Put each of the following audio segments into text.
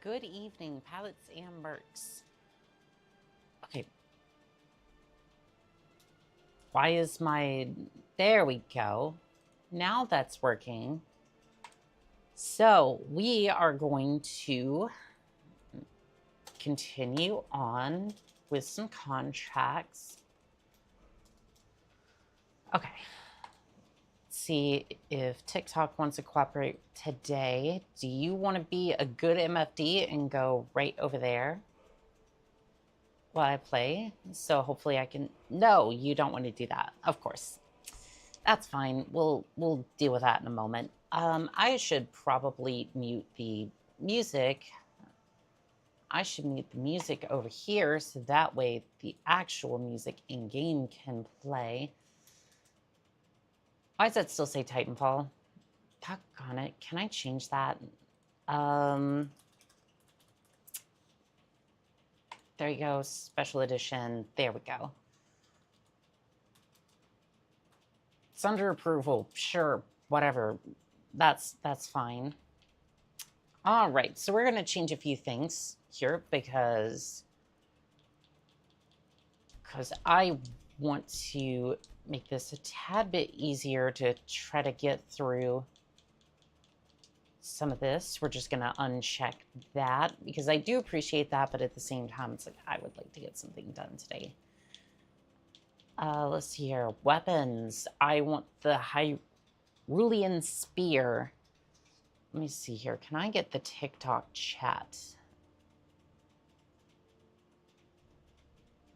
Good evening, pilots and mercs. Okay. Why is my... There we go. Now that's working. So we are going to continue on with some contracts. Okay. See if TikTok wants to cooperate today. Do you want to be a good MFD and go right over there while I play? So hopefully I can... No, you don't want to do that. Of course. That's fine. We'll deal with that in a moment. I should probably mute the music. I should mute the music over here so that way the actual music in-game can play. Why does that still say Titanfall? Doggone it. Can I change that? There you go. Special edition. There we go. It's under approval. Sure. Whatever. That's fine. All right. So we're going to change a few things here because I want to make this a tad bit easier to try to get through some of this. We're just going to uncheck that because I do appreciate that, but at the same time, it's like I would like to get something done today. Let's see here. Weapons. I want the Hyrulean Spear. Let me see here. Can I get the TikTok chat?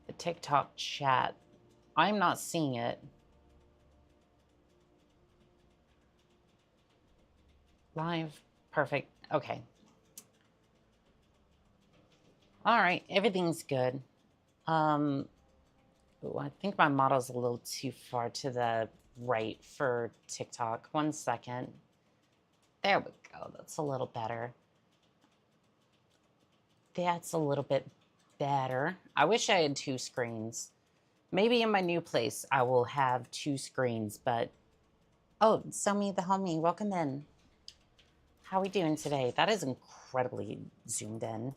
The TikTok chat. I'm not seeing it. Live. Perfect. Okay. All right. Everything's good. Ooh, I think my model's a little too far to the right for TikTok. 1 second. There we go. That's a little better. That's a little bit better. I wish I had 2 screens. Maybe in my new place I will have 2 screens, but... Oh, Somi the homie, welcome in. How are we doing today? That is incredibly zoomed in.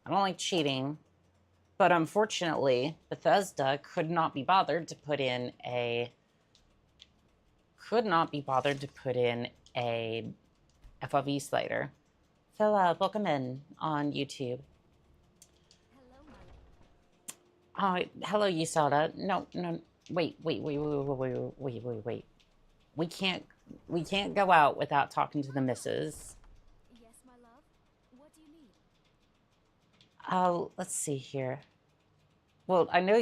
I don't like cheating, but unfortunately, Bethesda could not be bothered to put in a... FOV slider. Philip, welcome in on YouTube. Hello, Yusada. No, wait. We can't go out without talking to the missus. Yes, my love. What do you need? Oh, let's see here. Well, I know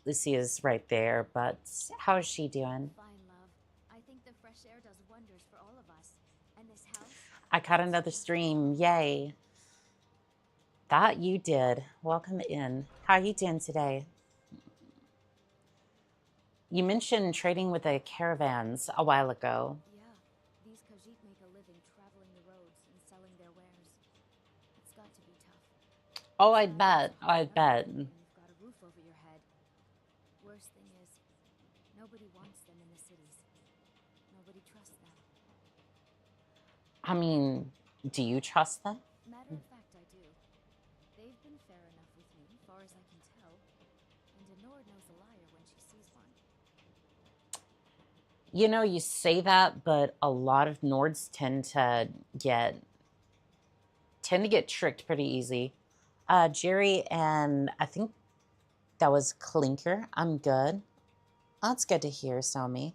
Lucy is right there, but how is she doing? Fine, love. I think the fresh air does wonders for all of us. And this house? I caught another stream. Yay. That you did. Welcome in. How are you doing today? You mentioned trading with the caravans a while ago. Yeah. These Khajiit make a living traveling the roads and selling their wares. It's got to be tough. Oh, I bet. When you've got a roof over your head. Worst thing is, nobody wants them in the cities. Nobody trusts them. I mean, do you trust them? Matter of fact, I do. They've been fair enough with me, far as I can tell. And a Nord knows a liar when she sees one. You know, you say that, but a lot of Nords tend to get tricked pretty easy. Jerry and I think that was Clinker. I'm good. That's good to hear, Somi. I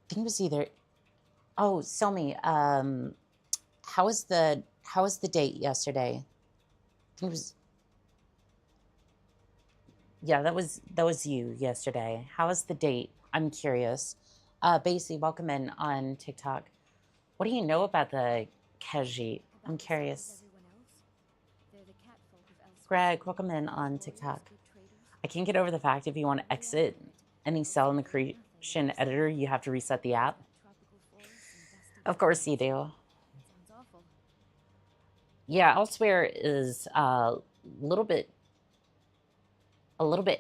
think it was either... Oh, Somi, how was the date yesterday? I think it was... Yeah, that was you yesterday. How was the date? I'm curious. Basie, welcome in on TikTok. What do you know about the Khajiit? I'm curious. Greg, welcome in on TikTok. I can't get over the fact if you want to exit any cell in the creation editor, you have to reset the app. Of course you do. Yeah, Elsewhere is a little bit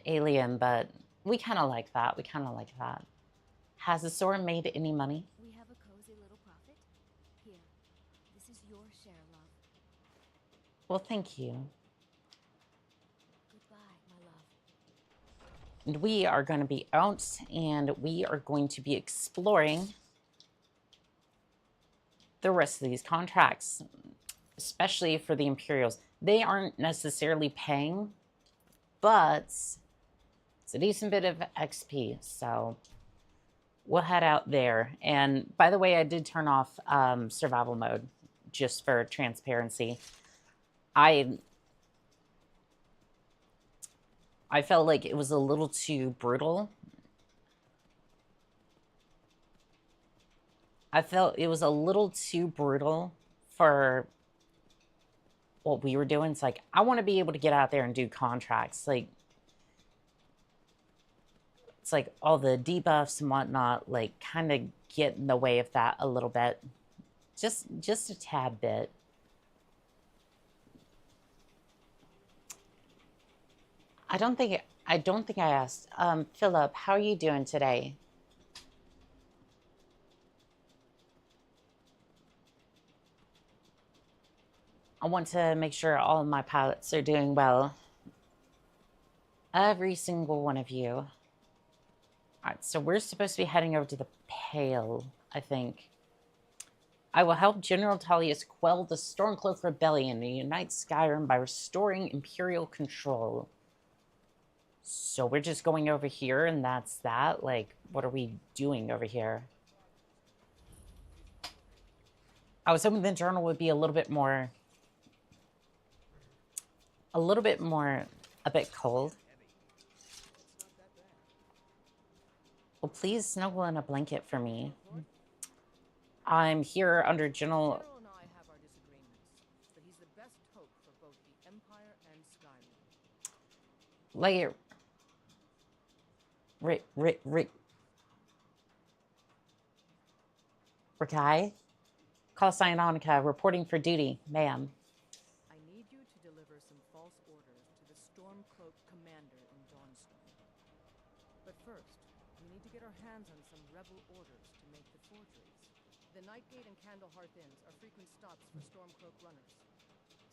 alien, but we kind of like that. Has the store made any money? We have a cozy little profit. Here, this This is your share, love. Well, thank you. Goodbye, my love. And we are going to be out, and we are going to be exploring the rest of these contracts, especially for the Imperials. They aren't necessarily paying, but it's a decent bit of XP, so we'll head out there. And by the way, I did turn off survival mode just for transparency. I felt like it was a little too brutal. I felt it was a little too brutal for what we were doing. It's like, I want to be able to get out there and do contracts. Like, it's like all the debuffs and whatnot, like, kind of get in the way of that a little bit. Just a tad bit. I don't think I asked. Philip, how are you doing today? I want to make sure all of my pilots are doing well. Every single one of you. All right, so we're supposed to be heading over to the Pale, I think. I will help General Tullius quell the Stormcloak Rebellion and unite Skyrim by restoring Imperial control. So we're just going over here and that's that? Like, what are we doing over here? I was hoping the journal would be a bit cold. Well, please snuggle in a blanket for me. I'm here under General... General and I have our disagreements, but he's the best hope for both the Empire and Skyrim. Like, Rikai? Call sign Onica, reporting for duty, ma'am. I need you to deliver some false orders to the Stormcloak commander in Dawnstone. But first, we need to get our hands on some rebel orders to make the forgeries. The Nightgate and Candlehearth Inns are frequent stops for Stormcloak runners.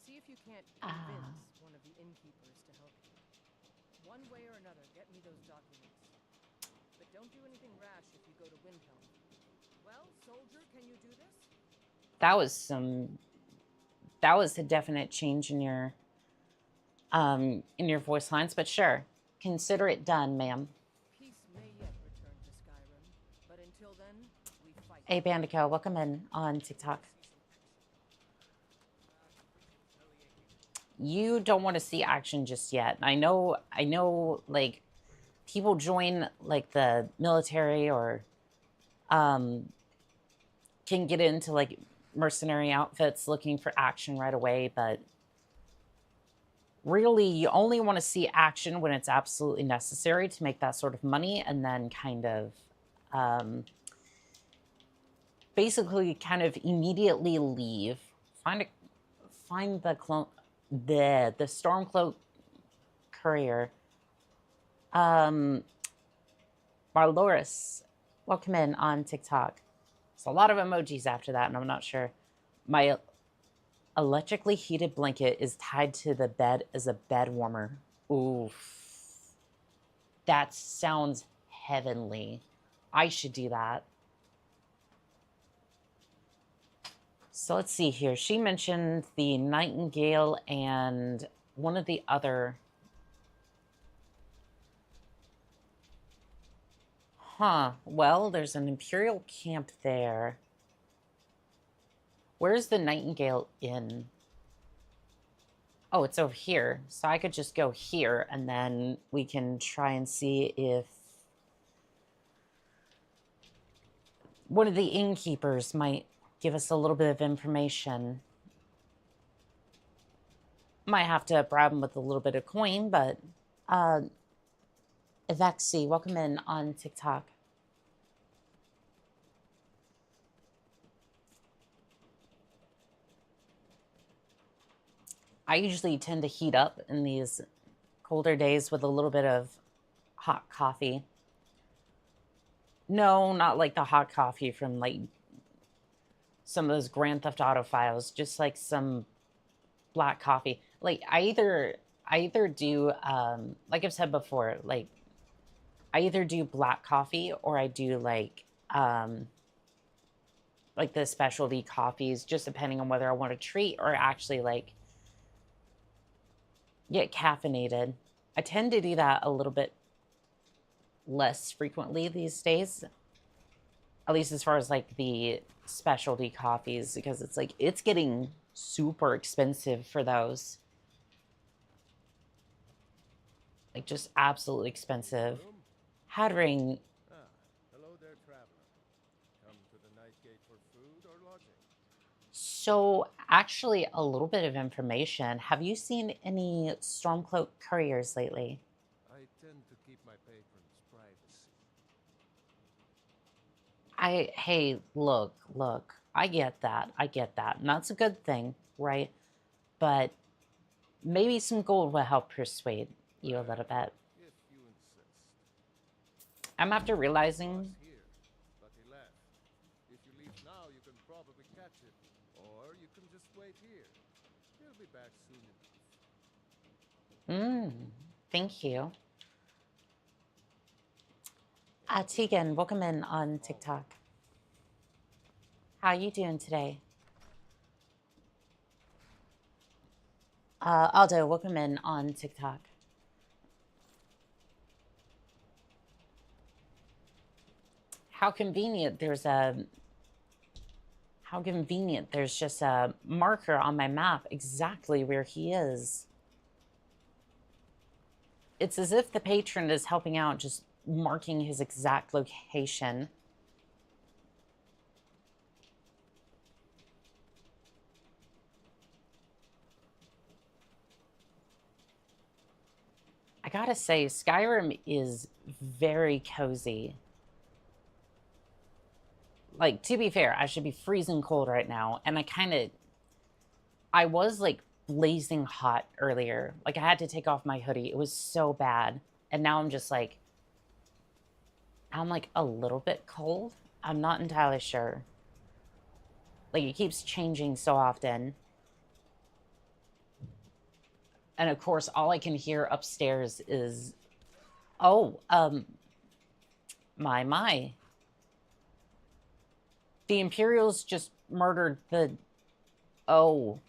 See if you can't convince one of the innkeepers to help you. One way or another, get me those documents. But don't do anything rash if you go to Windhelm. Well, soldier, can you do this? That was a definite change in your voice lines, but sure. Consider it done, ma'am. Peace may yet return to Skyrim, but until then, we fight. Hey, Bandico, welcome in on TikTok. You don't want to see action just yet. I know, like, people join, like, the military or can get into, like, mercenary outfits looking for action right away, but really you only want to see action when it's absolutely necessary to make that sort of money, and then kind of basically kind of immediately leave. Find the Stormcloak courier. Marloris, welcome in on TikTok. There's a lot of emojis after that, and I'm not sure. My electrically heated blanket is tied to the bed as a bed warmer. Oof. That sounds heavenly. I should do that. So let's see here. She mentioned the Nightingale and one of the other... Huh. Well, there's an Imperial camp there. Where's the Nightingale Inn? Oh, it's over here. So I could just go here, and then we can try and see if one of the innkeepers might give us a little bit of information. Might have to bribe him with a little bit of coin, but Evexi, welcome in on TikTok. I usually tend to heat up in these colder days with a little bit of hot coffee. No, not like the hot coffee from like some of those Grand Theft Auto files, just like some black coffee. Like I either do like I've said before, like I either do black coffee or I do like the specialty coffees, just depending on whether I want a treat or actually like get caffeinated. I tend to do that a little bit less frequently these days, at least as far as like the specialty coffees, because it's like it's getting super expensive for those. Like just absolutely expensive. Hattering. Ah, hello there, traveler. Come to the night gate for food or lodging? So actually a little bit of information. Have you seen any Stormcloak couriers lately? I tend to keep my patrons' privacy. Hey, look, I get that. And that's a good thing, right? But maybe some gold will help persuade you a little bit. If you insist. I'm after Was realizing, here, but he left. If you leave now, you can probably catch him. Or you can just wait here. He'll be back soon enough. thank you. Tegan, welcome in on TikTok. How you doing today? Aldo, welcome in on TikTok. How convenient there's just a marker on my map exactly where he is. It's as if the patron is helping out, just marking his exact location. I gotta say, Skyrim is very cozy. Like, to be fair, I should be freezing cold right now. And I was like blazing hot earlier. Like, I had to take off my hoodie. It was so bad. And now I'm just like, I'm like a little bit cold. I'm not entirely sure. Like, it keeps changing so often. And of course, all I can hear upstairs is, oh, my. The Imperials just murdered the... Oh.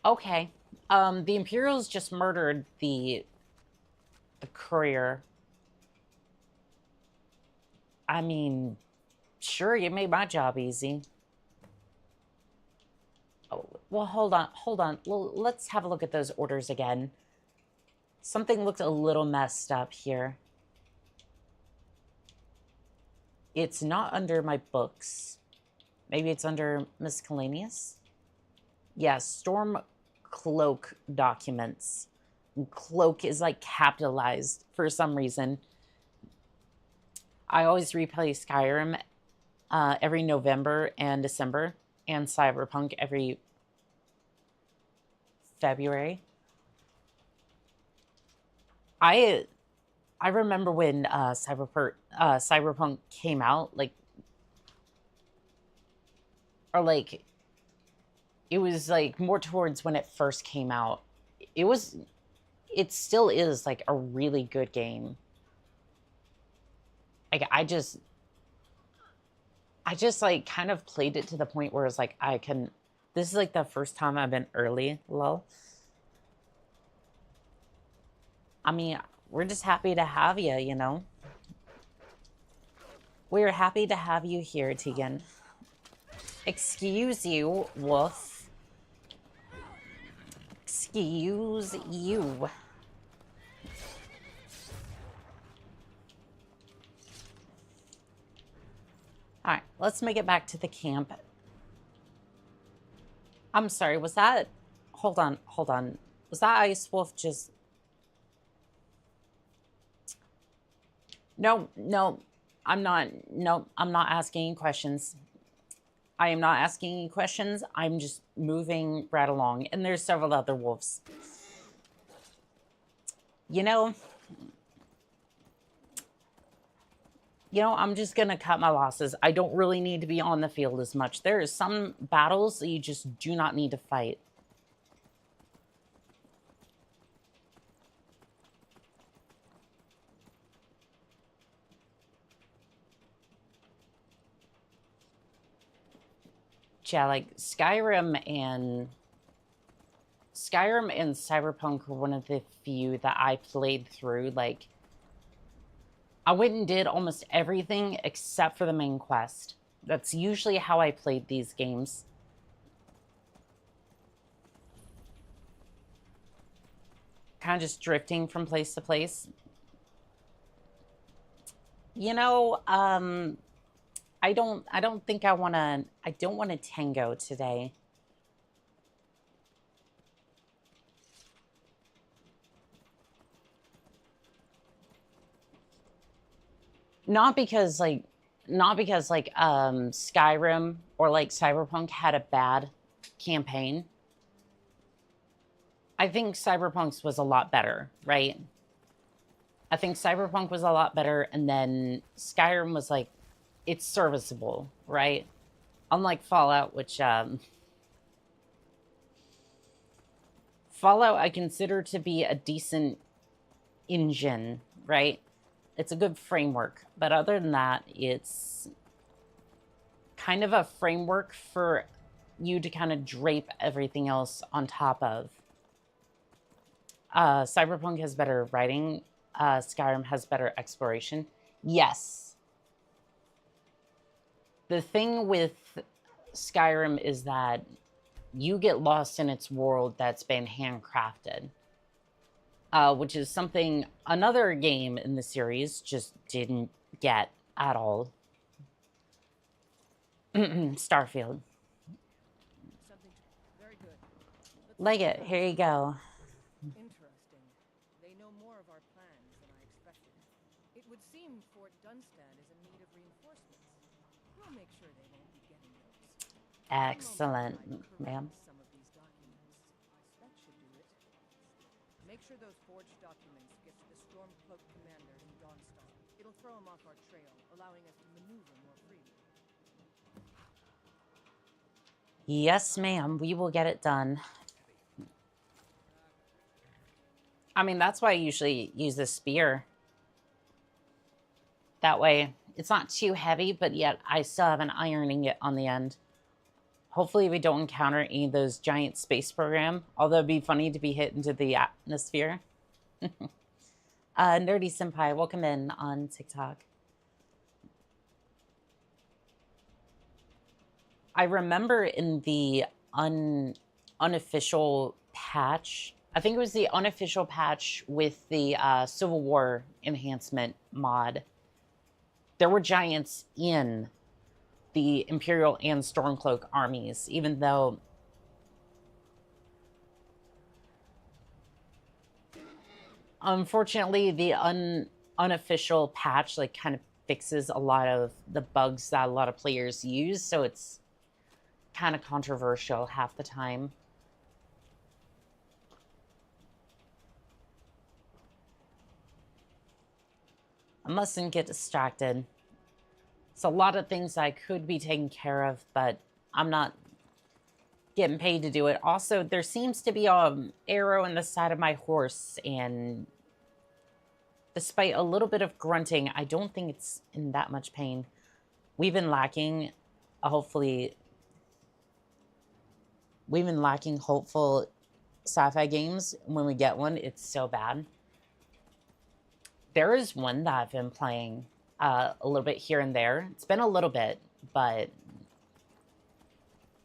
Okay. The Imperials just murdered the courier. I mean, sure, you made my job easy. Oh, well, hold on. Well, let's have a look at those orders again. Something looked a little messed up here. It's not under my books. Maybe it's under miscellaneous? Yeah, Storm Cloak documents. Cloak is like capitalized for some reason. I always replay Skyrim every November and December, and Cyberpunk every February. I remember when Cyberpunk came out, like, or like, it was like more towards when it first came out. It still is like a really good game. Like, I just like kind of played it to the point where it's like, this is like the first time I've been early, lol. I mean, we're just happy to have you, you know? We're happy to have you here, Tegan. Excuse you, Wolf. Excuse you. All right, let's make it back to the camp. I'm sorry, was that... Hold on. Was that Ice Wolf just... No, I'm not asking any questions. I am not asking any questions. I'm just moving right along. And there's several other wolves. You know, You know, I'm just going to cut my losses. I don't really need to be on the field as much. There are some battles that you just do not need to fight. Yeah, like Skyrim and Cyberpunk were one of the few that I played through. Like, I went and did almost everything except for the main quest. That's usually how I played these games. Kind of just drifting from place to place. You know, I don't think I don't want to tango today. Not because Skyrim or like Cyberpunk had a bad campaign. I think Cyberpunk's was a lot better, right? I think Cyberpunk was a lot better, and then Skyrim was like, it's serviceable, right? Unlike Fallout, which Fallout I consider to be a decent engine, right? It's a good framework, but other than that, it's kind of a framework for you to kind of drape everything else on top of. Cyberpunk has better writing. Skyrim has better exploration. Yes. The thing with Skyrim is that you get lost in its world that's been handcrafted. Which is something another game in the series just didn't get at all. Starfield. Very good. Leggett, here you go. Interesting. They know more of our plans than I expected. It would seem Fort Dunstan is in need of reinforcements. We'll make sure they won't be getting those. Excellent, ma'am. Some of these documents. I should do it. Make sure those forged documents get to the Stormcloak commander in Dawnstar. It'll throw him off our trail, allowing us to maneuver more freely. Yes, ma'am. We will get it done. I mean, that's why I usually use the spear. That way, it's not too heavy, but yet I still have an iron ingot on the end. Hopefully we don't encounter any of those giant space program, although it'd be funny to be hit into the atmosphere. Nerdy Senpai, welcome in on TikTok. I remember in the unofficial patch, I think it was the unofficial patch with the Civil War enhancement mod, there were giants in the Imperial and Stormcloak armies, even though unfortunately the unofficial patch like kind of fixes a lot of the bugs that a lot of players use, so it's kind of controversial half the time. I mustn't get distracted. It's a lot of things I could be taking care of, but I'm not getting paid to do it. Also, there seems to be an arrow in the side of my horse, and despite a little bit of grunting, I don't think it's in that much pain. We've been lacking, hopeful sci-fi games. When we get one, it's so bad. There is one that I've been playing a little bit here and there. It's been a little bit, but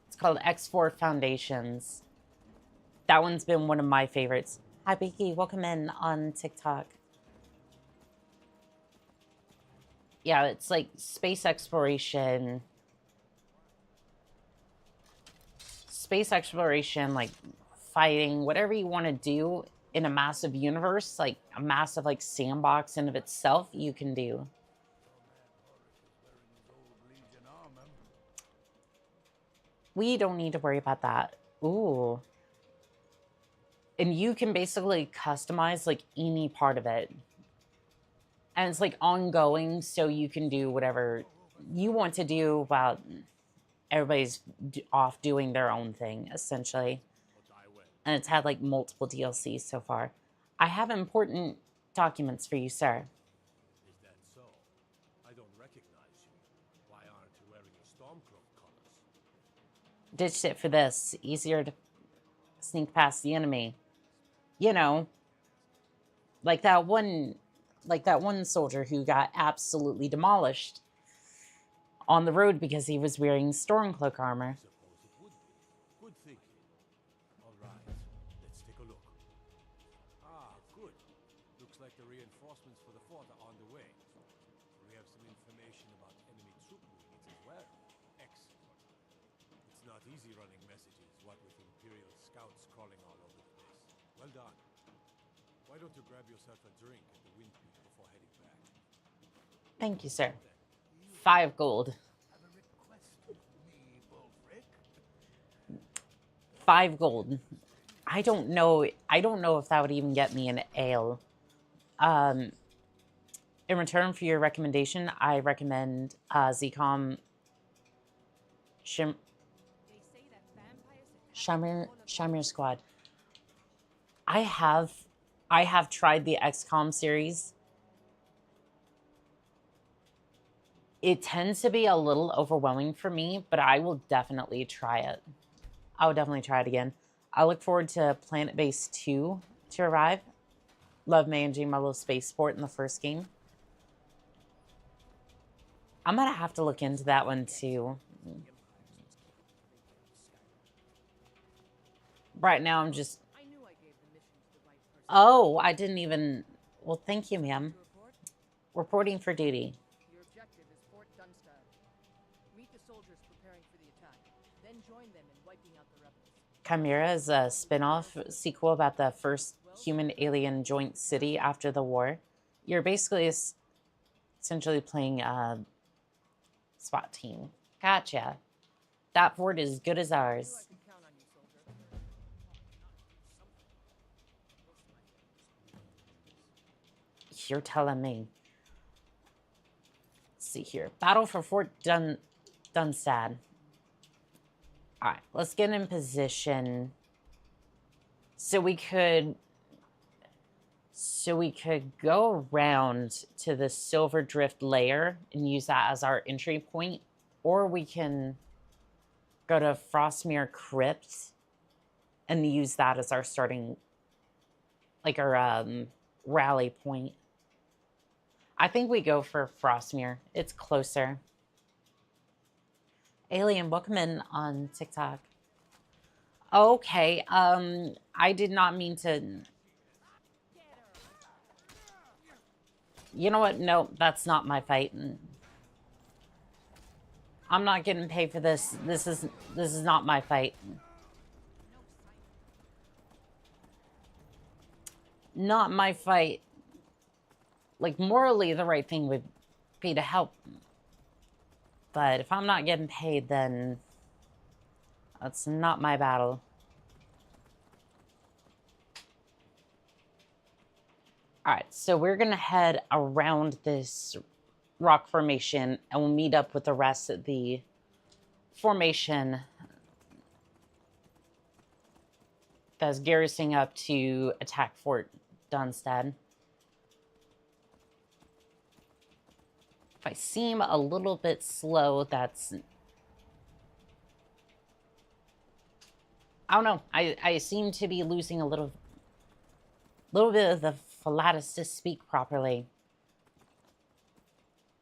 it's called X4 Foundations. That one's been one of my favorites. Hi, Beaky. Welcome in on TikTok. Yeah, it's like space exploration. Like fighting, whatever you want to do in a massive universe, like a massive like sandbox in of itself, you can do. We don't need to worry about that. Ooh. And you can basically customize like any part of it. And it's like ongoing, so you can do whatever you want to do while everybody's off doing their own thing, essentially. And it's had like multiple DLCs so far. I have important documents for you, sir. Is that so? I don't recognize you. Why aren't you wearing your Stormcloak colors? Ditched it for this. Easier to sneak past the enemy. You know, like that one soldier who got absolutely demolished on the road because he was wearing Stormcloak armor. Suppose it would be. Good thinking. All right, let's take a look. Ah, good. Looks like the reinforcements for the fort are on the way. We have some information about enemy troop movements as well. Excellent. It's not easy running messages, what with Imperial scouts crawling all over the place. Well done. Why don't you grab yourself a drink at the Windpeak before heading back? Thank you, sir. 5 gold. 5 gold. I don't know if that would even get me an ale. In return for your recommendation, I recommend ZCOM Shamir Squad. I have tried the XCOM series. It tends to be a little overwhelming for me, but I will definitely try it. I will definitely try it again. I look forward to Planet Base 2 to arrive. Love managing my little spaceport in the first game. I'm going to have to look into that one too. Right now I'm just... Oh, I didn't even... Well, thank you, ma'am. Reporting for duty. Your objective is Fort Dunstad. Meet the soldiers preparing for the attack, then join them in wiping out the rebels. Chimera is a spin-off sequel about the first human-alien joint city after the war. You're basically essentially playing a SWAT team. Gotcha. That fort is good as ours. You're telling me. Let's see here. Battle for Fort Dunstad. All right, let's get in position. So we could go around to the Silver Drift layer and use that as our entry point, or we can go to Frostmere Crypt and use that as our starting, like our rally point. I think we go for Frostmere. It's closer. Alien, welcome in on TikTok. Okay, I did not mean to... You know what? No, that's not my fight. I'm not getting paid for this. This is not my fight. Not my fight. Like, morally, the right thing would be to help. But if I'm not getting paid, then that's not my battle. All right, so we're going to head around this rock formation, and we'll meet up with the rest of the formation that's garrisoning up to attack Fort Dunstad. If I seem a little bit slow, that's... I don't know. I seem to be losing a little bit of the phalatus to speak properly.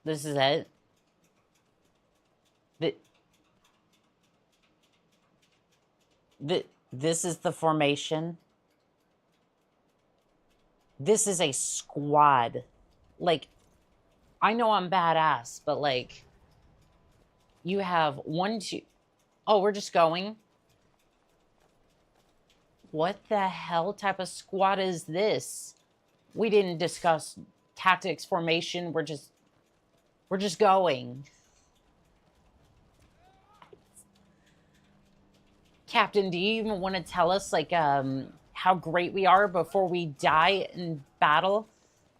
This is it. This is the formation. This is a squad. Like, I know I'm badass, but like, you have 1, 2... Oh, we're just going? What the hell type of squad is this? We didn't discuss tactics, formation. We're just going. Captain, do you even want to tell us, like, how great we are before we die in battle?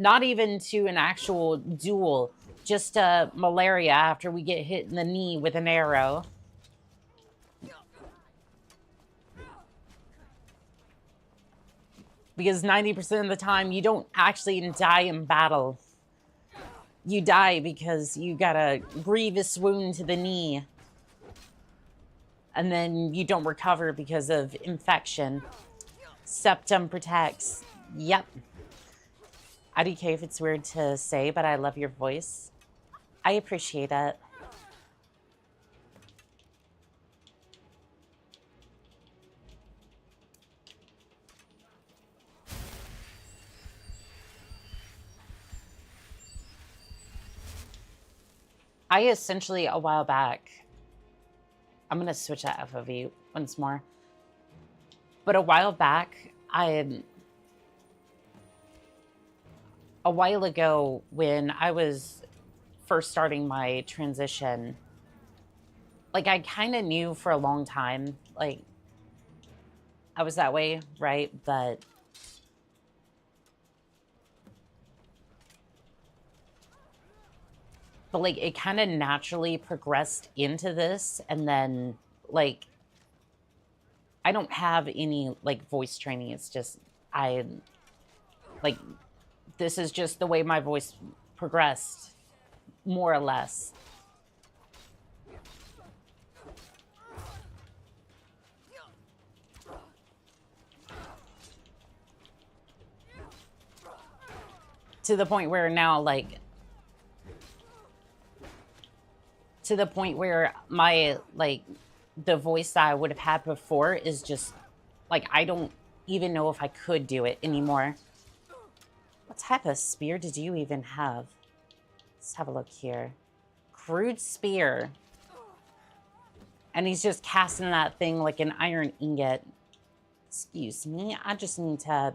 Not even to an actual duel, just malaria after we get hit in the knee with an arrow. Because 90% of the time, you don't actually die in battle. You die because you got a grievous wound to the knee. And then you don't recover because of infection. Septum protects. Yep. IDK if it's weird to say, but I love your voice. I appreciate it. I essentially, a while back, I'm going to switch that FOV once more. But a while back, a while ago when I was first starting my transition, like I kind of knew for a long time, like I was that way, right? But like it kind of naturally progressed into this, and then like I don't have any like voice training. It's just like this is just the way my voice progressed, more or less. To the point where now, like, to the point where my, like, the voice that I would have had before is just, like, I don't even know if I could do it anymore. What type of spear did you even have? Let's have a look here. Crude spear. And he's just casting that thing like an iron ingot. Excuse me, I just need to...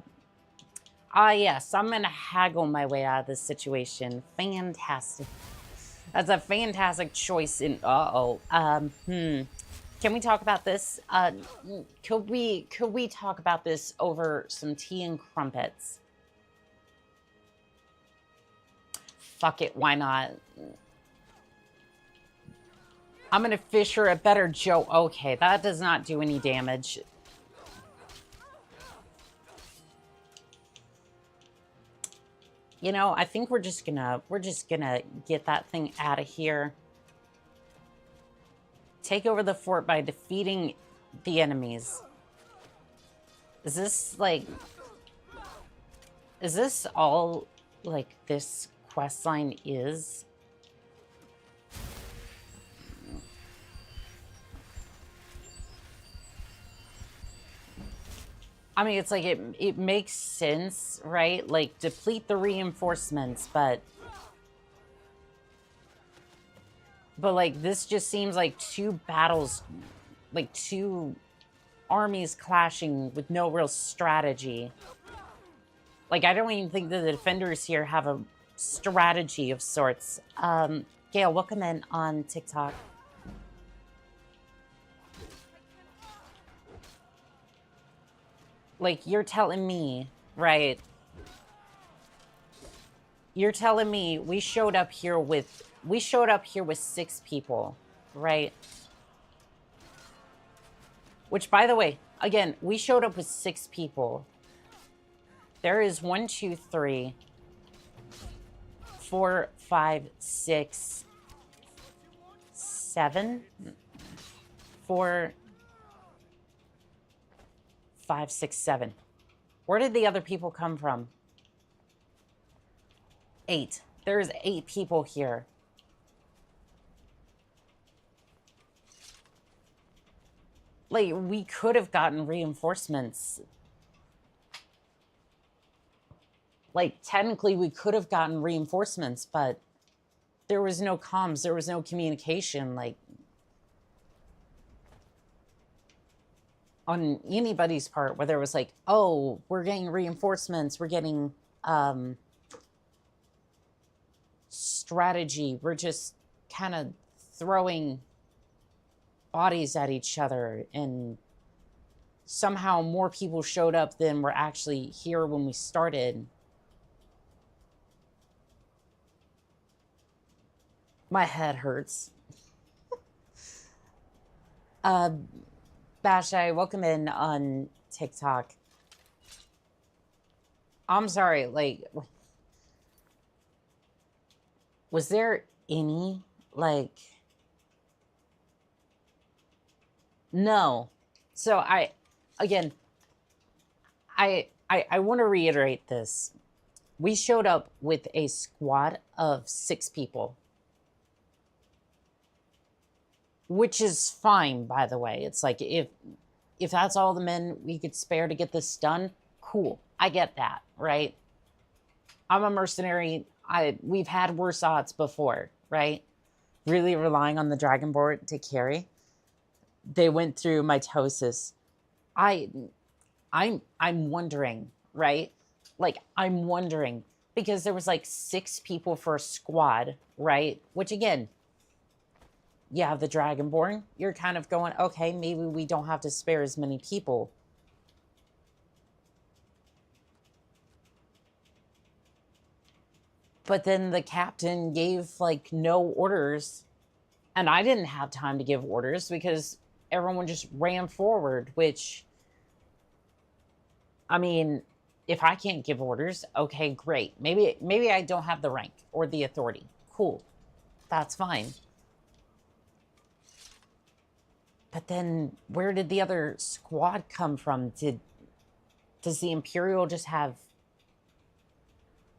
Ah, yes, I'm going to haggle my way out of this situation. Fantastic. That's a fantastic choice in... Uh-oh. Can we talk about this? Could we talk about this over some tea and crumpets? Fuck it, why not? I'm going to fish her a better joke. Okay, that does not do any damage. You know, I think we're just gonna get that thing out of here. Take over the fort by defeating the enemies. Is this all like this quest line is? I mean, it's like it makes sense, right? Like, deplete the reinforcements, but like, this just seems like two battles, like two armies clashing with no real strategy. Like, I don't even think that the defenders here have a strategy of sorts. Gail, welcome in on TikTok. Like, you're telling me, right? You're telling me we showed up here with 6 people, right? Which, by the way, again, we showed up with 6 people. There is 1, 2, 3, 4, 5, 6, 7, 4, 5, 6, 7. Where did the other people come from? 8. There's 8 people here. Like, we could have gotten reinforcements. Like, technically, we could have gotten reinforcements, but there was no comms, there was no communication, like, on anybody's part, whether it was like, oh, we're getting reinforcements, we're getting strategy, we're just kind of throwing bodies at each other, and somehow more people showed up than were actually here when we started. My head hurts. Bashai, welcome in on TikTok. I'm sorry, like, was there any, like, no. So I want to reiterate this. We showed up with a squad of 6 people, which is fine, by the way. It's like, if that's all the men we could spare to get this done, cool. I get that, right? I'm a mercenary. We've had worse odds before, right? Really relying on the Dragonborn to carry. They went through mitosis. I'm wondering, right? Like, I'm wondering, because there was like 6 people for a squad, right? Which again, you have the Dragonborn. You're kind of going, okay, maybe we don't have to spare as many people. But then the captain gave like no orders, and I didn't have time to give orders because everyone just ran forward, which, I mean, if I can't give orders, okay, great. Maybe I don't have the rank or the authority. Cool. That's fine. But then where did the other squad come from? Does the Imperial just have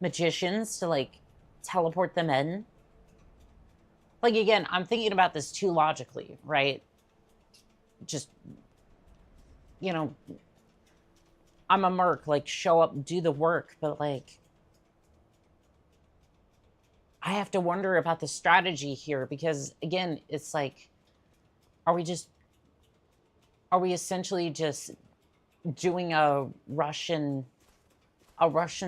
magicians to like teleport them in? Like, again, I'm thinking about this too logically, right? Just, you know, I'm a merc, like, show up, do the work, but like, I have to wonder about the strategy here because, again, it's like, are we essentially just doing a Russian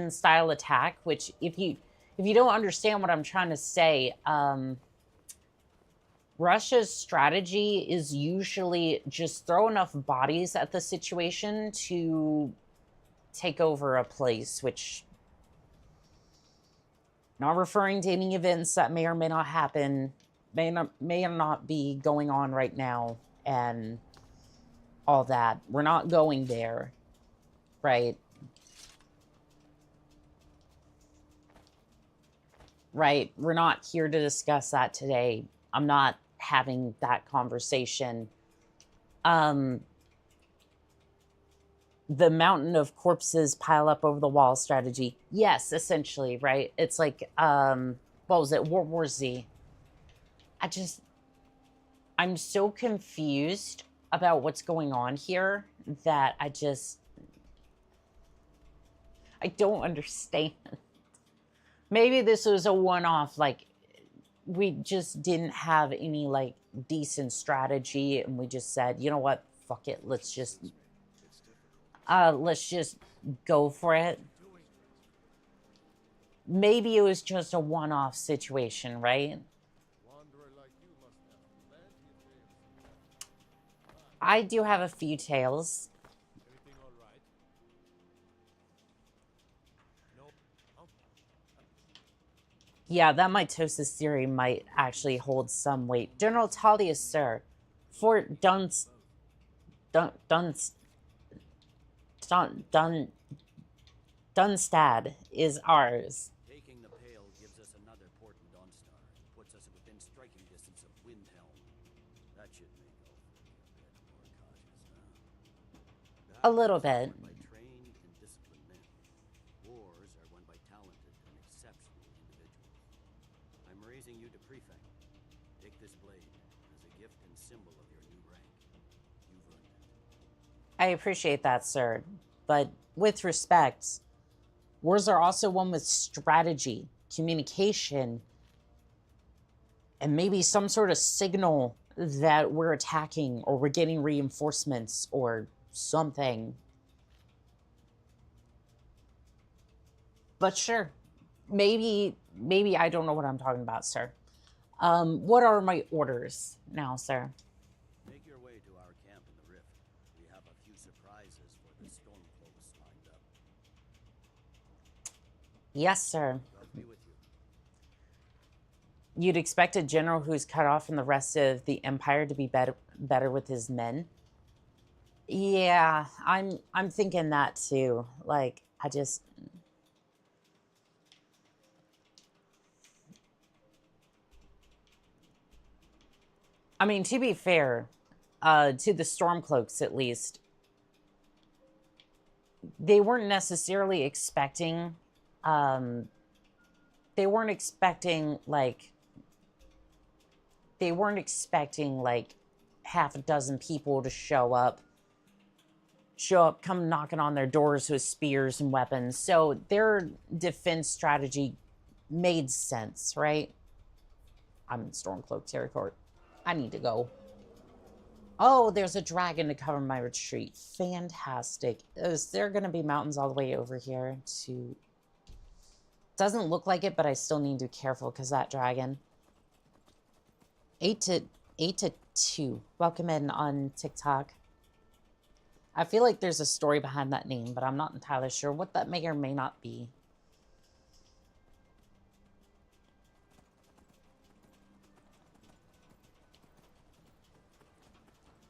style attack? Which, if you don't understand what I'm trying to say, Russia's strategy is usually just throw enough bodies at the situation to take over a place, which, not referring to any events that may or may not happen, may not be going on right now, and all that. We're not going there, right? Right. We're not here to discuss that today. I'm not having that conversation. The mountain of corpses pile up over the wall strategy. Yes, essentially, right? It's like, what was it? World War Z. I'm so confused about what's going on here that I don't understand. Maybe this was a one-off, like, we just didn't have any, like, decent strategy, and we just said, you know what, fuck it, let's just go for it. Maybe it was just a one-off situation, right? I do have a few tales. Yeah, that mitosis theory might actually hold some weight. General Talia, sir. Fort Dunstad is ours. Taking the Pale gives us another port in Dawnstar. Puts us within striking distance of Windhelm. That should make Ulfric a bit more cautious now. A little bit. By trained and disciplined men. Wars are won by talented and exceptional individuals. I'm raising you to prefect. Take this blade as a gift and symbol of your new rank. You've earned it. I appreciate that, sir. But with respect, wars are also won with strategy, communication, and maybe some sort of signal that we're attacking or we're getting reinforcements or something. But sure, maybe I don't know what I'm talking about, sir. What are my orders now, sir? Make your way to our camp in the Rift. We have a few surprises for the Stormcloaks lined up. Yes, sir. God be with you. You'd expect a general who's cut off from the rest of the empire to be better with his men. Yeah, I'm thinking that too. Like, I mean, to be fair, to the Stormcloaks at least, they weren't necessarily expecting, they weren't expecting like half a dozen people to show up, come knocking on their doors with spears and weapons. So their defense strategy made sense, right? I'm in Stormcloak territory. I need to go. Oh, there's a dragon to cover my retreat. Fantastic. Is there going to be mountains all the way over here to... Doesn't look like it, but I still need to be careful because that dragon. 8 to 2. Welcome in on TikTok. I feel like there's a story behind that name, but I'm not entirely sure what that may or may not be.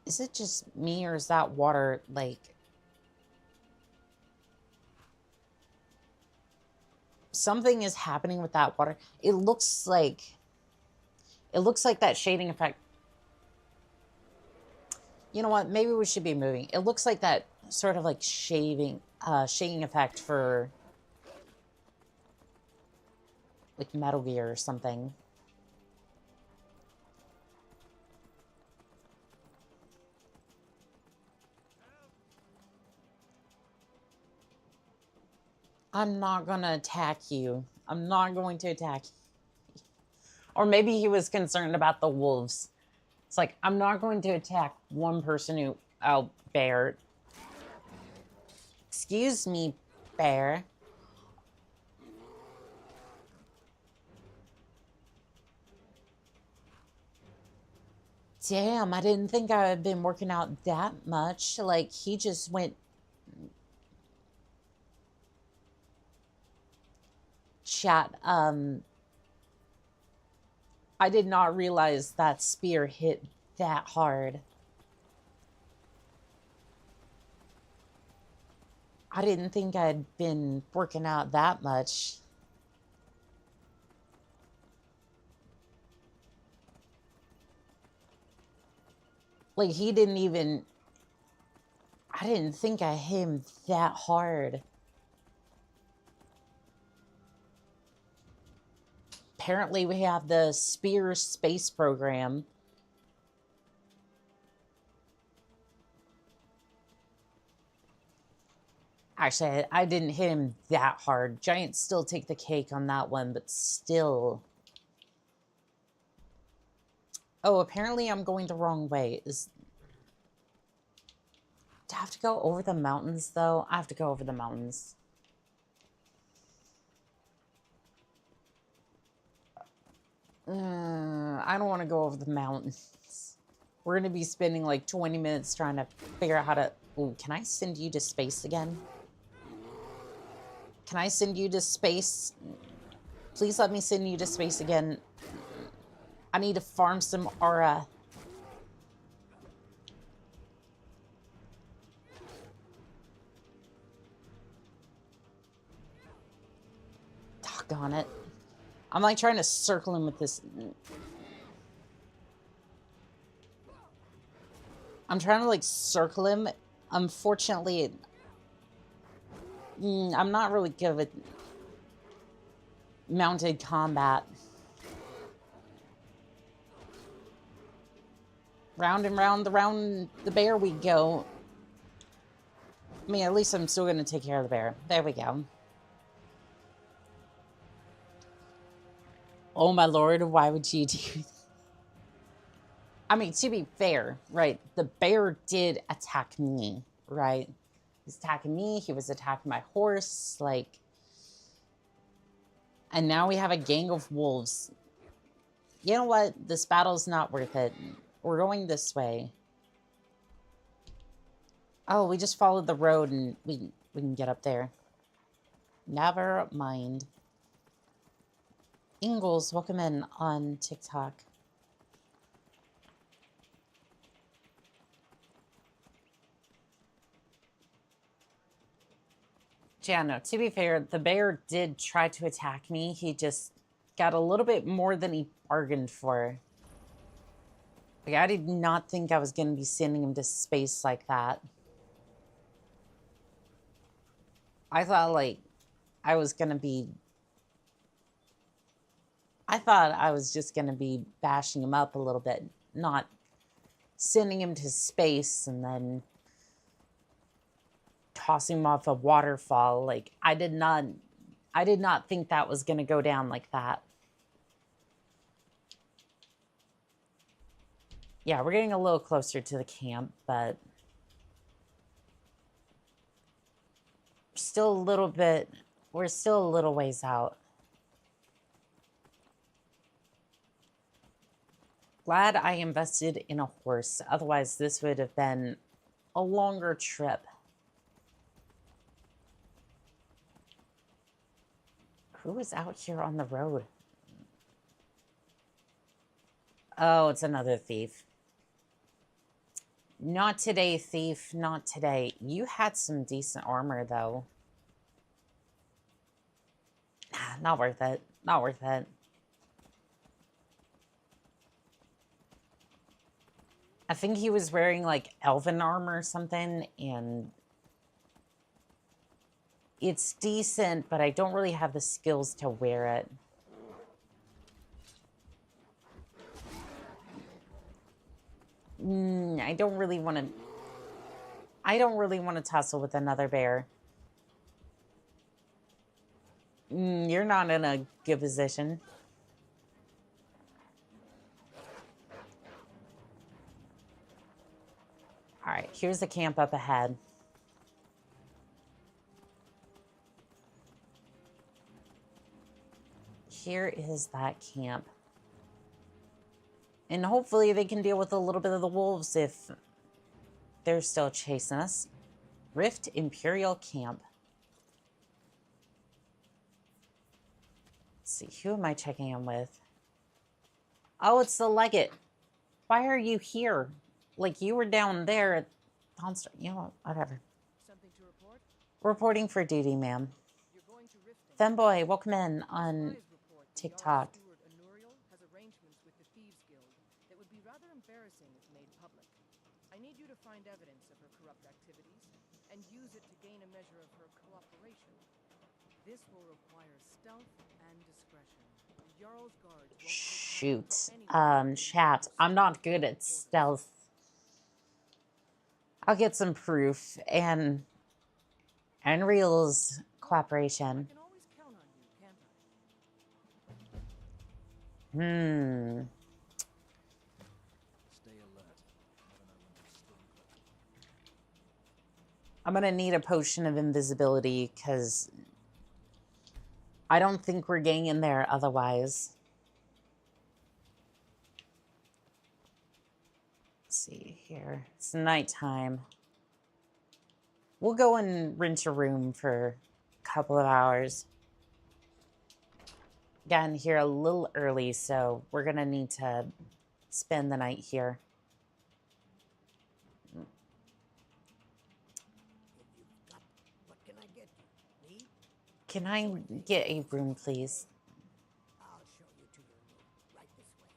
Is it just me, or is that water, like... Something is happening with that water. It looks like that shading effect. You know what? Maybe we should be moving. It looks like that sort of like shading effect for like Metal Gear or something. I'm not gonna attack you. I'm not going to attack you. Or maybe he was concerned about the wolves. It's like, I'm not going to attack one person who... Oh, bear. Excuse me, bear. Damn, I didn't think I had been working out that much. Like, he just went... Chat, I did not realize that spear hit that hard. I didn't think I'd been working out that much. Like, he didn't even... I didn't think I hit him that hard. Apparently, we have the Spear Space Program. Actually, I didn't hit him that hard. Giants still take the cake on that one, but still. Oh, apparently I'm going the wrong way. Do I have to go over the mountains, though? I have to go over the mountains. I don't want to go over the mountains. We're going to be spending like 20 minutes trying to figure out how to... Ooh, can I send you to space again? Can I send you to space? Please let me send you to space again. I need to farm some aura. Doggone it. I'm like trying to circle him with this. I'm trying to like circle him. Unfortunately, I'm not really good with mounted combat. Round and round the bear we go. I mean, at least I'm still going to take care of the bear. There we go. Oh my lord, why would you do that? I mean, to be fair, right, the bear did attack me, right? He was attacking me, he was attacking my horse, like... And now we have a gang of wolves. You know what? This battle's not worth it. We're going this way. Oh, we just followed the road and we can get up there. Never mind. Ingalls, welcome in on TikTok. Yeah, no, to be fair, the bear did try to attack me. He just got a little bit more than he bargained for. Like, I did not think I was going to be sending him to space like that. I thought, like, I was going to be... I thought I was just going to be bashing him up a little bit, not sending him to space and then tossing him off a waterfall. Like, I did not think that was going to go down like that. Yeah, we're getting a little closer to the camp, but still a little bit, we're still a little ways out. Glad I invested in a horse. Otherwise, this would have been a longer trip. Who is out here on the road? Oh, it's another thief. Not today, thief. Not today. You had some decent armor, though. Not worth it. Not worth it. I think he was wearing, like, elven armor or something, and it's decent, but I don't really have the skills to wear it. I don't really want to tussle with another bear. You're not in a good position. All right, here's the camp up ahead. Here is that camp. And hopefully they can deal with a little bit of the wolves if they're still chasing us. Rift Imperial Camp. Let's see, who am I checking in with? Oh, it's the Legate. Why are you here? Like, you were down there at Monster. You know what? Whatever. Something to report? Reporting for duty, ma'am. You're going to Riften. Femboy, welcome in on Spies report that TikTok. Jarl Steward Anuriel has arrangements with the Thieves Guild that would be rather embarrassing if made public. I need you to find evidence of her corrupt activities and use it to gain a measure of her cooperation. This will require stealth and discretion. The Jarl's guards won't take Shoot. anyone Chat. I'm not good at stealth. I'll get some proof and Unreal's cooperation. I can always count on you, can't I? Stay alert. Never know when to storm. I'm gonna need a potion of invisibility because I don't think we're getting in there otherwise. Let's see here. It's nighttime. We'll go and rent a room for a couple of hours. Got in here a little early, so we're gonna need to spend the night here. What can I get you? Me? Can I get a room, please? I'll show you to your room. Right this way.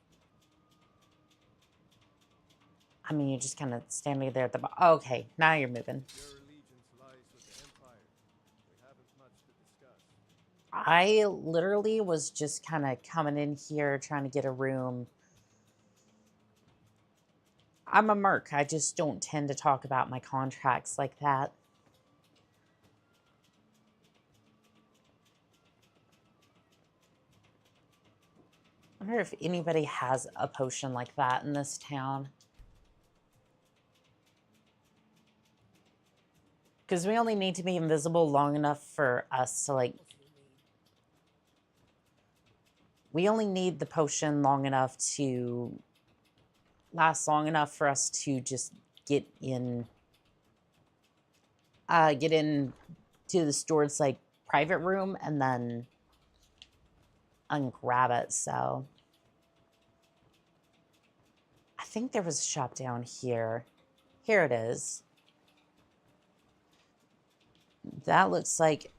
I mean, you're just kind of standing there at the bottom. Oh, okay, now you're moving. Your allegiance lies with the Empire. We haven't much to discuss. I literally was just kind of coming in here trying to get a room. I'm a merc. I just don't tend to talk about my contracts like that. I wonder if anybody has a potion like that in this town. Because we only need to be invisible long enough for us to, like... We only need the potion long enough to... last long enough for us to just get in... get in to the store's, like, private room, and then... ungrab it, so. I think there was a shop down here. Here it is. That looks like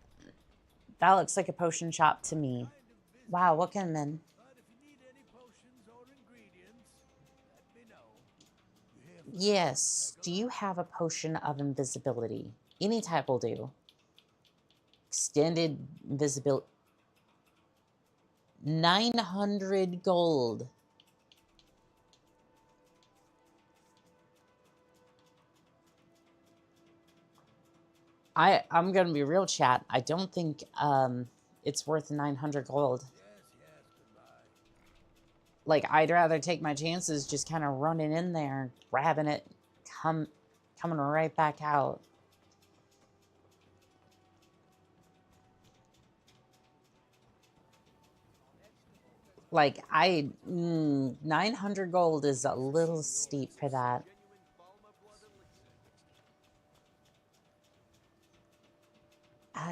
a potion shop to me. Wow, what can men? But if you need any potions or ingredients, let me know. You hear from Yes. Do you have a potion of invisibility? Any type will do. Extended invisibility. 900 gold. I'm gonna be real, chat. I don't think it's worth 900 gold. Yes, goodbye. Like, I'd rather take my chances just kind of running in there, grabbing it, coming right back out. Like, 900 gold is a little steep for that.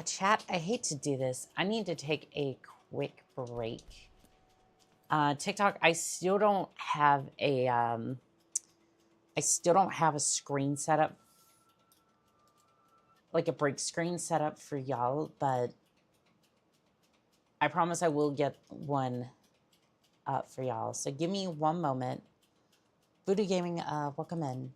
Chat, I hate to do this. I need to take a quick break. TikTok, I still don't have a screen set up, like a break screen set up for y'all, but I promise I will get one up for y'all. So give me one moment. Voodoo Gaming, welcome in.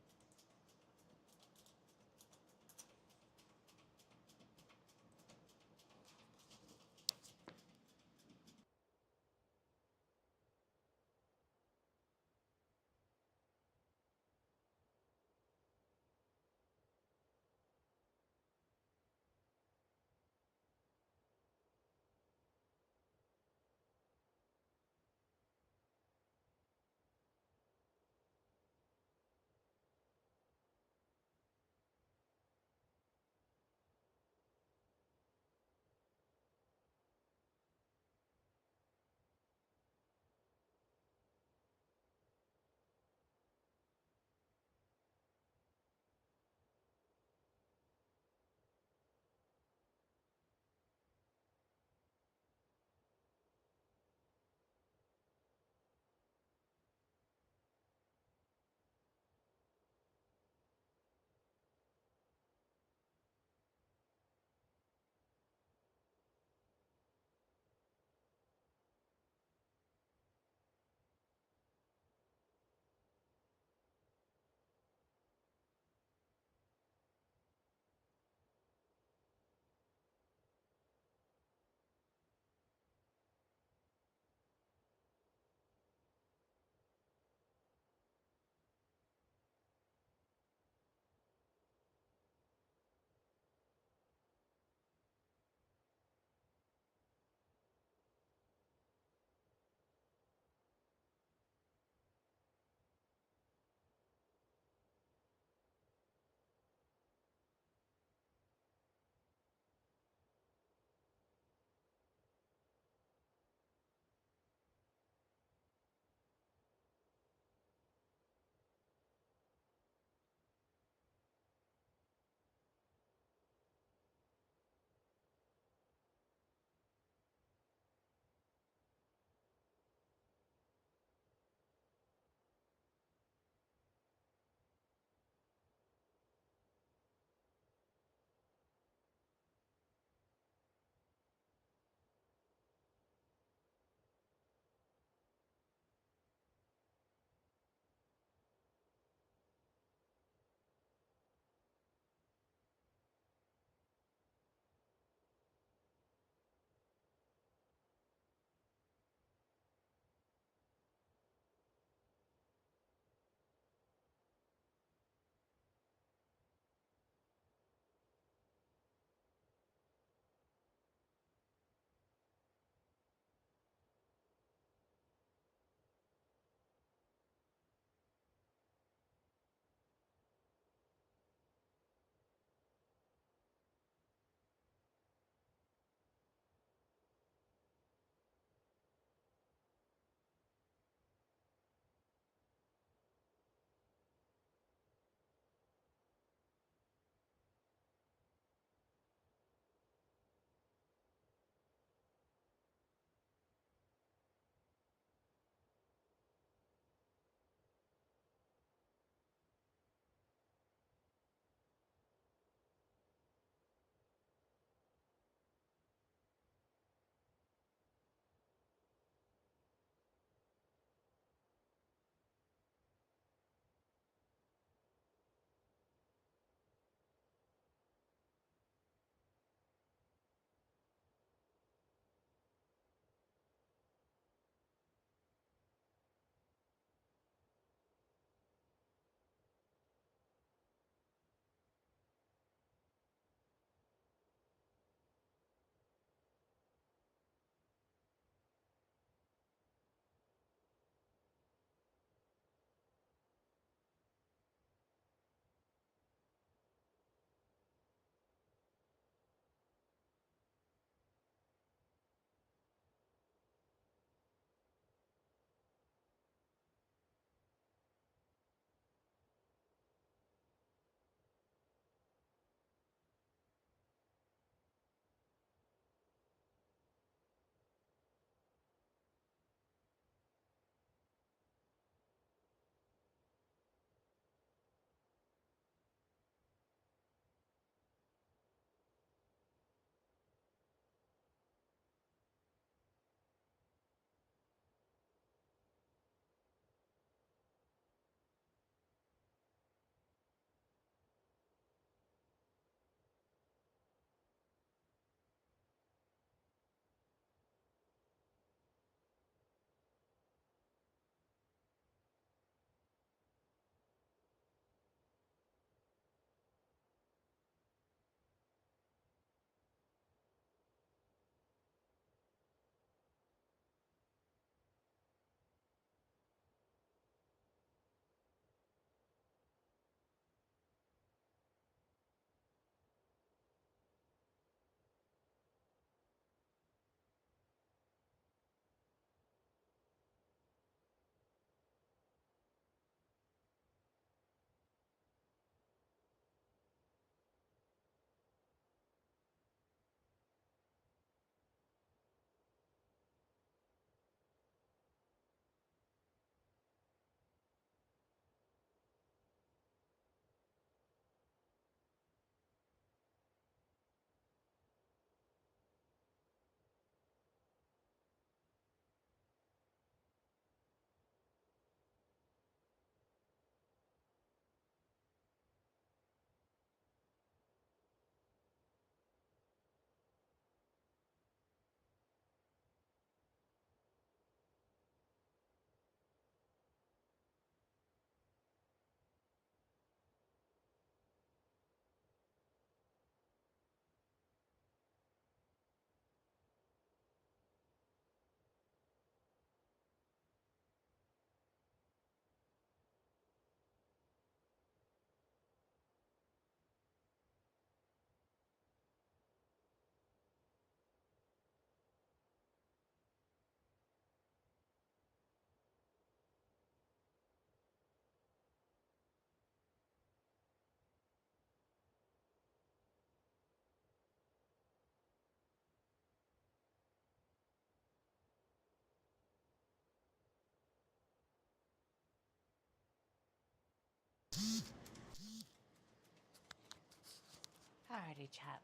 Alrighty, chat.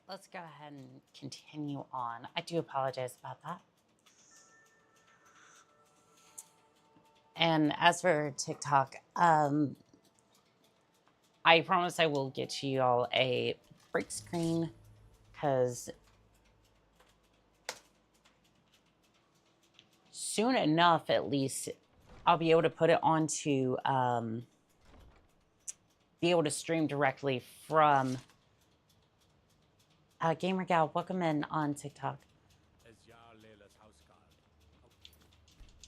Let's go ahead and continue on. I do apologize about that. And as for TikTok, I promise I will get you all a break screen because soon enough, at least, I'll be able to put it onto, be able to stream directly from Gamer Gal. Welcome in on TikTok.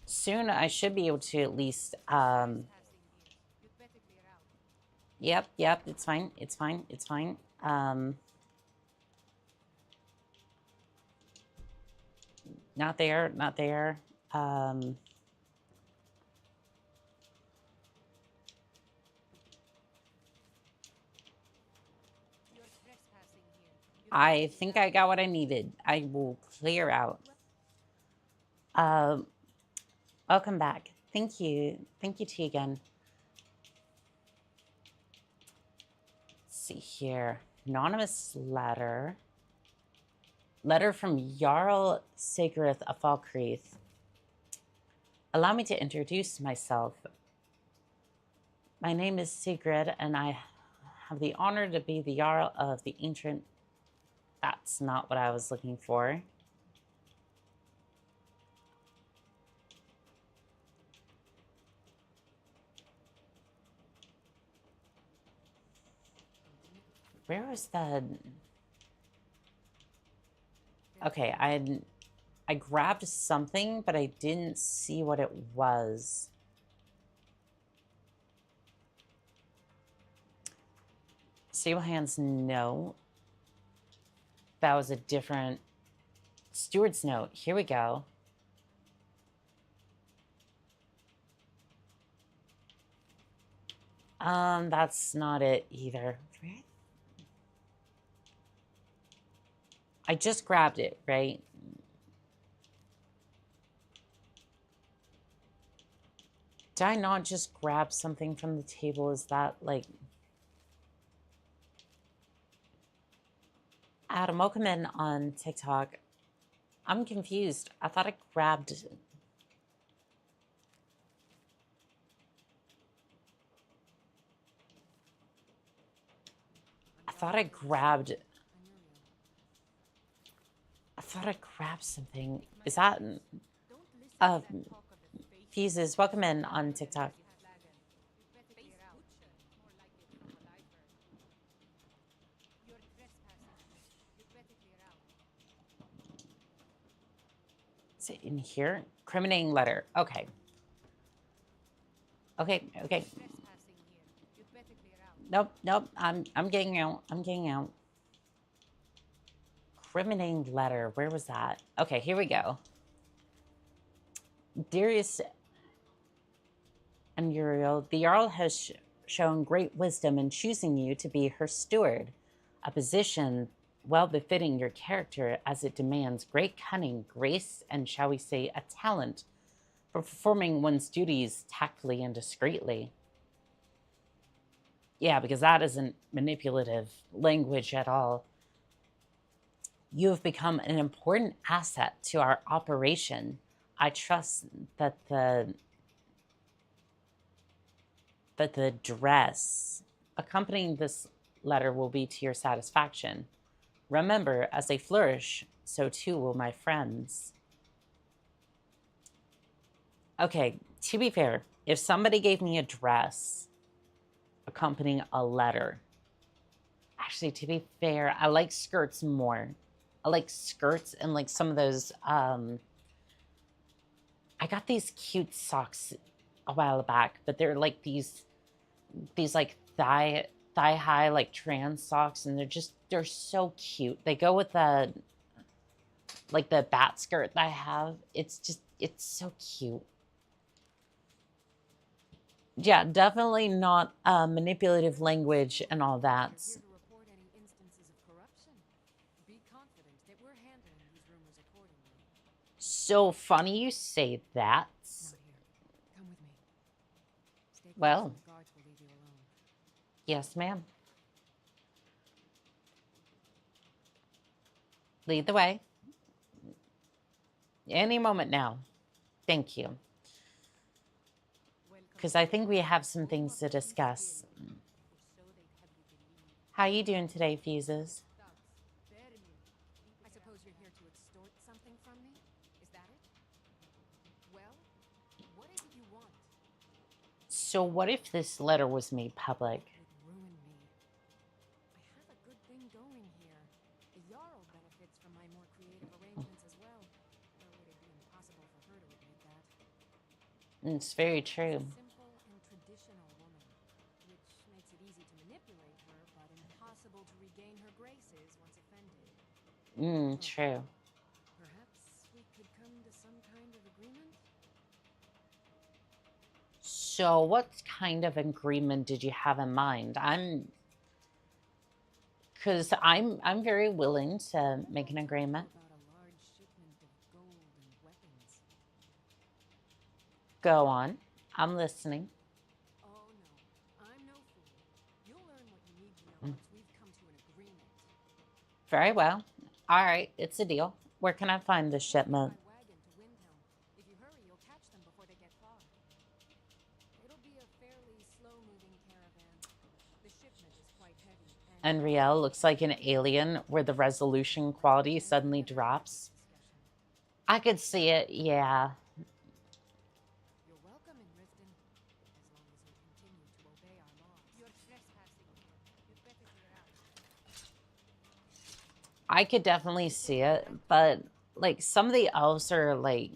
Soon I should be able to at least, yep, it's fine, it's fine, it's fine. Not there, not there. I think I got what I needed. I will clear out. Welcome back. Thank you. Thank you, Tegan. Let's see here. Anonymous letter. Letter from Jarl Sigurd of Falkreath. Allow me to introduce myself. My name is Sigrid, and I have the honor to be the Jarl of the ancient... That's not what I was looking for. Where was the... Okay, I grabbed something, but I didn't see what it was. Stable hands, no. That was a different steward's note. Here we go. That's not it either. I just grabbed it, right? Did I not just grab something from the table? Is that like... Adam, welcome in on TikTok. I'm confused. I thought I grabbed... I thought I grabbed something. Is that... Fuses, welcome in on TikTok. Is it in here? Criminating letter. Okay. Okay. Nope. I'm getting out. Criminating letter. Where was that? Okay, here we go. Dearest and Uriel, the Jarl has shown great wisdom in choosing you to be her steward, a position well befitting your character as it demands great cunning, grace, and shall we say a talent for performing one's duties tactfully and discreetly. Yeah, because that isn't manipulative language at all. You have become an important asset to our operation. I trust that the dress accompanying this letter will be to your satisfaction. Remember, as they flourish, so too will my friends. Okay, to be fair, if somebody gave me a dress accompanying a letter, actually, to be fair, I like skirts more. I like skirts and like some of those, I got these cute socks a while back, but they're like these like thigh high like trans socks, and they're so cute. They go with the like the bat skirt that I have. It's so cute. Yeah, definitely not manipulative language and all that. So funny you say that. Come with me. Well, Yes, ma'am. Lead the way. Any moment now. Thank you. Because I think we have some things to discuss. How you doing today, Fuses? I suppose you're here to extort something from me? Is that it? Well, what is it you want? So what if this letter was made public? It would ruin me. I have a good thing going here. The Jarl benefits from my more creative arrangements as well. Though it'd be impossible for her to admit that. It's very true. She's a simple and traditional woman, which makes it easy to manipulate her, but impossible to regain her graces once offended. True. Perhaps we could come to some kind of agreement? So what kind of agreement did you have in mind? Because I'm very willing to make an agreement. About a large shipment of gold and weapons. Go on. I'm listening. Oh no, I'm no fool. You'll learn what you need to know once we've come to an agreement. Very well. All right, it's a deal. Where can I find this shipment? By wagon to Windhelm. If you hurry, you'll catch them before they get far. It'll be a fairly slow-moving caravan. The shipment is quite heavy and Unreal looks like an alien where the resolution quality suddenly drops. I could see it, yeah. You're welcome in Riften, as long as you continue to obey our laws. You're trespassing. You'd better clear out. I could definitely see it, but like some of the elves are like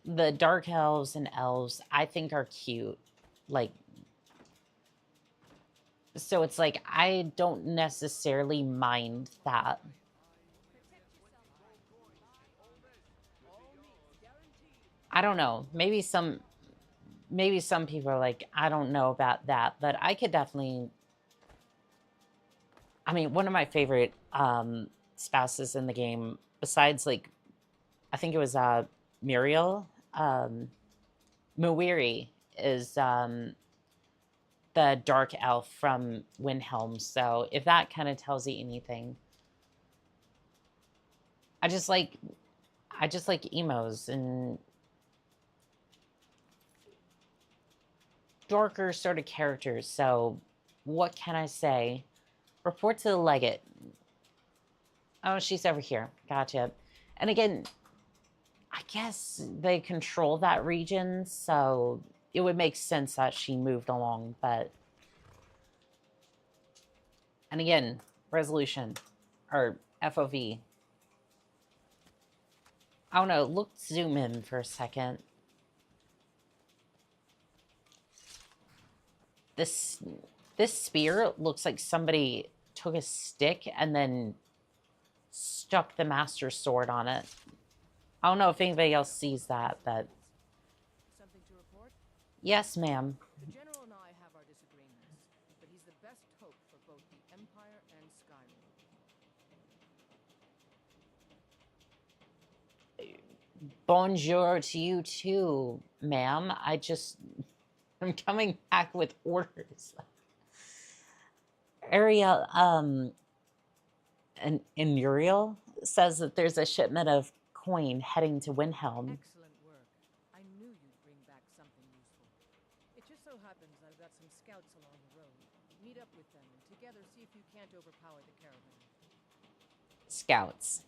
the dark elves and elves I think are cute. Like so it's like I don't necessarily mind that. I don't know. Maybe some people are like, I don't know about that, but I could definitely. I mean, one of my favorite spouses in the game, besides like, I think it was Muriel, Muiri is the dark elf from Windhelm. So if that kind of tells you anything, I just like emos and darker sort of characters. So what can I say? Report to the legate. Oh, she's over here. Gotcha. And again, I guess they control that region, so it would make sense that she moved along, but... And again, resolution, or FOV. I don't know, look, zoom in for a second. This spear looks like somebody took a stick and then stuck the master sword on it. I don't know if anybody else sees that, but... Something to report? Yes, ma'am. The General and I have our disagreements, but he's the best hope for both the Empire and Skyrim. Bonjour to you too, ma'am. I'm coming back with orders. Ariel, and Muriel says that there's a shipment of coin heading to Windhelm. Excellent work. I knew you'd bring back something useful. It just so happens that I've got some scouts along the road. Meet up with them and together see if you can't overpower the caravan. Scouts.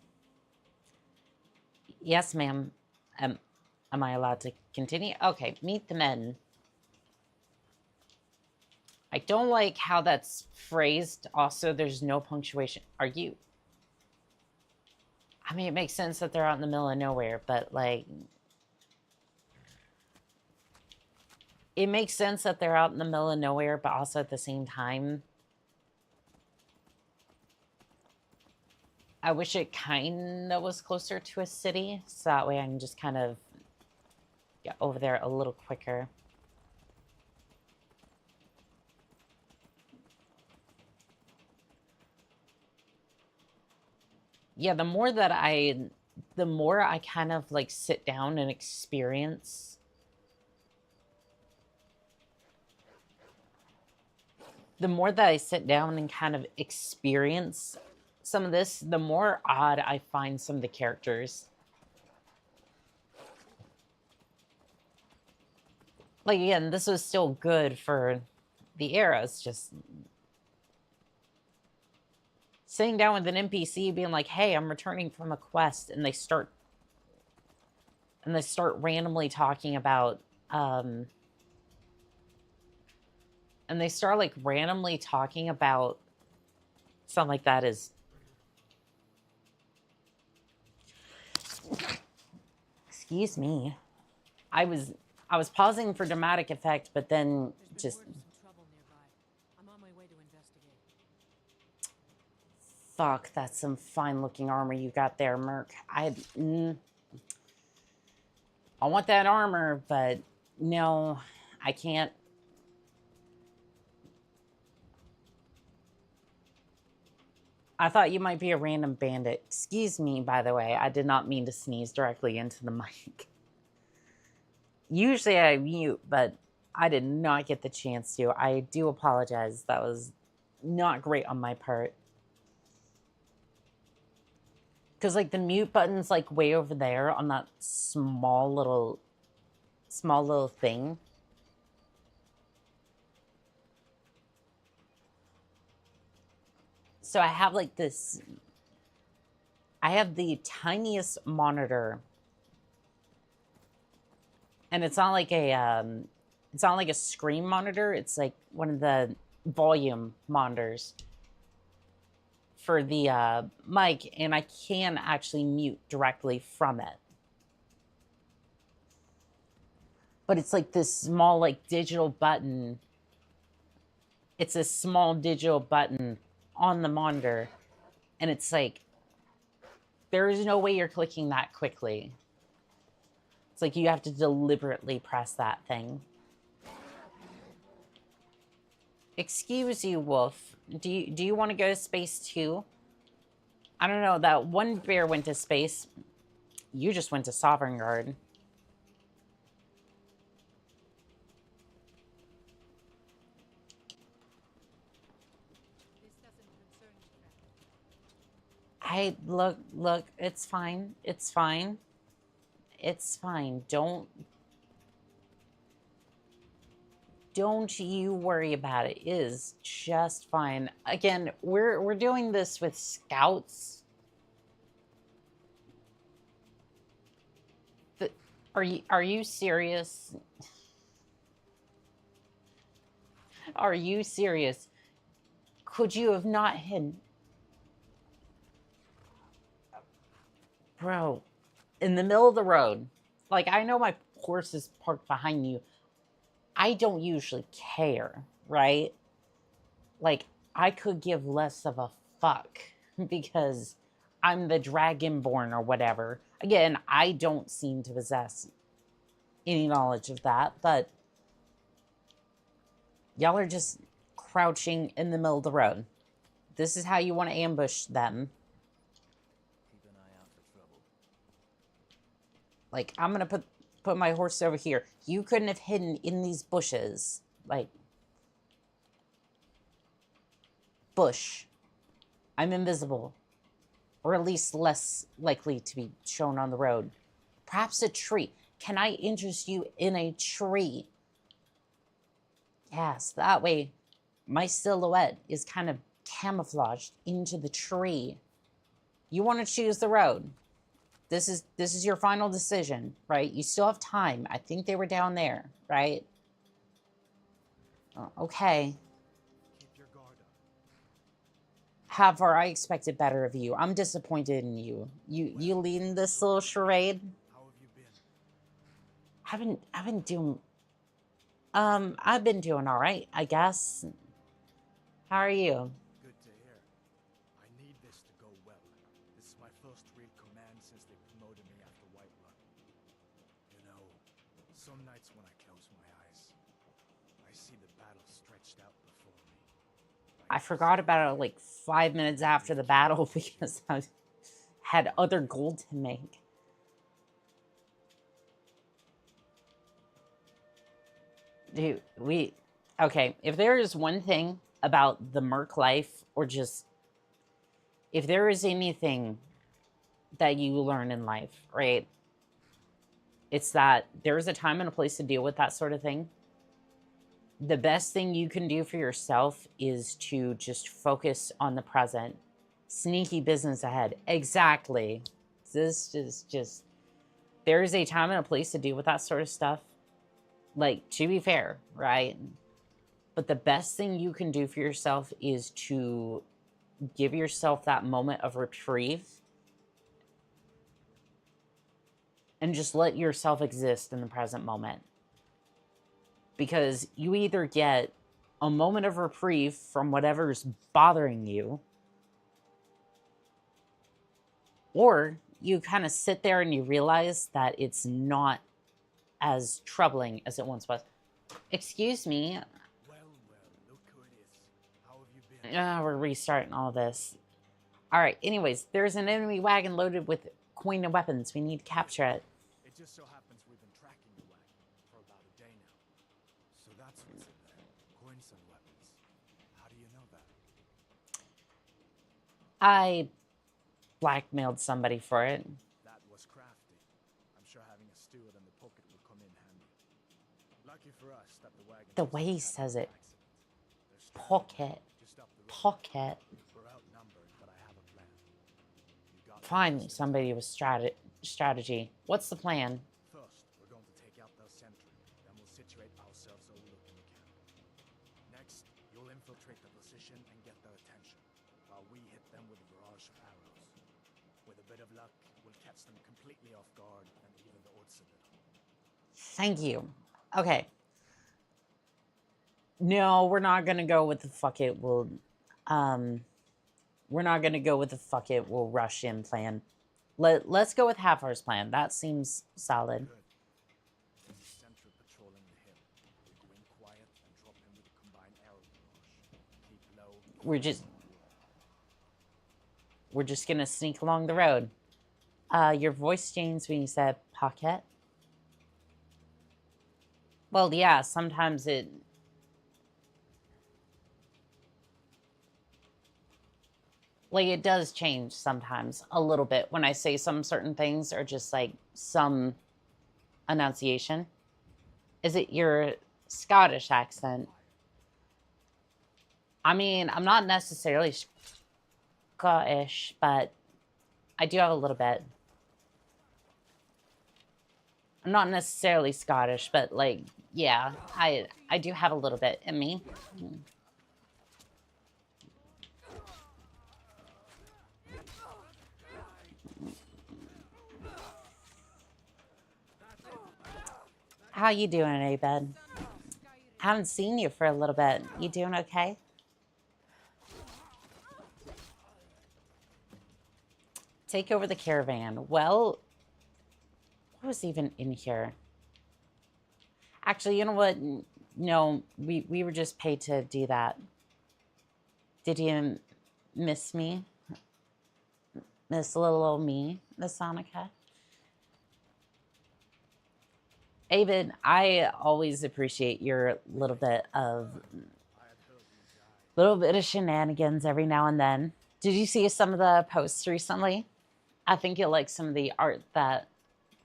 Yes, ma'am. Am I allowed to continue? Okay, meet the men. I don't like how that's phrased. Also, there's no punctuation. Are you? I mean, it makes sense that they're out in the middle of nowhere, but like... It makes sense that they're out in the middle of nowhere, but also at the same time... I wish it kind of was closer to a city, so that way I can just kind of get over there a little quicker. Yeah, the more I kind of like sit down and experience the more that I sit down and kind of experience some of this, the more odd I find some of the characters. Like, again, this was still good for the era. It's just sitting down with an NPC being like, hey, I'm returning from a quest, and they start randomly talking about and they start like randomly talking about something like that is excuse me. I was pausing for dramatic effect, but then There's just been word of some trouble nearby. I'm on my way to investigate. fuck, that's some fine looking armor you got there, Merc. I want that armor, but no, I can't. I thought you might be a random bandit. Excuse me, by the way. I did not mean to sneeze directly into the mic. Usually I mute, but I did not get the chance to. I do apologize. That was not great on my part. Because, like, the mute button's, like, way over there on that small little thing. So I have, like, this... I have the tiniest monitor. And it's not like a screen monitor. It's, like, one of the volume monitors for the mic, and I can actually mute directly from it. But it's like this small, like, digital button. It's a small digital button on the monitor, and it's like, there is no way you're clicking that quickly. It's like you have to deliberately press that thing. Excuse you, Wolf. Do you want to go to space too? I don't know. That one bear went to space. You just went to Sovereign Guard. This doesn't concern you, Look, it's fine. It's fine. It's fine. Don't you worry about it. It is just fine. Again, we're doing this with scouts. Are you serious? Are you serious? Could you have not hidden? Bro, in the middle of the road. Like, I know my horse is parked behind you. I don't usually care, right? Like, I could give less of a fuck because I'm the Dragonborn or whatever. Again, I don't seem to possess any knowledge of that, but y'all are just crouching in the middle of the road. This is how you want to ambush them. Keep an eye out for trouble. Like, I'm gonna put my horse over here. You couldn't have hidden in these bushes. Like, bush. I'm invisible. Or at least less likely to be shown on the road. Perhaps a tree. Can I interest you in a tree? Yes, that way my silhouette is kind of camouflaged into the tree. You want to choose the road. This is your final decision, right? You still have time. I think they were down there, right? Okay. Keep your guard up. However, I expected better of you. I'm disappointed in you. You leading this little charade? How have you been? I've been doing I've been doing all right, I guess. How are you? Good to hear. I need this to go well. This is my first real command since they promoted me after Whiterun. You know, some nights when I close my eyes, I see the battle stretched out before me. I forgot about it like 5 minutes after the battle because I had other gold to make. Dude, okay, if there is one thing about the Merc life, or just if there is anything that you learn in life, right? It's that there's a time and a place to deal with that sort of thing. The best thing you can do for yourself is to just focus on the present. Sneaky business ahead. Exactly. This is just, there's a time and a place to deal with that sort of stuff. Like, to be fair, right? But the best thing you can do for yourself is to give yourself that moment of reprieve and just let yourself exist in the present moment. Because you either get a moment of reprieve from whatever's bothering you, or you kind of sit there and you realize that it's not as troubling as it once was. Excuse me. Well, look who it is. How have you been? We're restarting all this. All right, anyways, there's an enemy wagon loaded with coin and weapons. We need to capture it. It just so happens we've been tracking the wagon for about a day now. So that's what's in there. Coins and weapons. How do you know that? I blackmailed somebody for it. That was crafty. I'm sure having a steward in the pocket will come in handy. Lucky for us that the wagon... The way he says it. There's Pocket. just up the road. Pocket. We're outnumbered, but I have a plan. You got Finally, somebody with strategy. What's the plan? First, we're going to take out their sentry. Then we'll situate ourselves overlooking the camp. Next, you'll infiltrate the position and get their attention, while we hit them with a barrage of arrows. With a bit of luck, we'll catch them completely off guard and even the odds a little. Thank you. Okay. No, we're not gonna go with the fuck it. We're not gonna go with the fuck it. We'll rush in plan. Let's go with Halfar's plan. That seems solid. Good. There's a sentry patrolling the hill. We go in quiet and drop him with a combined arrow barrage. Keep low. We're just gonna sneak along the road. Your voice changed when you said pocket. Well, yeah, sometimes it... Like, it does change sometimes a little bit when I say some certain things or just like some enunciation. Is it your Scottish accent? I mean, I'm not necessarily Scottish, but I do have a little bit. I'm not necessarily Scottish, but like, yeah, I do have a little bit in me. How you doing, Abed? Haven't seen you for a little bit. You doing okay? Take over the caravan. Well, what was even in here? Actually, you know what? No, we were just paid to do that. Did you miss me? Miss little old me, Miss Sonica? Abed, I always appreciate your little bit of shenanigans every now and then. Did you see some of the posts recently? I think you'll like some of the art that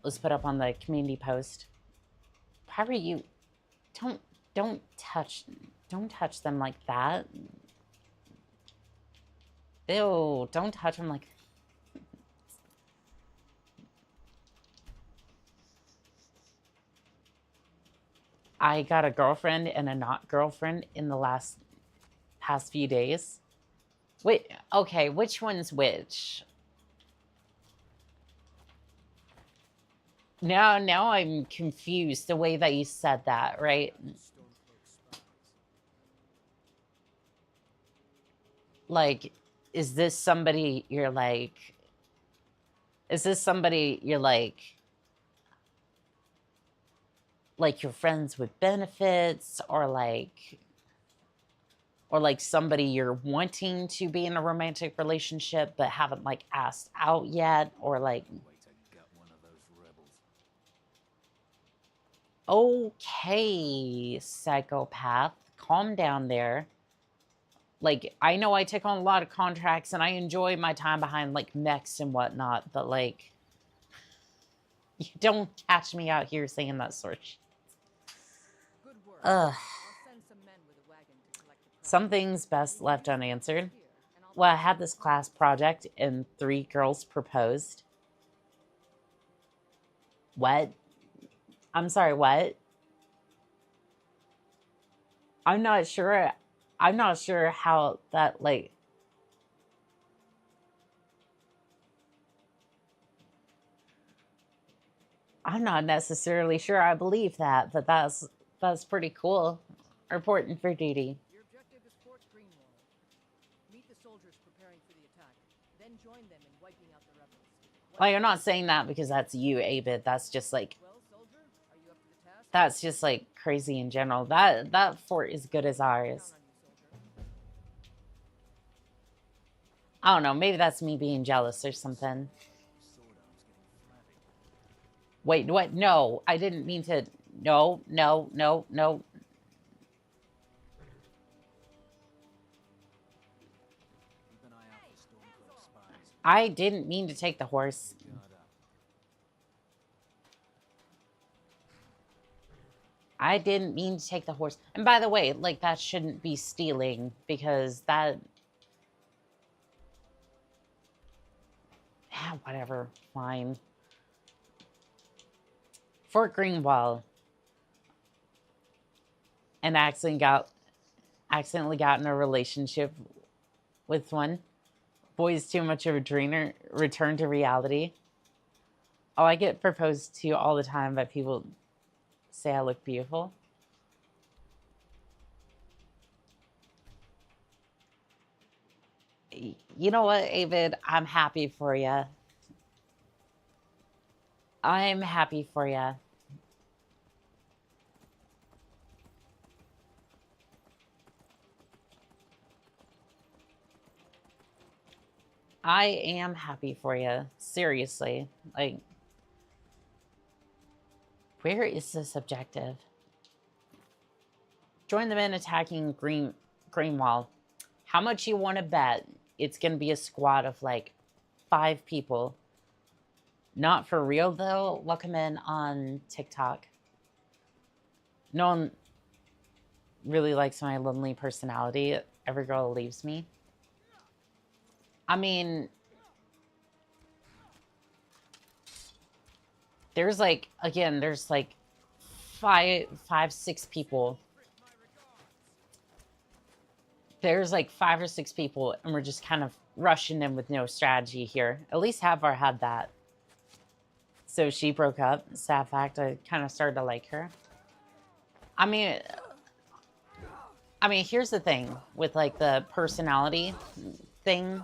was put up on the community post. However, you don't touch them like that. Ew, don't touch them like that. I got a girlfriend and a not girlfriend in the past few days. Wait, okay, which one's which? Now I'm confused the way that you said that, right? Like, is this somebody you're like... Is this somebody you're like you're friends with benefits, or like somebody you're wanting to be in a romantic relationship but haven't like asked out yet, or like... Okay, psychopath, calm down there. Like, I know I take on a lot of contracts and I enjoy my time behind, like, mechs and whatnot, but, like, you don't catch me out here saying that sort of shit. Good work. Ugh. I'll send some men with a wagon to collect the prize. Some things best left unanswered. Here, and I'll Well, I pass had on this the class prize. project and 3 girls proposed. What? I'm sorry, what? I'm not sure how that, like... I'm not necessarily sure I believe that, but that's pretty cool. Reporting for duty. Your objective is Fort Greenwall. Meet the soldiers preparing for the attack, then join them in wiping out the rebels. Like, I'm not saying that because that's you, Abid. That's just, like... Well, soldier, are you up to the task? That's just, like, crazy in general. That fort is good as ours. Count on you, soldier. I don't know. Maybe that's me being jealous or something. Wait, what? No, I didn't mean to... No, no, no, no. I didn't mean to take the horse. I didn't mean to take the horse. And by the way, like, that shouldn't be stealing because that... Yeah, whatever. Fine. Fort Greenwall. And accidentally got in a relationship with one. Boy's too much of a dreamer. Return to reality. Oh, I get proposed to all the time by people say I look beautiful. You know what, Avid? I'm happy for you. I'm happy for you. I am happy for you. Seriously. Like, where is this objective? Join the men attacking Greenwall. How much you want to bet it's going to be a squad of, like, 5 people? Not for real, though. Look them in on TikTok. No one really likes my lonely personality. Every girl leaves me. I mean... There's, like, again, there's, like, 6 people. There's, like, 5 or 6 people, and we're just kind of rushing in with no strategy here. At least Havar had that. So she broke up. Sad fact, I kind of started to like her. I mean, here's the thing with, like, the personality thing.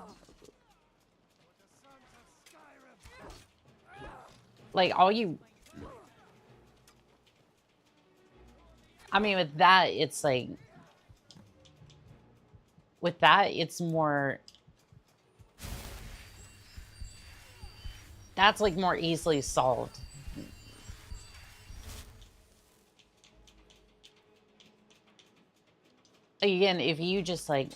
Like, all you... I mean, with that, it's, like... With that, it's more... That's, like, more easily solved. Again, if you just, like...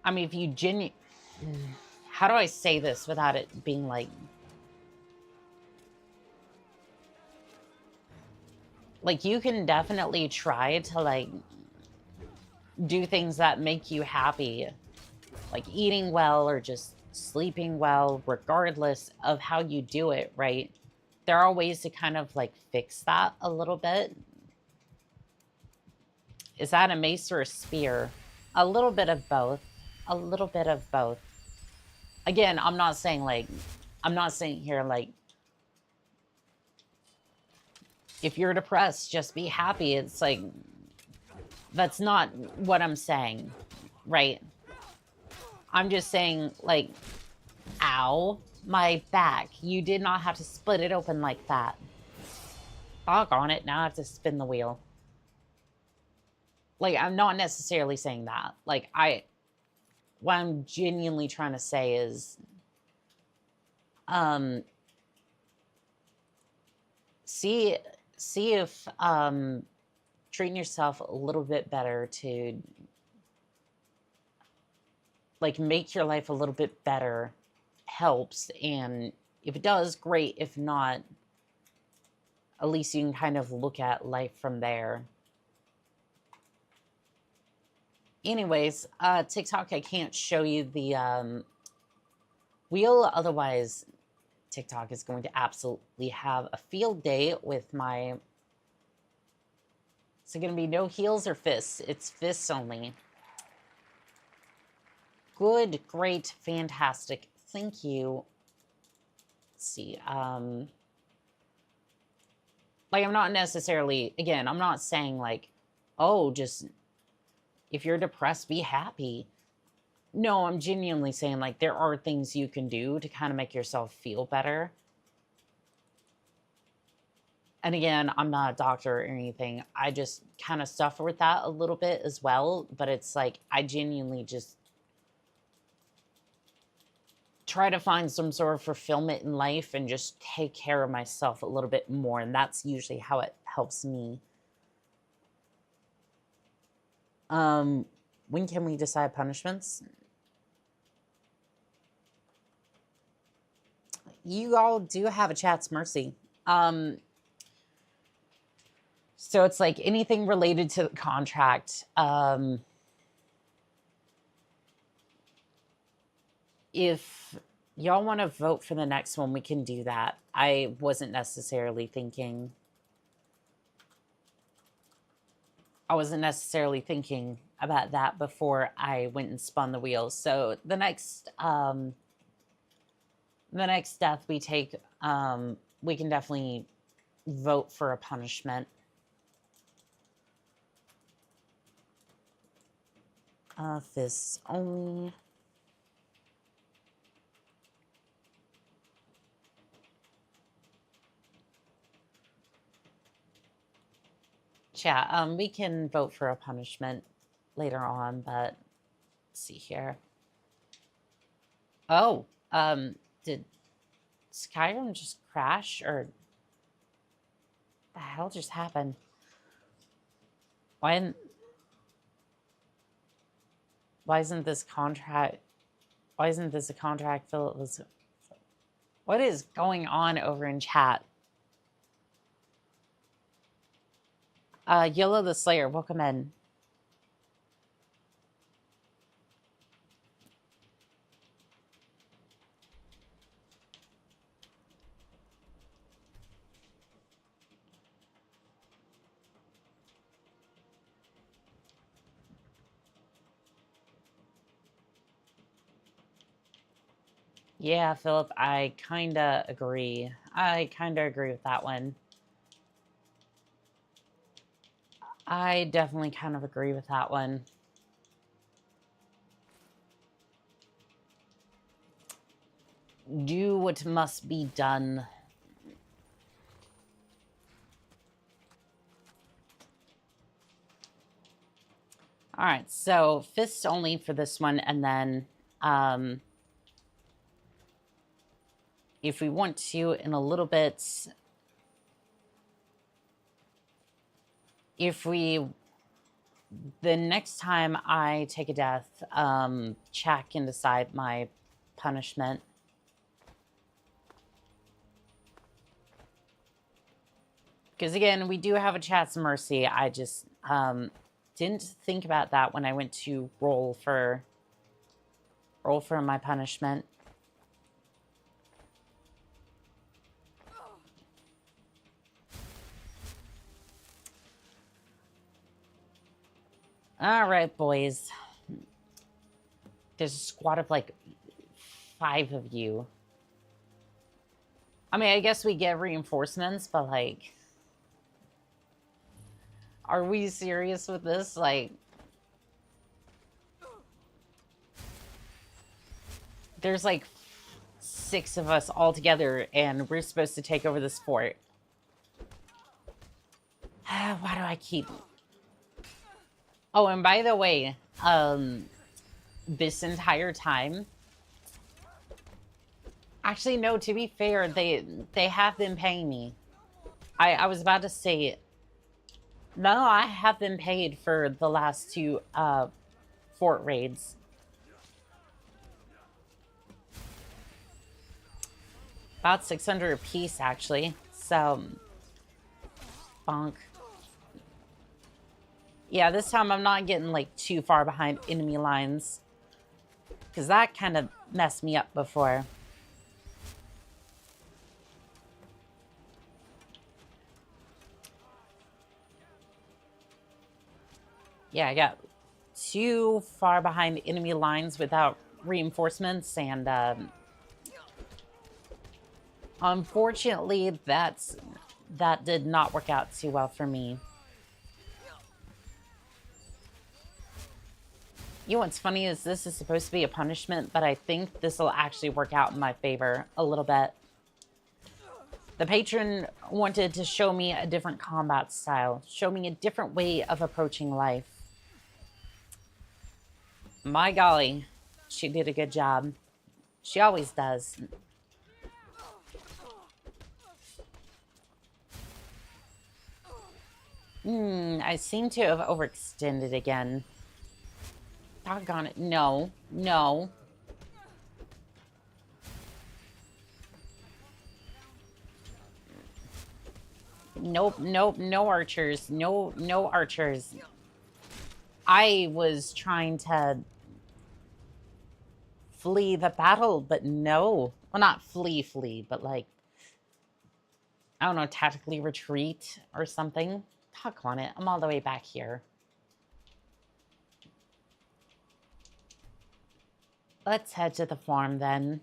I mean, if you how do I say this without it being, like... Like, you can definitely try to, like, do things that make you happy. Like eating well or just sleeping well, regardless of how you do it, right? There are ways to kind of, like, fix that a little bit. Is that a mace or a spear? A little bit of both. A little bit of both. Again, I'm not saying, like... I'm not saying here, like... If you're depressed, just be happy. It's like... That's not what I'm saying, right? I'm just saying, like... Ow. My back. You did not have to split it open like that. Doggone it. Now I have to spin the wheel. Like, I'm not necessarily saying that. Like, what I'm genuinely trying to say is... See if, treating yourself a little bit better to, like, make your life a little bit better helps. And if it does, great. If not, at least you can kind of look at life from there. Anyways, TikTok, I can't show you the wheel, otherwise TikTok is going to absolutely have a field day with my... Is it going to be no heels or fists? It's fists only. Good, great, fantastic. Thank you. Let's see. Like, I'm not necessarily... Again, I'm not saying, like, oh, just... If you're depressed, be happy. No, I'm genuinely saying, like, there are things you can do to kind of make yourself feel better. And again, I'm not a doctor or anything. I just kind of suffer with that a little bit as well. But it's like, I genuinely just try to find some sort of fulfillment in life and just take care of myself a little bit more. And that's usually how it helps me. When can we decide punishments? You all do have a chat's mercy. So it's like anything related to the contract. If y'all want to vote for the next one, we can do that. I wasn't necessarily thinking about that before I went and spun the wheels. So the next death we take, we can definitely vote for a punishment. Fists only. Chat, we can vote for a punishment later on, but let's see here. Oh, did Skyrim just crash, or the hell just happened? Why isn't this contract? Why isn't this a contract? What is going on over in chat? Yellow the Slayer, welcome in. Yeah, Philip, I kind of agree. I kind of agree with that one. I definitely kind of agree with that one. Do what must be done. All right, so fists only for this one, and then if we want to, in a little bit, the next time I take a death, chat can decide my punishment. Because again, we do have a chat's mercy. I just didn't think about that when I went to roll for my punishment. All right, boys. There's a squad of like 5 of you. I mean, I guess we get reinforcements, but like, are we serious with this? Like, there's like 6 of us all together, and we're supposed to take over this fort. Why do I keep... Oh, and by the way, this entire time... Actually, no, to be fair, they have been paying me. I was about to say... No, I have been paid for the last two fort raids. About 600 a piece, actually. So, bonk. Yeah, this time I'm not getting like too far behind enemy lines, because that kind of messed me up before. Yeah, I got too far behind enemy lines without reinforcements, and unfortunately, that did not work out too well for me. You know what's funny is this is supposed to be a punishment, but I think this will actually work out in my favor a little bit. The patron wanted to show me a different combat style, show me a different way of approaching life. My golly, she did a good job. She always does. I seem to have overextended again. Doggone it. No. No. Nope, nope, no archers. No, no archers. I was trying to flee the battle, but no. Well, not flee, but like, I don't know, tactically retreat or something. Talk on it. I'm all the way back here. Let's head to the farm then.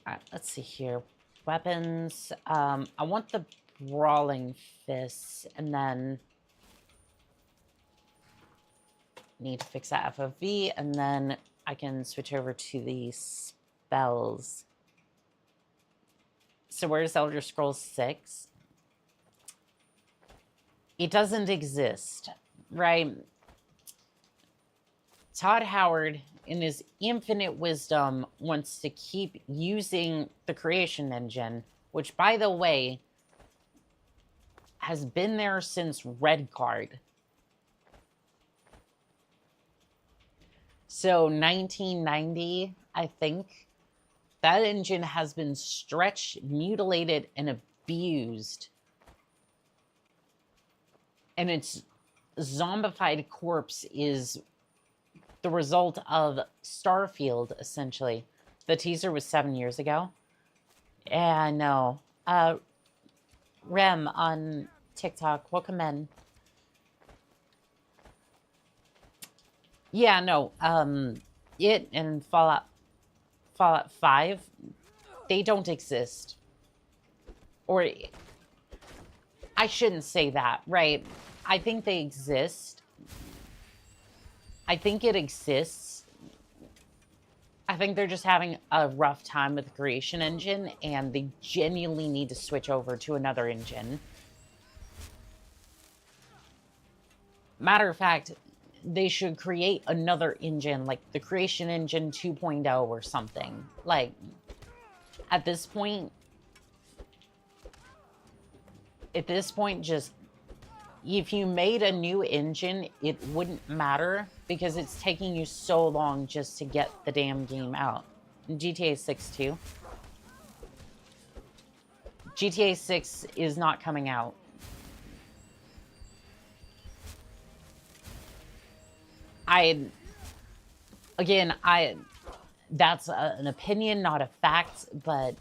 All right, let's see here. Weapons. I want the brawling fists, and then need to fix that FOV, and then I can switch over to the spells. So where's Elder Scrolls 6? It doesn't exist, right? Todd Howard, in his infinite wisdom, wants to keep using the creation engine, which, by the way, has been there since Redguard. So 1990, I think. That engine has been stretched, mutilated, and abused. And its zombified corpse is the result of Starfield, essentially. The teaser was 7 years ago. Yeah, I know. Rem on TikTok, welcome in. Yeah, no. It and Fallout 5, they don't exist. Or I shouldn't say that, right? I think they exist. I think it exists. I think they're just having a rough time with the creation engine, and they genuinely need to switch over to another engine. Matter of fact, they should create another engine, like the creation engine 2.0 or something. Like, at this point, just, if you made a new engine, it wouldn't matter because it's taking you so long just to get the damn game out. GTA 6 too. GTA 6 is not coming out. That's an opinion, not a fact, but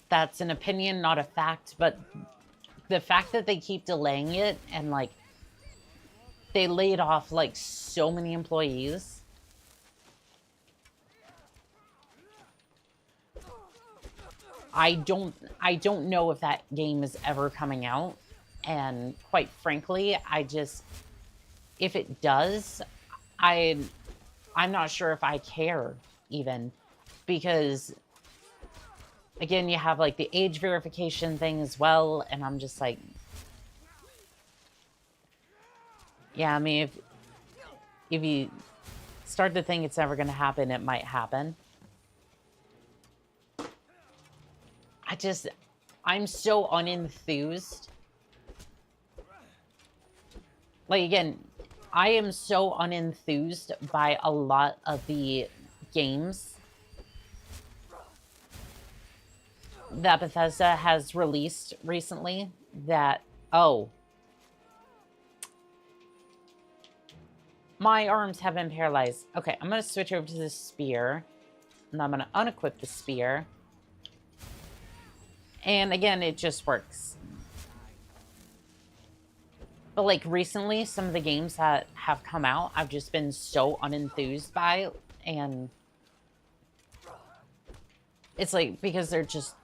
that's an opinion, not a fact, but the fact that they keep delaying it and, like, they laid off, like, so many employees. I don't know if that game is ever coming out. And quite frankly, if it does, I'm not sure if I care even, because again, you have like the age verification thing as well, and I'm just like, yeah, I mean, if you start to think it's never going to happen, it might happen. I'm so unenthused. Like, again, I am so unenthused by a lot of the games that Bethesda has released recently that, oh, my arms have been paralyzed. Okay, I'm going to switch over to the spear, and I'm going to unequip the spear. And again, it just works. But like recently, some of the games that have come out, I've just been so unenthused by, and it's like because they're just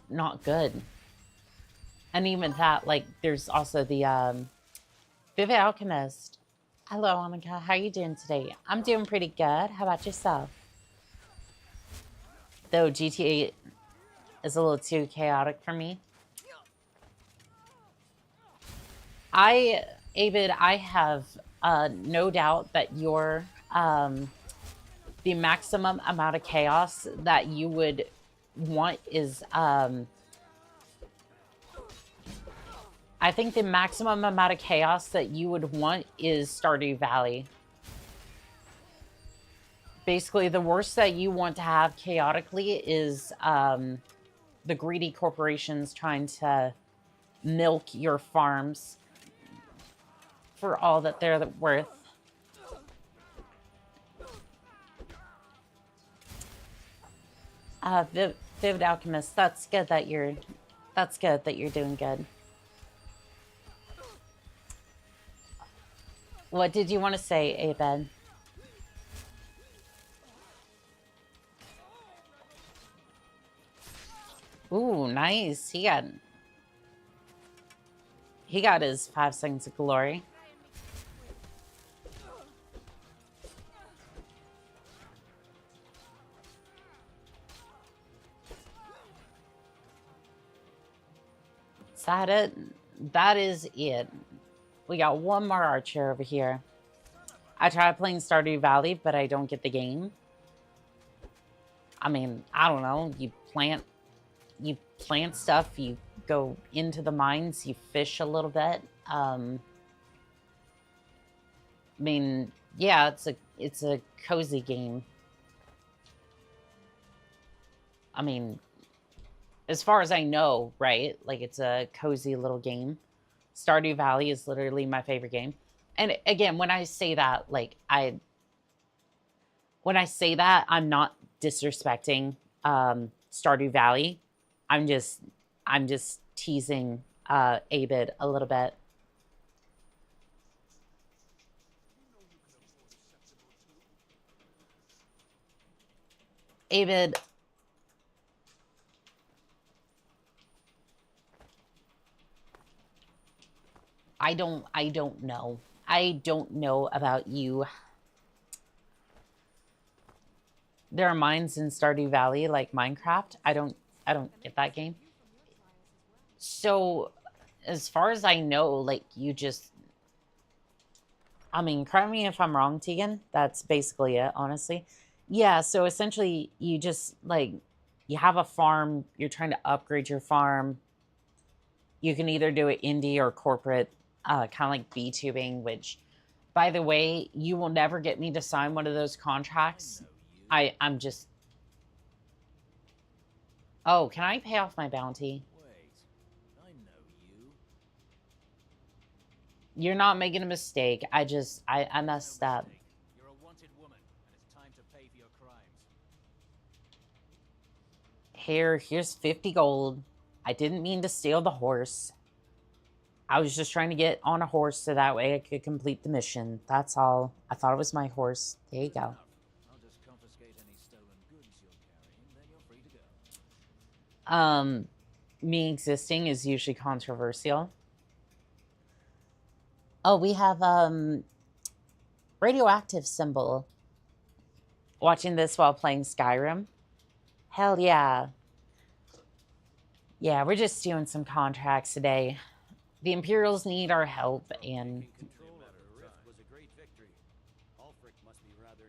not good. And even that, like, there's also the Vivid Alchemist. Hello, Monica. How are you doing today? I'm doing pretty good. How about yourself? Though GTA is a little too chaotic for me. Abid, I have no doubt that you're the maximum amount of chaos that you would want is I think the maximum amount of chaos that you would want is Stardew Valley. Basically, the worst that you want to have chaotically is the greedy corporations trying to milk your farms for all that they're worth. Vivid Alchemist, that's good that you're doing good. What did you want to say, Abed? Ooh, nice. He got his 5 seconds of glory. Is that it? That is it. We got one more archer over here. I tried playing Stardew Valley, but I don't get the game. I mean, I don't know. You plant stuff, you go into the mines, you fish a little bit. I mean, yeah, it's a cozy game. I mean, as far as I know, right? Like, it's a cozy little game. Stardew Valley is literally my favorite game. And again, when I say that, like, I'm not disrespecting Stardew Valley. I'm just teasing Abid a little bit. Abid, I don't know. I don't know about you. There are mines in Stardew Valley like Minecraft. I don't get that game. So, as far as I know, like, you just... I mean, correct me if I'm wrong, Tegan. That's basically it, honestly. Yeah, so essentially, you just, like, you have a farm. You're trying to upgrade your farm. You can either do it indie or corporate, kind of like VTubing, which, by the way, you will never get me to sign one of those contracts. I'm just... Oh, can I pay off my bounty? Wait, I know you. You're not making a mistake. I messed up. You're a wanted woman, and it's time to pay for your crimes. Here's 50 gold. I didn't mean to steal the horse. I was just trying to get on a horse so that way I could complete the mission. That's all. I thought it was my horse. There you go. I'll just confiscate any stolen goods you're carrying, then you're free to go. Me existing is usually controversial. Oh, we have radioactive symbol. Watching this while playing Skyrim. Hell yeah. Yeah, we're just doing some contracts today. The Imperials need our help, and... Control of the rift was a great victory. Ulfric must be rather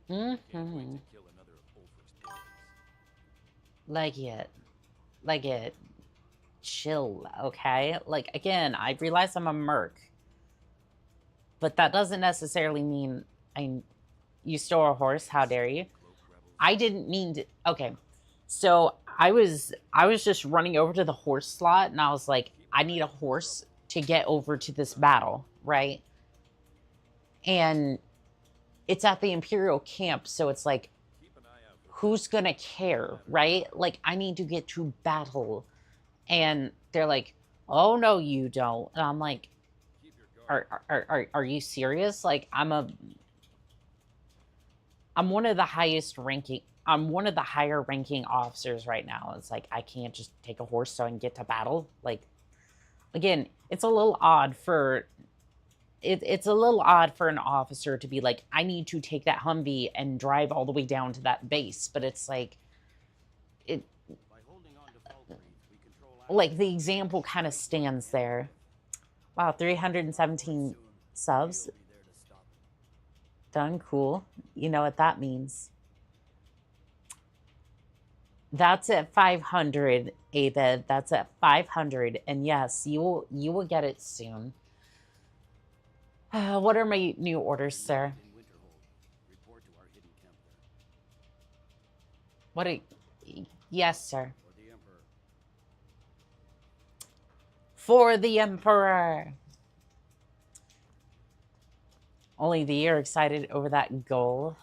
Can't wait Mm-hmm. to kill another overexperience. Like it. Chill, okay? Like, again, I realize I'm a merc, but that doesn't necessarily mean you stole a horse. How dare you? Cloak rebels. I didn't mean to. Okay, so I was just running over to the horse slot, and I was like, I need a horse to get over to this battle, right? And it's at the Imperial camp, so it's like, Keep an eye out for who's gonna care, right? Like, I need to get to battle. And they're like, oh no, you don't. And I'm like, keep your guard. are you serious? Like, I'm one of the I'm one of the higher ranking officers right now. It's like, I can't just take a horse so I can get to battle. Like, again, it's a little odd for it's a little odd for an officer to be like, I need to take that Humvee and drive all the way down to that base. But it's like, By holding on to Falkreath, we control like the example kind of stands there. Wow, 317 subs. We'll be there to stop it. Done. Cool. You know what that means. That's at 500, Avid. That's at 500. And yes, you will get it soon. What are my new orders, sir? In Winterhold, report to our hidden camp there. What are... Yes, sir. For the Emperor. For the Emperor. Only the year excited over that goal.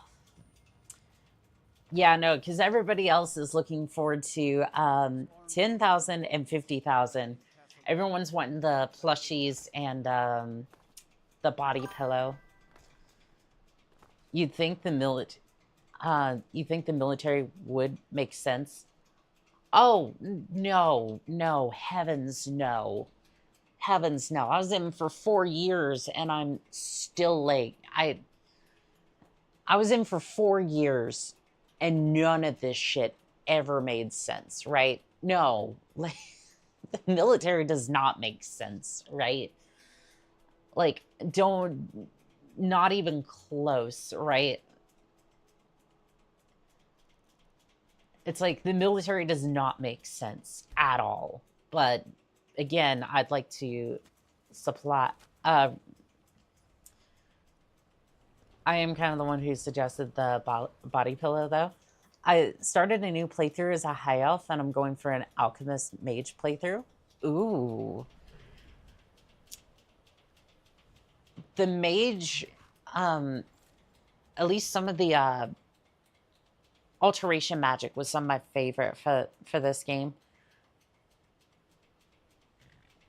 Yeah, no, because everybody else is looking forward to 10,000 and 50,000. Everyone's wanting the plushies and the body pillow. You'd think the military would make sense. Oh, no, heavens no. Heavens no. I was in for 4 years and I'm still late. I was in for 4 years and none of this shit ever made sense, right? No, like, the military does not make sense, right? Like, not even close, right? It's like the military does not make sense at all. But again, I'd like to supply. I am kind of the one who suggested the body pillow, though. I started a new playthrough as a high elf, and I'm going for an alchemist mage playthrough. Ooh. The mage, at least some of the alteration magic was some of my favorite for this game.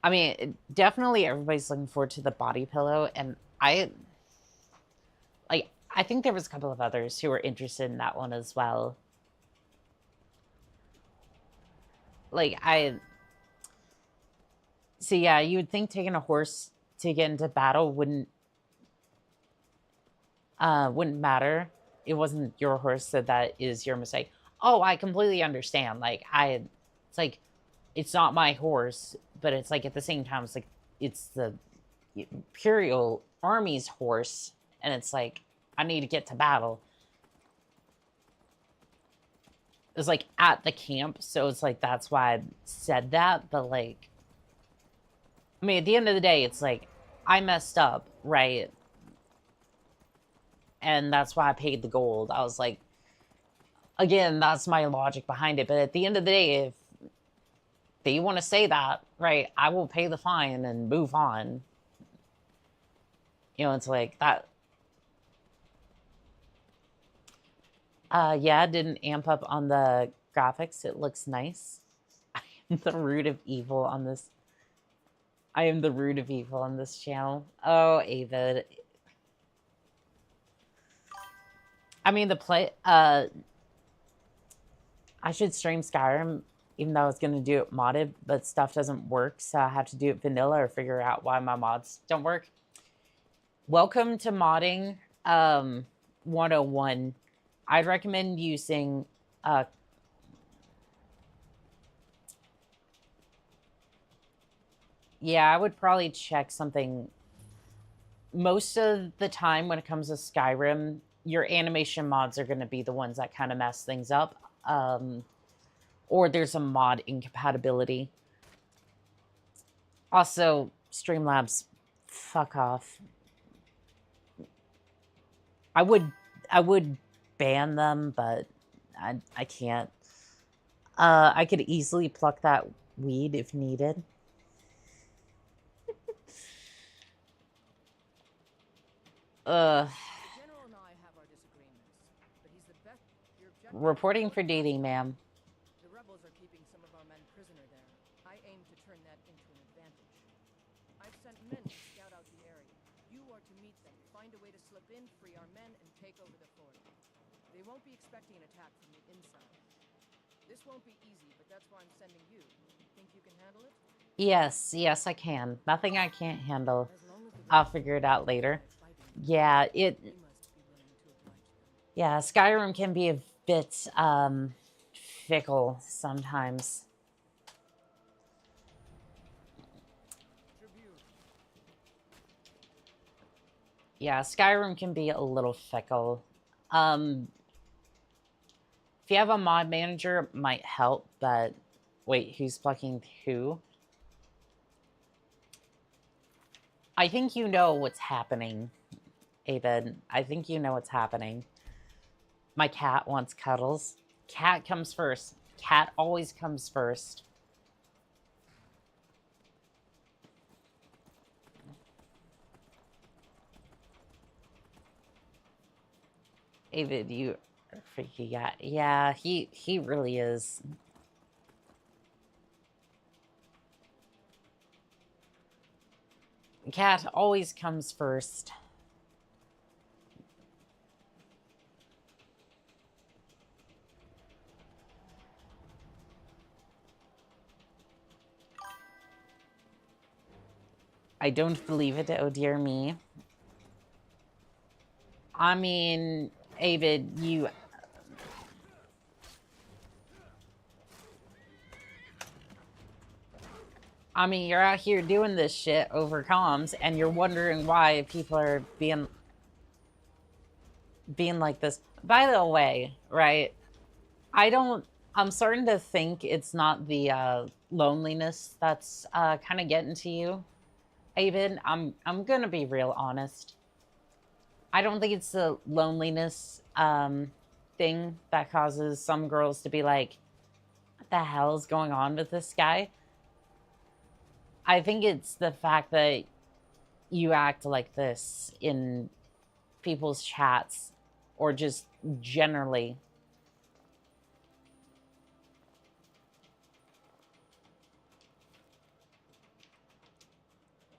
I mean, definitely everybody's looking forward to the body pillow, and I think there was a couple of others who were interested in that one as well. Like, so yeah, you would think taking a horse to get into battle wouldn't matter. It wasn't your horse, so that is your mistake. Oh, I completely understand. Like, it's like, it's not my horse, but it's like, at the same time, it's like, it's the Imperial Army's horse, and it's like, I need to get to battle. It was like at the camp, so it's like, that's why I said that. But like, I mean, at the end of the day, it's like, I messed up, right? And that's why I paid the gold. I was like, again, that's my logic behind it. But at the end of the day, if they want to say that, right, I will pay the fine and move on. You know, it's like that. Yeah, it didn't amp up on the graphics. It looks nice. I am the root of evil on this. I am the root of evil on this channel. Oh, Avid. I mean, I should stream Skyrim, even though I was going to do it modded, but stuff doesn't work, so I have to do it vanilla or figure out why my mods don't work. Welcome to modding 101. I'd recommend using yeah, I would probably check something. Most of the time when it comes to Skyrim your animation mods are going to be the ones that kind of mess things up. Or there's a mod incompatibility. Also, Streamlabs, fuck off. I would ban them, but I can't. I could easily pluck that weed if needed. The general and I have our disagreements, but he's the best. Your objective Reporting for dating, ma'am. The rebels are keeping some of our men prisoner there. I aim to turn that into an advantage. I've sent men to scout out the area. You are to meet them, find a way to slip in, free our men, and take over the fort. They won't be expecting an attack from the inside. This won't be easy, but that's why I'm sending you. Think you can handle it? Yes, I can. Nothing I can't handle. As long as the I'll figure it out later. Yeah, we must be willing to oblige them. yeah, Skyrim can be a bit fickle sometimes. Tribute. Yeah, Skyrim can be a little fickle. If you have a mod manager, it might help, but wait, who's plucking who? I think you know what's happening, Avid. I think you know what's happening. My cat wants cuddles. Cat comes first. Cat always comes first. Avid, you are freaky guy. Yeah, he really is. Cat always comes first. I don't believe it, oh dear me. I mean, Avid, you... I mean, you're out here doing this shit over comms, and you're wondering why people are being like this. By the way, right, I'm starting to think it's not the loneliness that's kind of getting to you, Avid. I'm gonna be real honest. I don't think it's the loneliness thing that causes some girls to be like, what the hell is going on with this guy? I think it's the fact that you act like this in people's chats or just generally.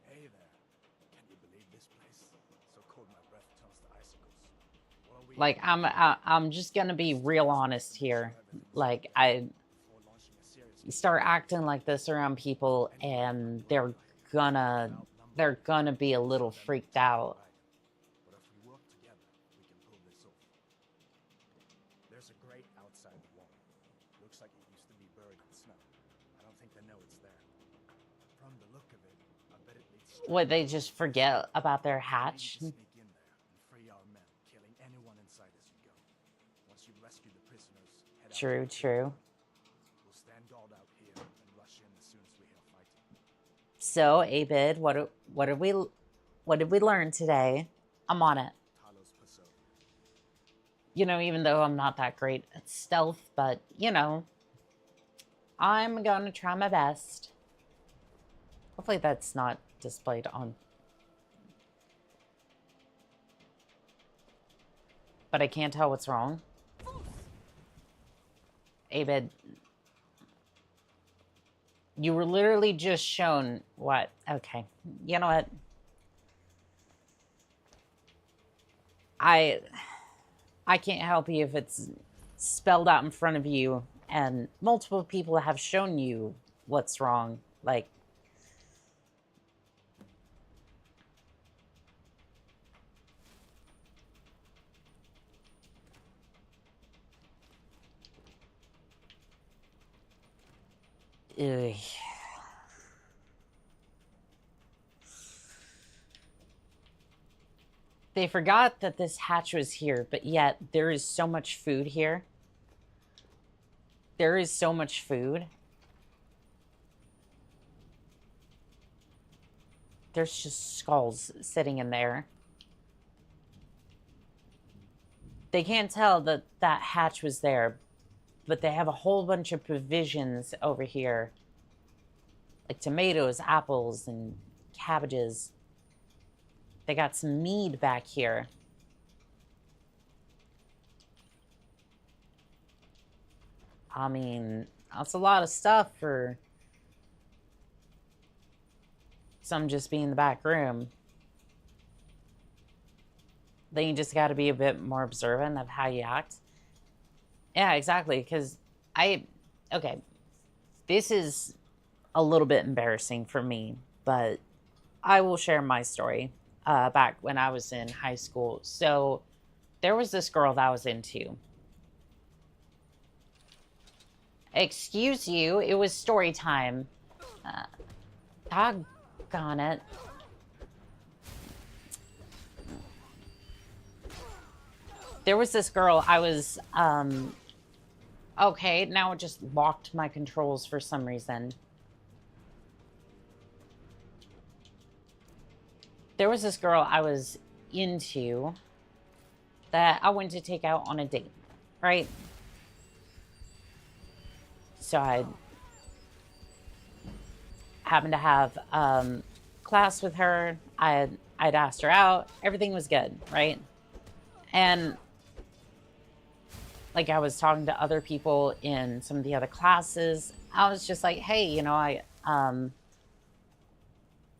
Hey there. Can you believe this place? So cold my breath turns to icicles. What are we Like, I'm just gonna be real honest here. Like, before launching a series you start acting like this around people and they're gonna be a little freaked out. But if we work together, we can pull this off. There's a grate outside the wall. Looks like it used to be buried in snow. I don't think they know it's there. From the look of it, I bet it leads straight Would they just forget about their hatch? We need to sneak in there and free our men, killing anyone inside as you go. Once you've rescued the prisoners, head out True, to the true. We'll stand guard out here and rush in as soon as we hear fighting. So, Abid, what did we learn today? I'm on it. Talos Paso. You know, even though I'm not that great at stealth, but, you know, I'm gonna try my best. Hopefully that's not displayed on. But I can't tell what's wrong. Abid, you were literally just shown what? Okay, you know what? I can't help you if it's spelled out in front of you and multiple people have shown you what's wrong. Like, ugh. They forgot that this hatch was here, but yet there is so much food here. There is so much food. There's just skulls sitting in there. They can't tell that that hatch was there, but they have a whole bunch of provisions over here. Like tomatoes, apples, and cabbages. They got some mead back here. I mean, that's a lot of stuff for some just being in the back room. Then you just got to be a bit more observant of how you act. Yeah, exactly, because okay, this is a little bit embarrassing for me, but I will share my story back when I was in high school. So there was this girl that I was into. Excuse you, it was story time. Doggone it. There was this girl I was, okay, now it just locked my controls for some reason. There was this girl I was into that I went to take out on a date, right? So I happened to have class with her. I'd asked her out. Everything was good, right? And like I was talking to other people in some of the other classes. I was just like, hey, you know,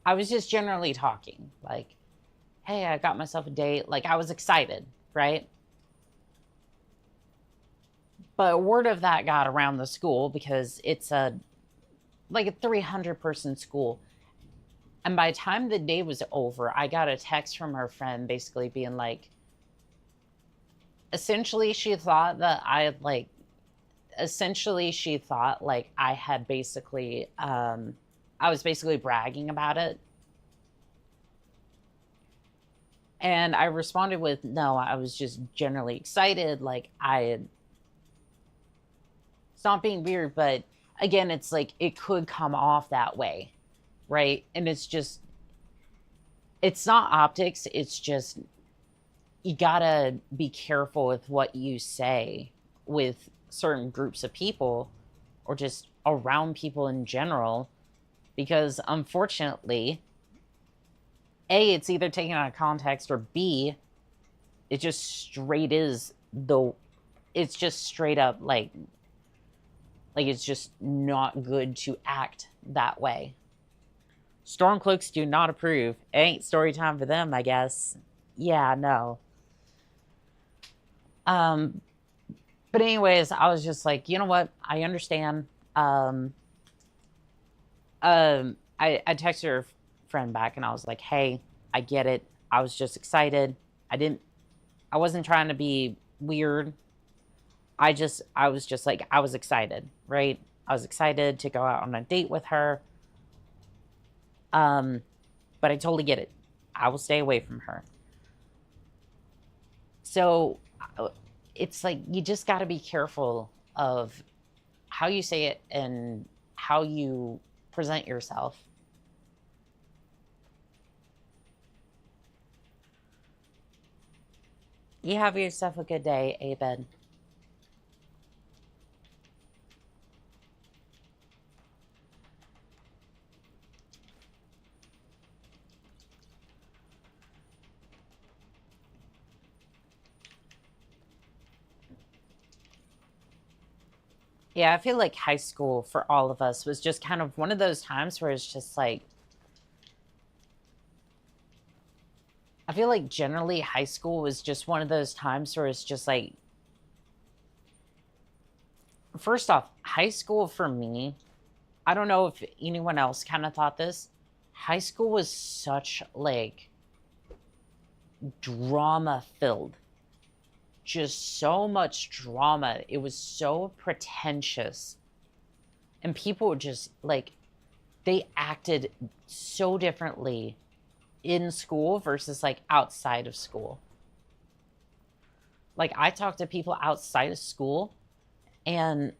I was just generally talking, like, hey, I got myself a date. Like, I was excited, right? But word of that got around the school because it's like a 300-person school. And by the time the day was over, I got a text from her friend basically being like, essentially she thought I had basically, I was basically bragging about it. And I responded with, no, I was just generally excited. Like, it's not being weird, but again, it's like, it could come off that way, right? And it's just, it's not optics. It's just, you gotta be careful with what you say with certain groups of people or just around people in general. Because unfortunately, A, it's either taken out of context, or B, it just straight is it's just straight up like it's just not good to act that way. Stormcloaks do not approve. It ain't story time for them, I guess. Yeah, no. But anyways, I was just like, you know what? I understand. I texted her friend back and I was like, hey, I get it. I was just excited. I wasn't trying to be weird. I was just like, I was excited, right? I was excited to go out on a date with her. But I totally get it. I will stay away from her. So it's like, you just got to be careful of how you say it and how you present yourself. You have yourself a good day, Abed. Yeah, I feel like high school for all of us was just kind of one of those times where it's just like, I feel like generally high school was just one of those times where it's just like, first off, high school for me, I don't know if anyone else kind of thought this, high school was such like drama filled. Just so much drama. It was so pretentious. And people were just like, they acted so differently in school versus like outside of school. Like, I talk to people outside of school and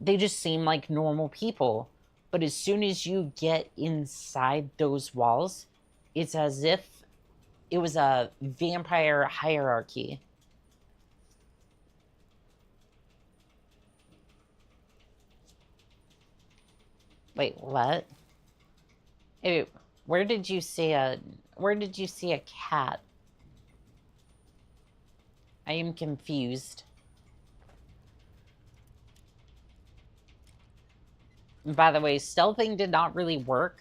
they just seem like normal people. But as soon as you get inside those walls, it's as if it was a vampire hierarchy. Wait, what? Hey, where did you see a cat? I am confused. And by the way, stealthing did not really work.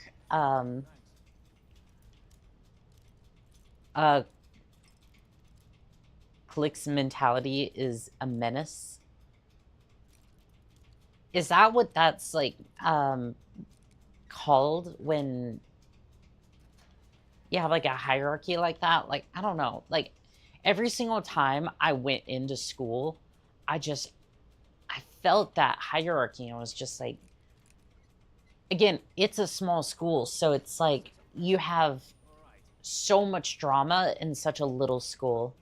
Click's mentality is a menace. Is that what that's like called when you have like a hierarchy like that? Like, I don't know. Like, every single time I went into school, I felt that hierarchy, and I was just like, again, it's a small school, so it's like you have so much drama in such a little school.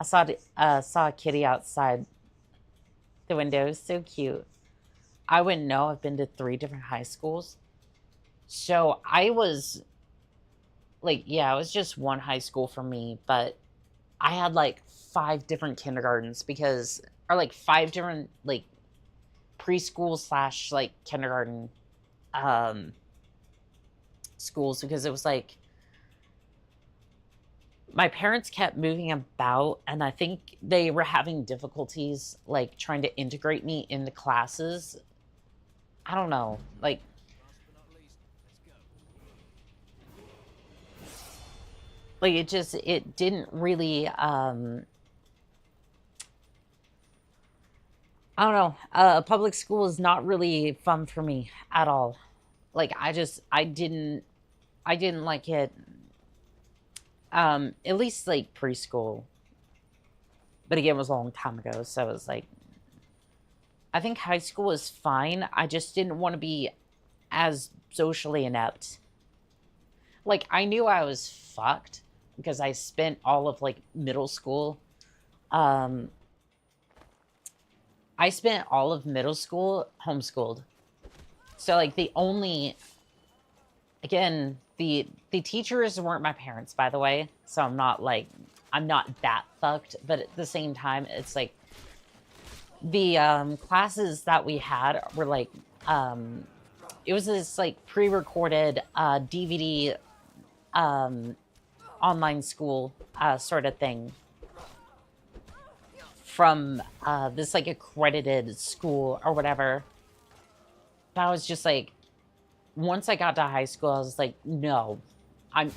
I saw a kitty outside the window. So cute. I wouldn't know. I've been to 3 different high schools. So I was like, yeah, it was just one high school for me, but I had like 5 different kindergartens or like 5 different like preschool / like kindergarten schools, because it was like my parents kept moving about, and I think they were having difficulties like trying to integrate me into classes. I don't know, like, it didn't really I don't know. Public school is not really fun for me at all. Like, I didn't like it. At least like preschool. But again, it was a long time ago, so it was like, I think high school is fine. I just didn't want to be as socially inept. Like, I knew I was fucked because I spent all of like middle school. I spent all of middle school homeschooled. So like again, the teachers weren't my parents, by the way. So I'm not that fucked, but at the same time, it's like the classes that we had were like it was this like pre-recorded DVD online school sort of thing from this like accredited school or whatever. But I was just like, once I got to high school, I was like, no, I'm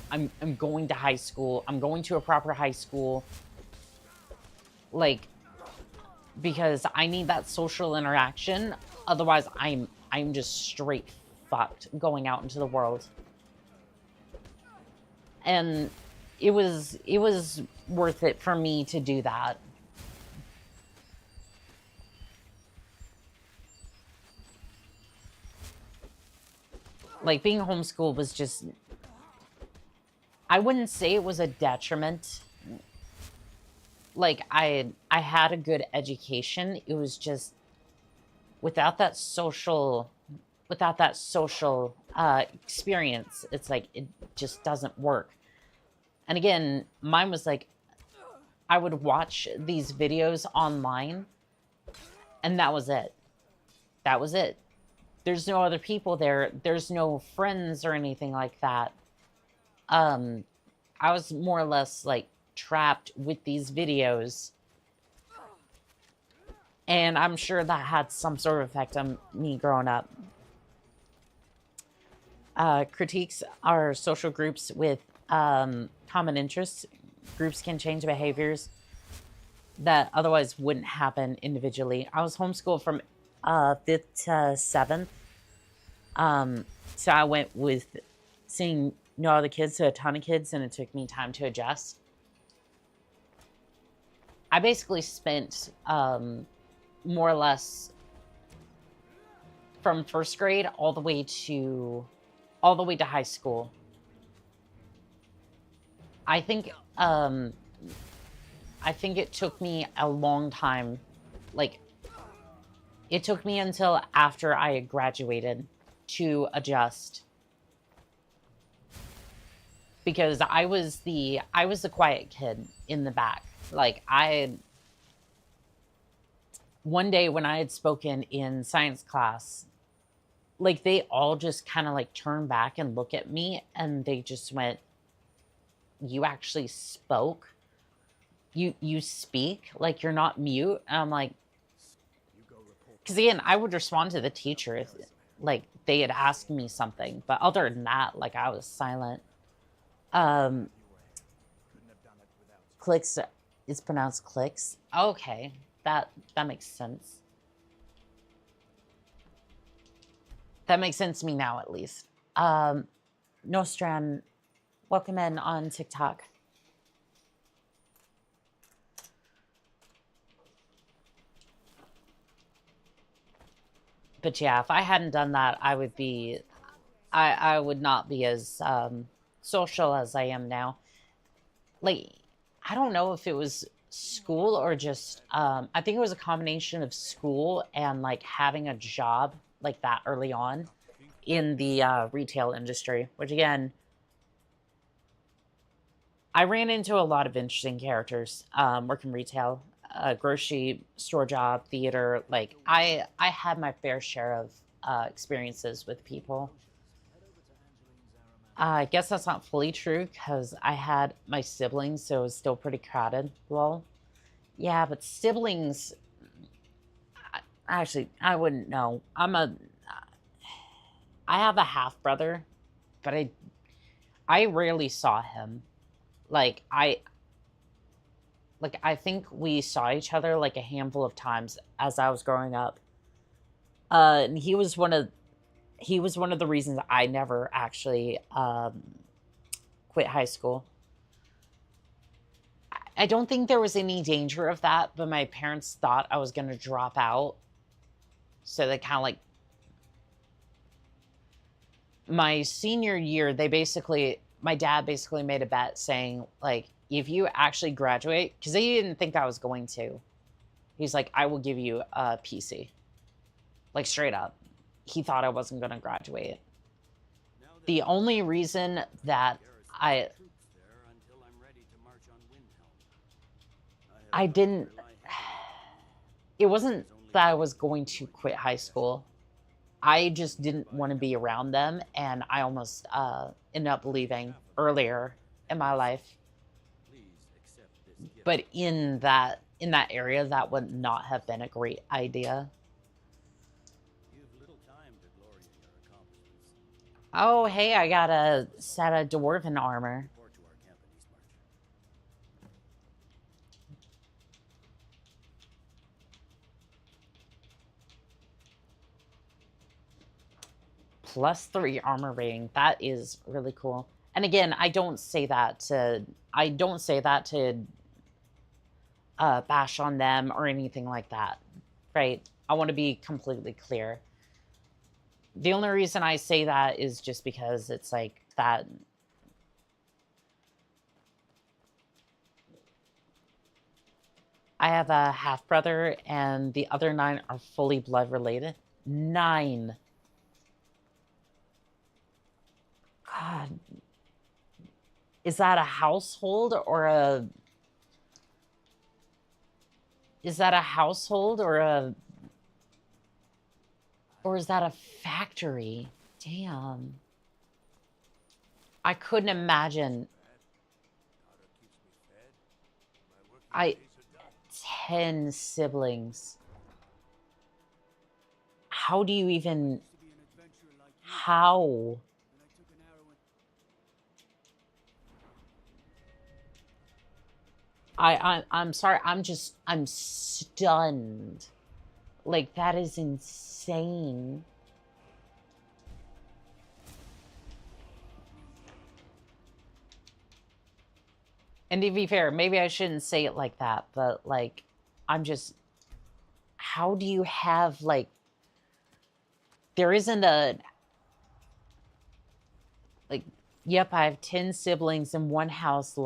going to high school. I'm going to a proper high school. Like, because I need that social interaction. Otherwise, I'm just straight fucked going out into the world. And it was worth it for me to do that. Like, being homeschooled was just, I wouldn't say it was a detriment. Like, I had a good education. It was just, without that social experience, it's like, it just doesn't work. And again, mine was like, I would watch these videos online, and that was it. That was it. There's no other people there. There's no friends or anything like that. I was more or less like trapped with these videos. And I'm sure that had some sort of effect on me growing up. Critiques are social groups with common interests. Groups can change behaviors that otherwise wouldn't happen individually. I was homeschooled from 5th to 7th. So I went with seeing no other kids to a ton of kids, and it took me time to adjust. I basically spent more or less from 1st grade all the way to high school I think it took me a long time. Like, it took me until after I had graduated to adjust. Because I was the quiet kid in the back. Like, one day when I had spoken in science class, like, they all just kind of like turned back and looked at me and they just went, "You actually spoke? You speak? Like, you're not mute?" And I'm like, because again, I would respond to the teacher if like they had asked me something, but other than that, like, I was silent. Clicks is pronounced clicks. Okay, that makes sense. That makes sense to me now, at least. Nostran, welcome in on TikTok. But yeah, if I hadn't done that, I would be, I would not be as social as I am now. Like, I don't know if it was school or just, I think it was a combination of school and like having a job like that early on in the retail industry, which again, I ran into a lot of interesting characters working retail, grocery store job, theater. Like, I had my fair share of experiences with people. I guess that's not fully true because I had my siblings, so it was still pretty crowded. Well, yeah, but siblings, actually, I wouldn't know. I have a half brother, but I rarely saw him. Like, I think we saw each other like a handful of times as I was growing up. And he was one of the reasons I never actually quit high school. I don't think there was any danger of that, but my parents thought I was going to drop out. So they kind of like, my senior year, my dad basically made a bet saying, like, if you actually graduate, because he didn't think I was going to, he's like, I will give you a PC. Like, straight up. He thought I wasn't going to graduate. The only reason that I didn't, it wasn't that I was going to quit high school. I just didn't want to be around them, and I almost ended up leaving earlier in my life. But in that area, that would not have been a great idea. Oh, hey, I got a set of dwarven armor. +3 armor rating. That is really cool. And again, I don't say that to bash on them or anything like that, right? I want to be completely clear. The only reason I say that is just because it's like that. I have a half brother, and the other 9 are fully blood related. 9. God. Is that a household or a... Is that a household or a... Or is that a factory? Damn. I couldn't imagine. 10 siblings. How do you even... How? I'm sorry. I'm stunned. Like, that is insane. And to be fair, maybe I shouldn't say it like that, but like, I'm just, how do you have, like, there isn't a, like, Yep, I have 10 siblings in one house.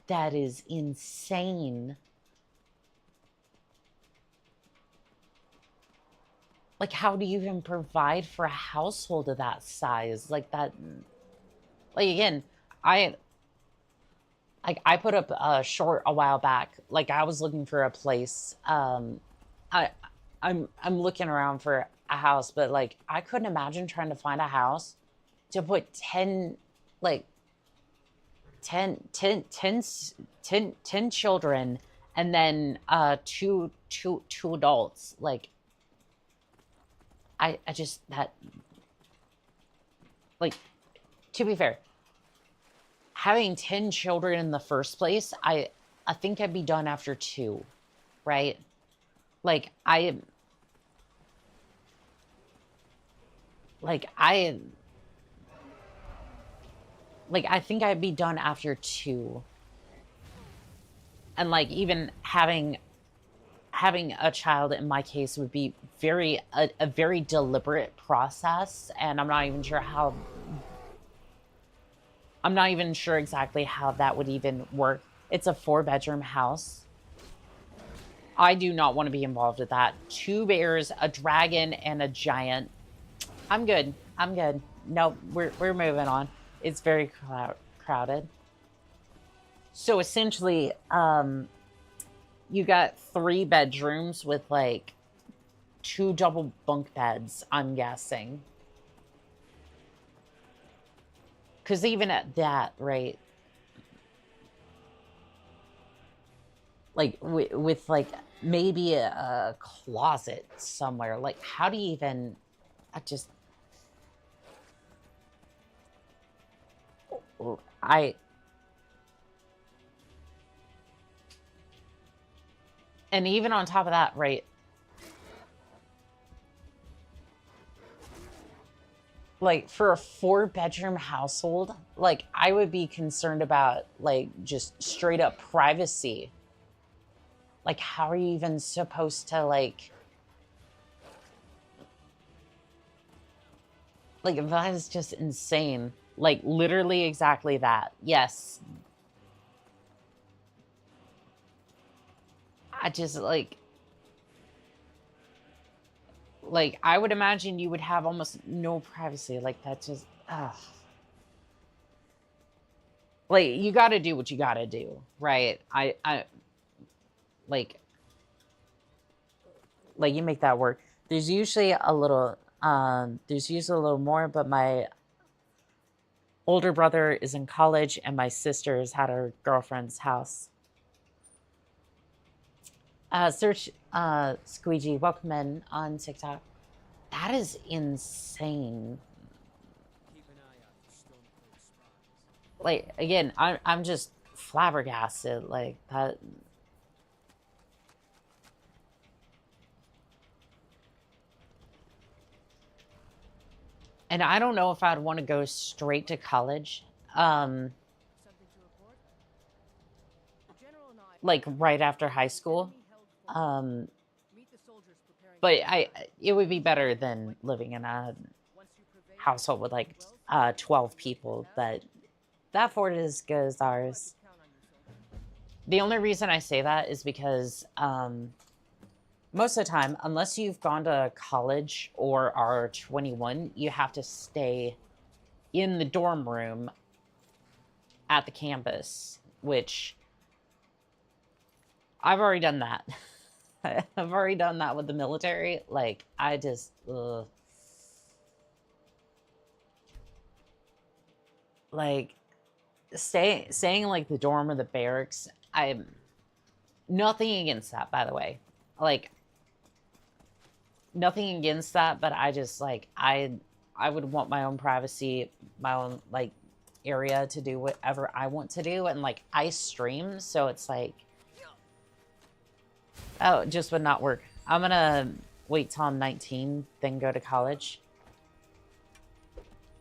That is insane. Like, how do you even provide for a household of that size? Like that, like again, I put up a short a while back. Like I was looking for a place. I'm looking around for a house, but like I couldn't imagine trying to find a house to put 10, like 10 children and then two adults. Like I just, that, like, to be fair, having 10 children in the first place, I think I'd be done after 2, right? Like I think I'd be done after 2. And like even having a child in my case would be a very deliberate process, and I'm not even sure exactly how that would even work. It's a 4-bedroom house. I do not want to be involved with that. 2 bears, a dragon, and a giant. I'm good. Nope, we're moving on. It's very crowded. So essentially, you got 3 bedrooms with like 2 double bunk beds, I'm guessing. Because even at that, right, like with like maybe a closet somewhere, like how do you even, and even on top of that, right, like for a 4-bedroom household, like I would be concerned about like just straight up privacy. Like how are you even supposed to like that is just insane. Like literally exactly that. Yes. I just like I would imagine you would have almost no privacy. Like that just, ugh. Like you got to do what you got to do, right? I like you make that work. There's usually a little more, but my older brother is in college and my sister is at her girlfriend's house. Search Squeegee, welcome in on TikTok. That is insane. Like again, I'm just flabbergasted. Like that. And I don't know if I'd want to go straight to college. Like right after high school. But it would be better than living in a household with like 12 people, but that fort is as good as ours. The only reason I say that is because most of the time, unless you've gone to college or are 21, you have to stay in the dorm room at the campus, which I've already done that. I've already done that with the military. Like, I just, like, staying like the dorm or the barracks, I'm nothing against that, by the way. Like, nothing against that, but I just, like, I would want my own privacy, my own, like, area to do whatever I want to do. And, like, I stream, so it's like, oh, it just would not work. I'm gonna wait till I'm 19, then go to college.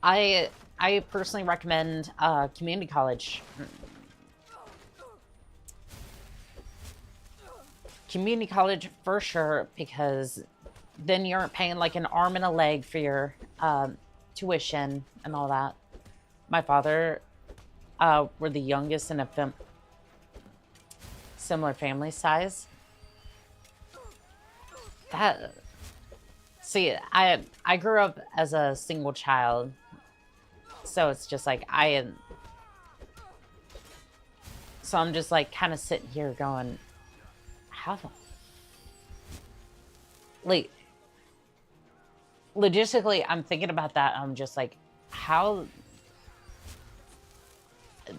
I personally recommend community college. Community college for sure, because then you aren't paying like an arm and a leg for your tuition and all that. my father were the youngest in a similar family size. See, I grew up as a single child, so it's just like so I'm just like kind of sitting here going, how the, like, logistically, I'm thinking about that. I'm just like, how,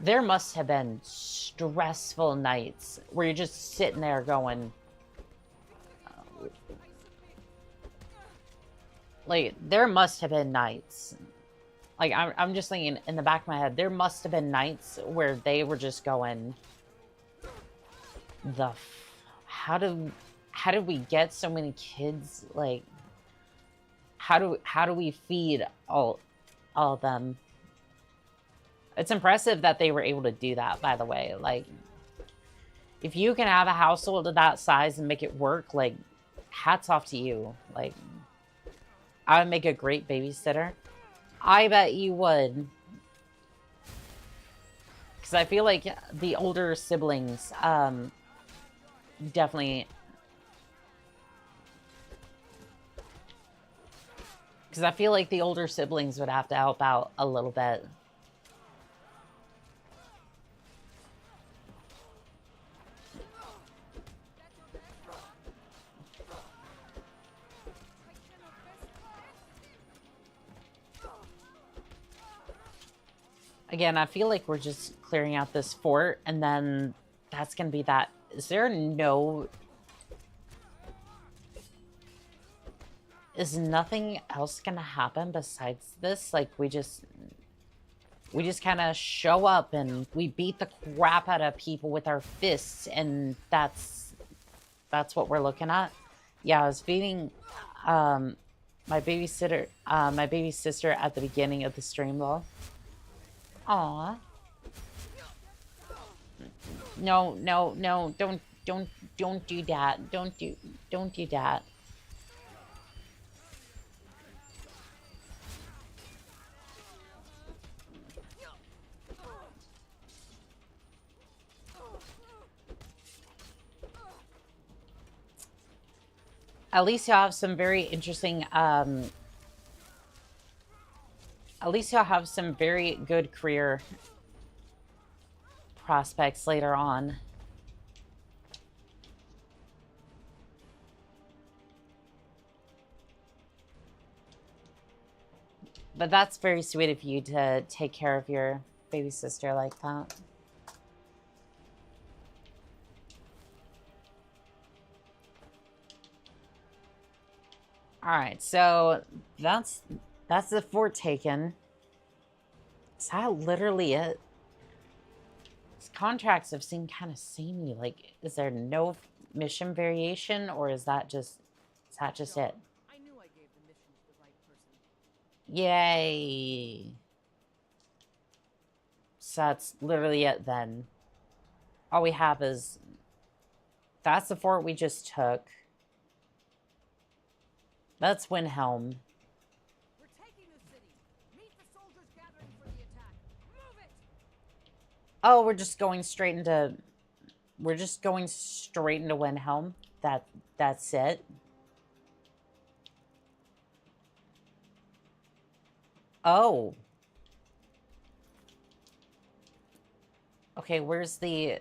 there must have been stressful nights where you're just sitting there going, like, there must have been nights. Like, I'm just thinking in the back of my head, there must have been nights where they were just going, how did we get so many kids? Like, how do we feed all of them? It's impressive that they were able to do that, by the way. Like, if you can have a household of that size and make it work, like, hats off to you. Like, I would make a great babysitter. I bet you would. Because I feel like the older siblings definitely... Because I feel like the older siblings would have to help out a little bit. Again, I feel like we're just clearing out this fort, and then that's going to be that. Is there no... Is nothing else going to happen besides this? Like, we just kind of show up and we beat the crap out of people with our fists, and that's what we're looking at. Yeah, I was feeding my baby sister at the beginning of the stream, though. Aw. No, don't do that. Don't do that. At least you'll have some very interesting, at least you'll have some very good career prospects later on. But that's very sweet of you to take care of your baby sister like that. All right, so that's the fort taken. Is that literally it? These contracts have seemed kind of samey. Like, is there no mission variation, or is that just it? I knew I gave the mission to the right person. Yay! So that's literally it then. All we have is that's the fort we just took. That's Windhelm. We're taking the city. Meet the soldiers gathering for the attack. Move it! Oh, we're just going straight into Windhelm. That's it. Oh. Okay, where's the...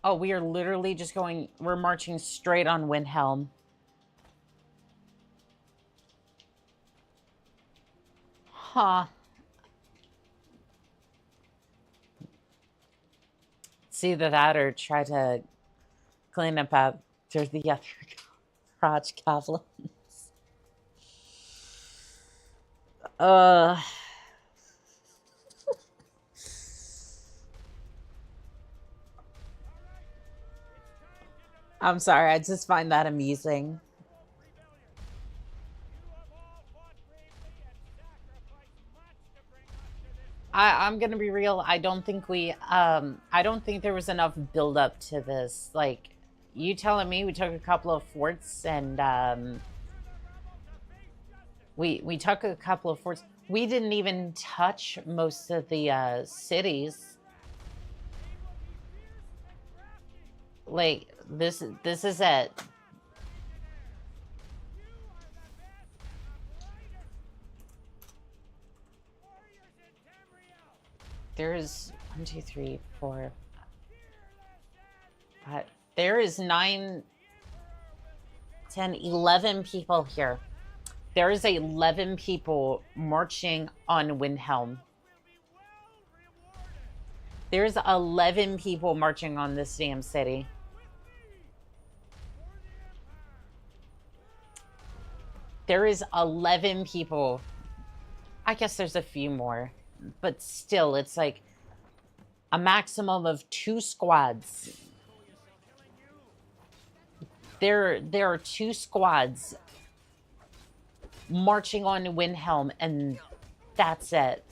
Oh, we are literally just going... We're marching straight on Windhelm. Huh. It's either that or try to clean up after the other crotch goblins. I'm sorry, I just find that amusing. I'm gonna be real. I don't think there was enough build up to this. Like, you telling me we took a couple of forts and we took a couple of forts. We didn't even touch most of the cities. Like, this is it. There's 1, 2, 3, 4, 5. There is 9, 10, 11 people here. There is 11 people marching on Windhelm. There's 11 people marching on this damn city. There is 11 people. I guess there's a few more, but still, it's like a maximum of 2 squads. There are 2 squads marching on Windhelm, and that's it.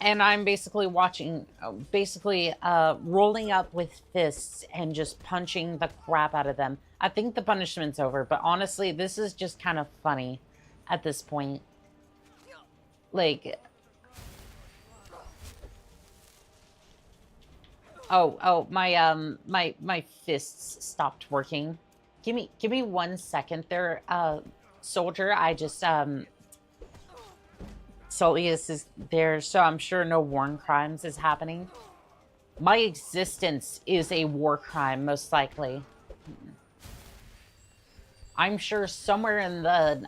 And I'm basically watching, rolling up with fists and just punching the crap out of them. I think the punishment's over, but honestly, this is just kind of funny at this point. Like, oh, my fists stopped working. Give me 1 second there, soldier. I just, Solius is there, so I'm sure no war crimes is happening. My existence is a war crime, most likely. I'm sure somewhere in the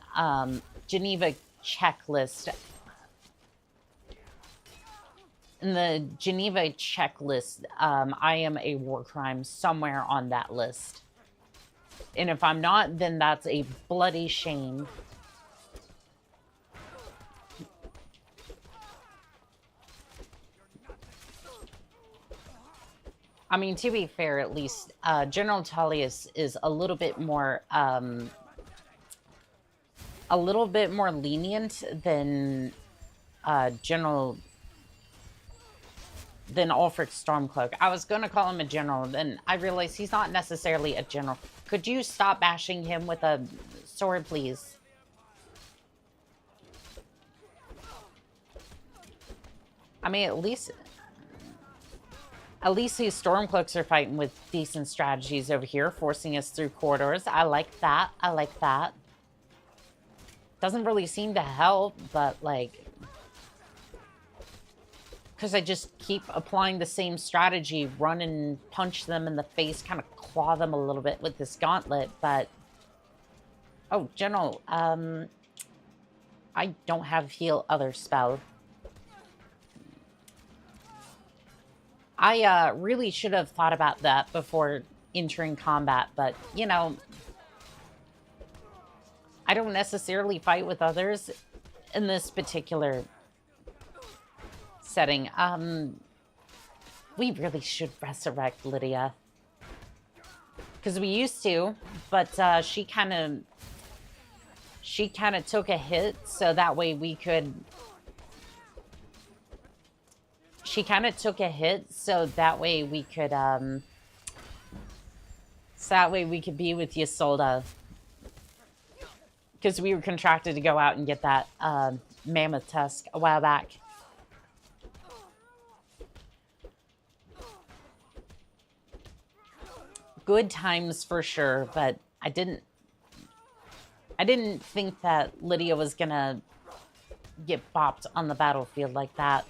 Geneva checklist, I am a war crime somewhere on that list. And if I'm not, then that's a bloody shame. I mean, to be fair, at least General Tullius is a little bit more lenient than Ulfric Stormcloak. I was gonna call him a general, then I realized he's not necessarily a general. Could you stop bashing him with a sword, please? I mean, at least these Stormcloaks are fighting with decent strategies over here, forcing us through corridors. I like that. I like that. Doesn't really seem to help, but like, because I just keep applying the same strategy, run and punch them in the face, kind of claw them a little bit with this gauntlet, but... Oh, General, I don't have heal other spell. I really should have thought about that before entering combat, but, you know, I don't necessarily fight with others in this particular setting. We really should resurrect Lydia. Because we used to, but she kind of took a hit, so that way we could... She kind of took a hit, so that way we could, be with Ysolda. Because we were contracted to go out and get that, mammoth tusk a while back. Good times for sure, but I didn't think that Lydia was gonna get bopped on the battlefield like that.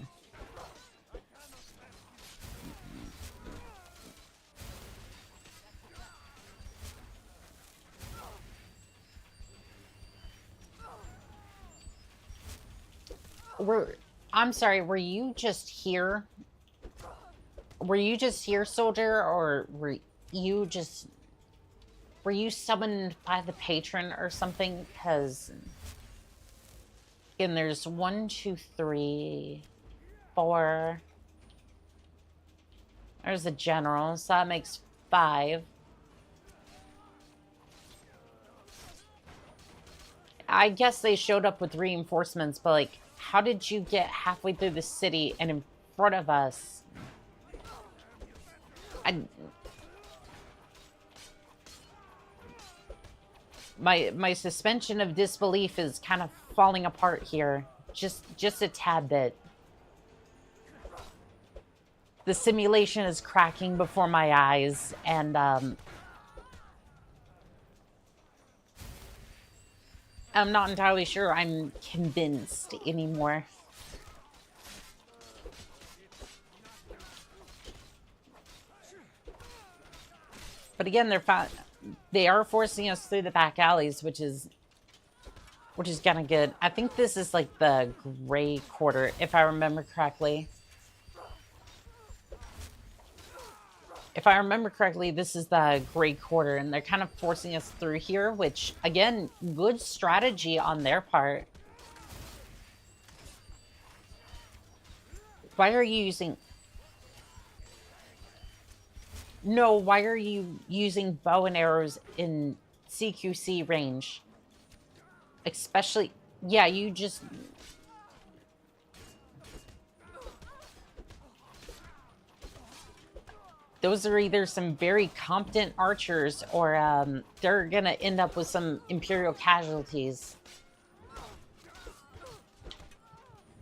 I'm sorry, were you just here? Were you just here, soldier, or were you summoned by the patron or something? Because, again, there's 1, 2, 3, 4. There's a general, so that makes 5. I guess they showed up with reinforcements, but, like, how did you get halfway through the city and in front of us? My suspension of disbelief is kind of falling apart here. Just a tad bit. The simulation is cracking before my eyes, and I'm not entirely sure I'm convinced anymore. But again, they are forcing us through the back alleys, which is kind of good. I think this is like the gray quarter, if I remember correctly. If I remember correctly, this is the gray quarter, and they're kind of forcing us through here, which, again, good strategy on their part. Why are you using... No, why are you using bow and arrows in CQC range? Especially... Yeah, you just... Those are either some very competent archers, or they're gonna end up with some Imperial casualties.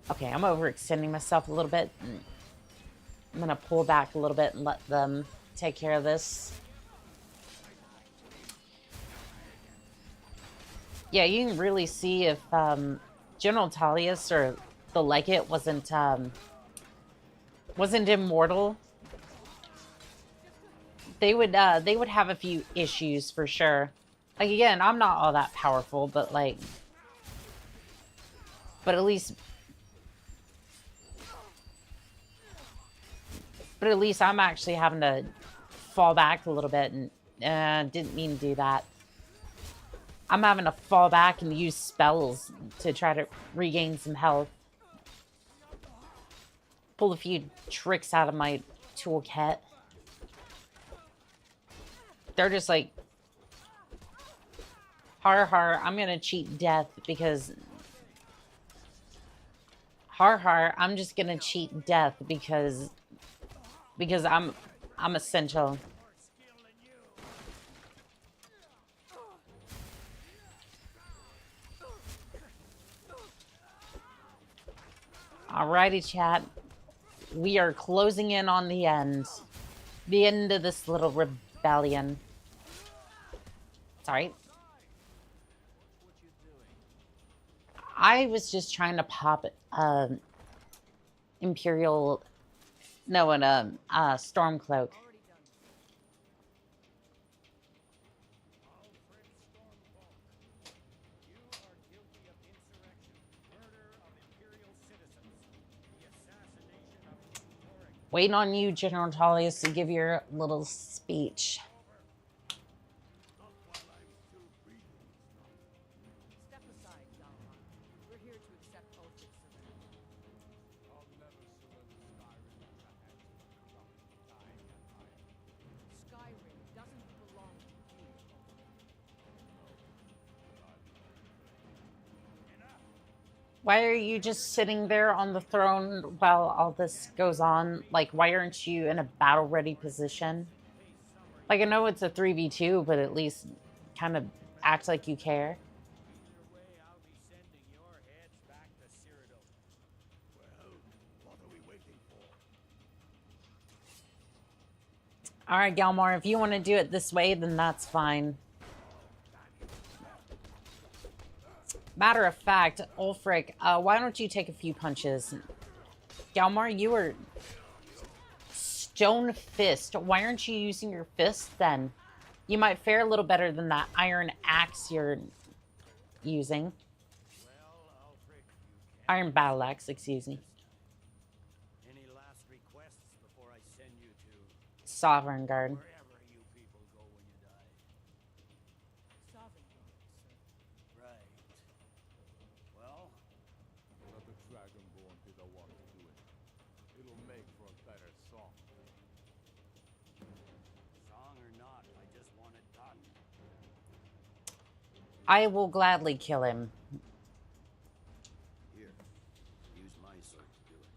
Okay, I'm overextending myself a little bit. I'm gonna pull back a little bit and let them take care of this. Yeah, you can really see if General Tullius or the Legate wasn't immortal. They would have a few issues for sure. Like, again, I'm not all that powerful, but like, at least I'm actually having to fall back a little bit, and didn't mean to do that. I'm having to fall back and use spells to try to regain some health. Pull a few tricks out of my toolkit. They're just like, har har, I'm gonna cheat death because... Har har, I'm just gonna cheat death because I'm essential. Alrighty, chat. We are closing in on the end. The end of this little rebellion. Sorry. I was just trying to pop Imperial... No, and Stormcloak. Waiting on you, General Tullius, to give your little speech. Step aside, Galvan. We're here to accept oaths of surrender. I'll never surrender Skyrim into the hands of a corrupt, dying empire. Skyrim doesn't belong to you. Why are you just sitting there on the throne while all this goes on? Like, why aren't you in a battle-ready position? Like, I know it's a 3v2, but at least kind of act like you care. Either way, I'll be sending your heads back to Cyrodiil. Well, what are we waiting for? All right, Galmar, if you want to do it this way, then that's fine. Matter of fact, Ulfric, why don't you take a few punches? Galmar, you were stone fist. Why aren't you using your fist then? You might fare a little better than that iron axe you're using. Iron battle axe, excuse me. Any last requests before I send you to Sovereign Guard. wherever you people go when you die? Sovereign Lord, sir. Right. Well, Let the Dragonborn be the one to do it. It'll make for a better song. song or not, I just want it done. I will gladly kill him. Here, use my sword to do it.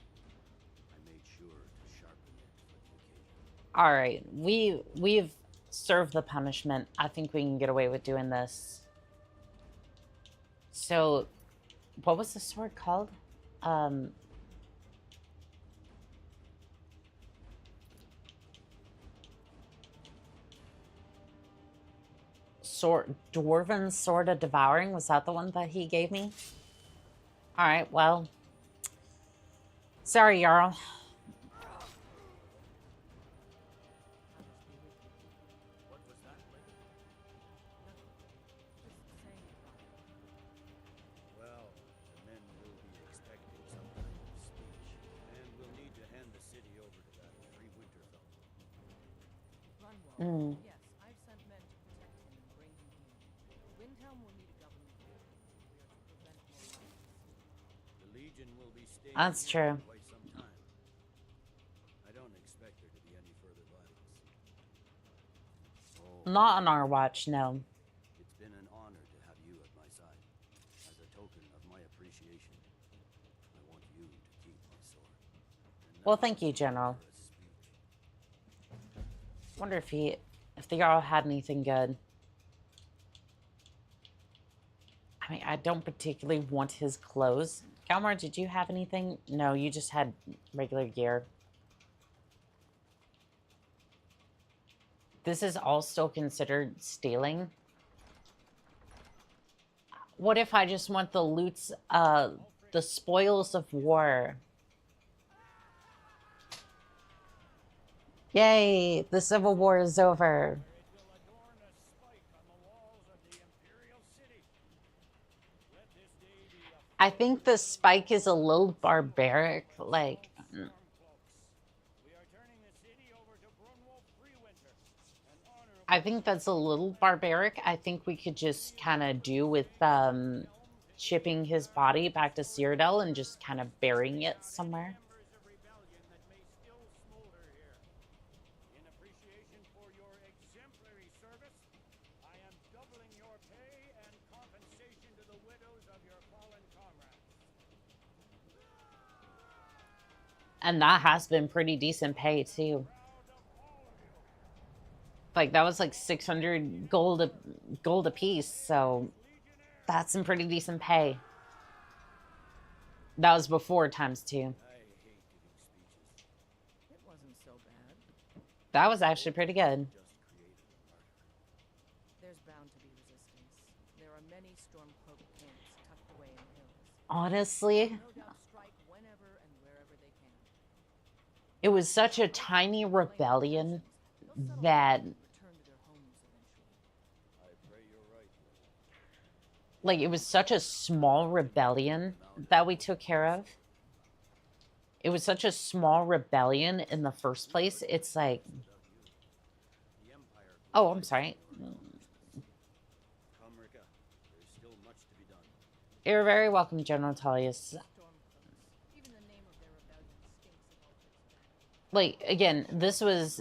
I made sure to sharpen it for the occasion. All right, we've served the punishment. I think we can get away with doing this. So, what was the sword called? Dwarven Sword of Devouring. Was that the one that he gave me? All right, well. Sorry, Jarl. What was that, lady? Just saying goodbye. Well, the men will be expecting some kind of speech, and we'll need to hand the city over to that free winter fellow. Runwell. Yes, I've sent men to protect him and bring him here. Windhelm will need a government here. We are to prevent more violence. The Legion will be staying That's here true. for quite some time. I don't expect there to be any further violence. Oh, Not on our watch, no. it's been an honor to have you at my side. As a token of my appreciation, I want you to keep my sword. And Well, now thank you, General. for a speech. Wonder if the Jarl had anything good. I mean, I don't particularly want his clothes. Kalmar, did you have anything? No, you just had regular gear. This is all still considered stealing. What if I just want the loots, the spoils of war? Yay, the Civil War is over. It will adorn a spike on the walls of the Imperial City. Let this day be a I think the spike is a little barbaric. Like, stormcloaks. We are turning the city over to Brunwolf Freewinter, an honorable I think that's a little barbaric. I think we could just kind of do with shipping his body back to Cyrodiil and just kind of burying it somewhere. members of rebellion that may still smolder here. In appreciation for your exemplary service, I am doubling your pay and compensation to the widows of your fallen comrades. And that has been pretty decent pay too. Like that was like 600 gold a piece, so that's some pretty decent pay. That was before times 2. I hate giving speeches. It wasn't so bad. That was actually pretty good. Just created a martyr. There's bound to be resistance. There are many Stormcloak camps tucked away in the hills. Honestly, No doubt strike whenever and wherever they can. it was such a tiny rebellion They'll settle that, down and return to their homes eventually. I pray you're right. like, it was such a small rebellion that we took care of. It was such a small rebellion in the first place. It's like, The Empire. oh, I'm sorry. Come, Rika. There's still much to be done. You're very welcome, General Tullius. Stormcloaks. Even the name of their rebellion stinks of all its Like, again, this was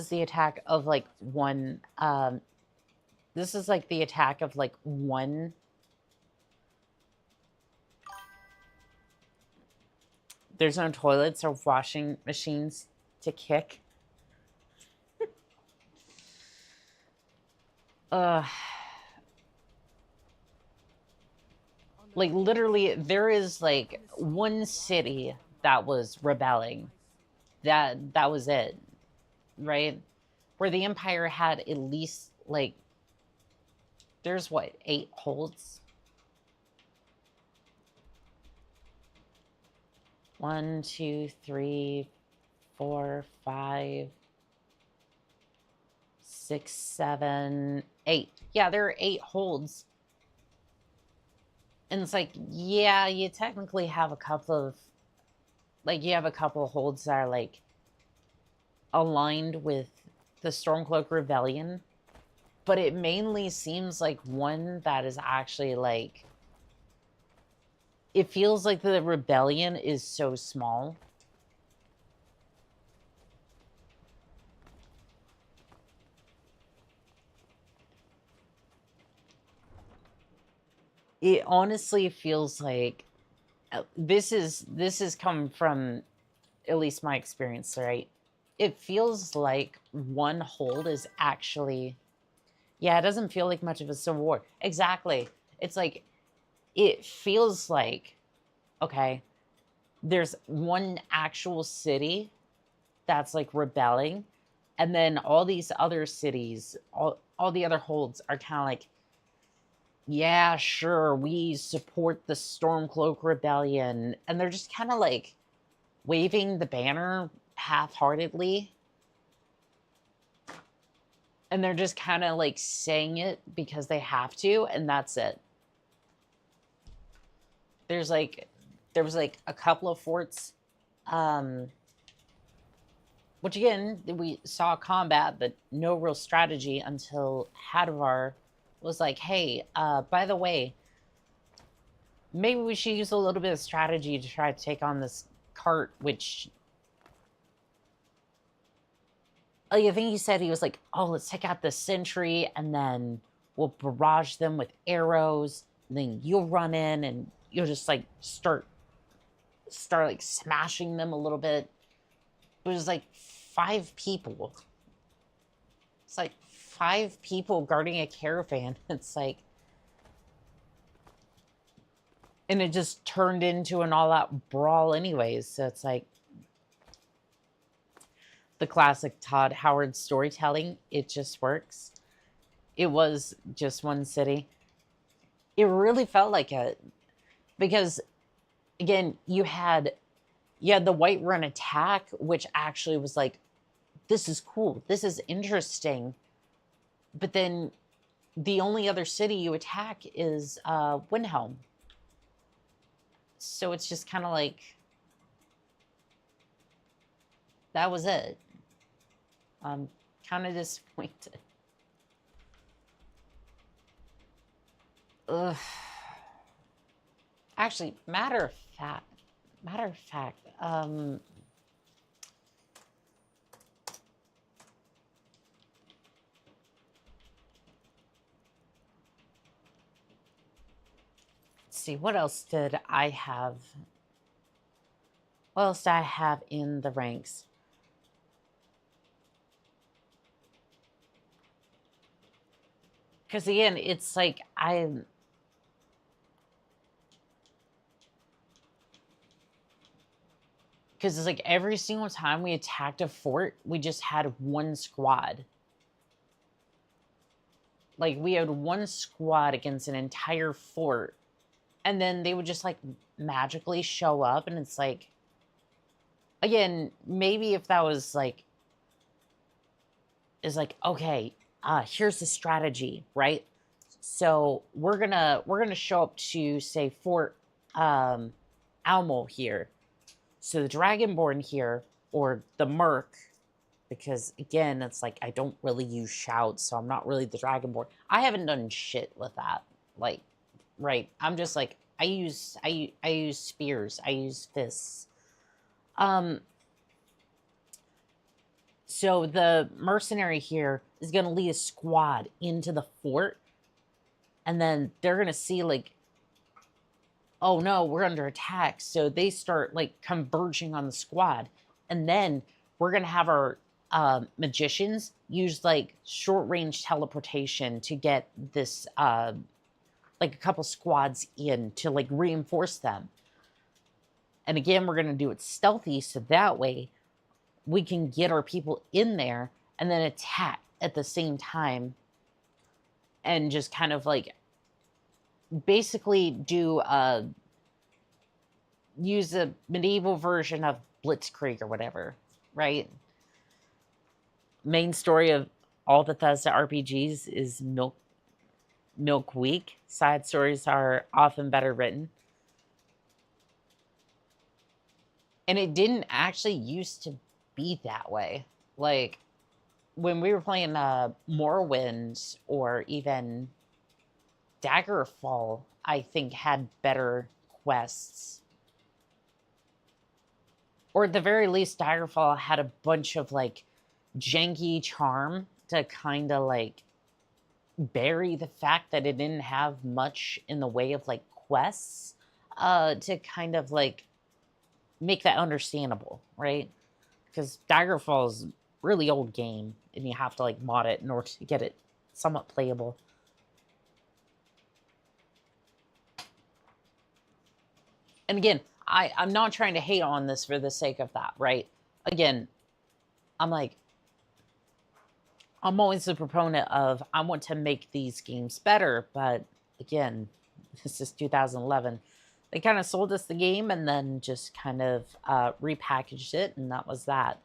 the attack of like one, this is like the attack of like one. There's no toilets or washing machines to kick. Like literally there is like one city that was rebelling. That was it. Right? Where the Empire had at least like there's what, 8 holds? 1, 2, 3, 4, 5, 6, 7, 8. Yeah, there are 8 holds. And it's like, yeah, you technically have a couple of, like, you have a couple of holds that are, like, aligned with the Stormcloak Rebellion. But it mainly seems like one that is actually, like, it feels like the rebellion is so small. It honestly feels like this is come from at least my experience, right? It feels like one hold is actually, yeah, it doesn't feel like much of a civil war. Exactly. It's like it feels like, okay, there's one actual city that's like rebelling, and then all these other cities, all the other holds are kind of like, yeah, sure, we support the Stormcloak Rebellion, and they're just kind of like waving the banner half-heartedly. And they're just kind of like saying it because they have to, and that's it. There was like a couple of forts, which again, we saw combat, but no real strategy until Hadvar was like, hey, by the way, maybe we should use a little bit of strategy to try to take on this cart, which... I think he said, he was like, oh, let's take out the sentry, and then we'll barrage them with arrows, and then you'll run in, and you'll just, like, start like, smashing them a little bit. It was, like, 5 people. It's, like, 5 people guarding a caravan. It's, like... And it just turned into an all-out brawl anyways, so it's, like... The classic Todd Howard storytelling, it just works. It was just one city. It really felt like it. Because, again, you had the Whiterun attack, which actually was like, this is cool, this is interesting. But then the only other city you attack is Windhelm. So it's just kind of like, that was it. I'm kind of disappointed. Ugh. Actually, matter of fact, let's see, what else did I have? What else did I have in the ranks? Because again, it's like because it's like every single time we attacked a fort, we just had one squad. Like, we had one squad against an entire fort, and then they would just like magically show up, and it's like, again, maybe if that was like, is like, okay, here's the strategy, right? So we're gonna show up to, say, Fort Almo here. So the Dragonborn here, or the Merc, because again, it's like, I don't really use shouts, so I'm not really the Dragonborn. I haven't done shit with that. Like, right? I'm just like, I use spears, I use fists. So the mercenary here is going to lead a squad into the fort. And then they're going to see, like, oh no, we're under attack. So they start, like, converging on the squad. And then we're going to have our magicians use, like, short-range teleportation to get this, like, a couple squads in to, like, reinforce them. And again, we're going to do it stealthy, so that way we can get our people in there and then attack at the same time and just kind of like basically do use a medieval version of Blitzkrieg or whatever, right? Main story of all Bethesda RPGs is milk weak. Side stories are often better written. And it didn't actually used to be that way. Like, when we were playing Morrowind or even Daggerfall, I think had better quests. Or at the very least, Daggerfall had a bunch of, like, janky charm to kind of, like, bury the fact that it didn't have much in the way of, like, quests to kind of, like, make that understandable, right? Because Daggerfall is a really old game, and you have to, like, mod it in order to get it somewhat playable. And again, I'm not trying to hate on this for the sake of that, right? Again, I'm like, I'm always a proponent of, I want to make these games better, but again, this is 2011. They kind of sold us the game and then just kind of repackaged it, and that was that.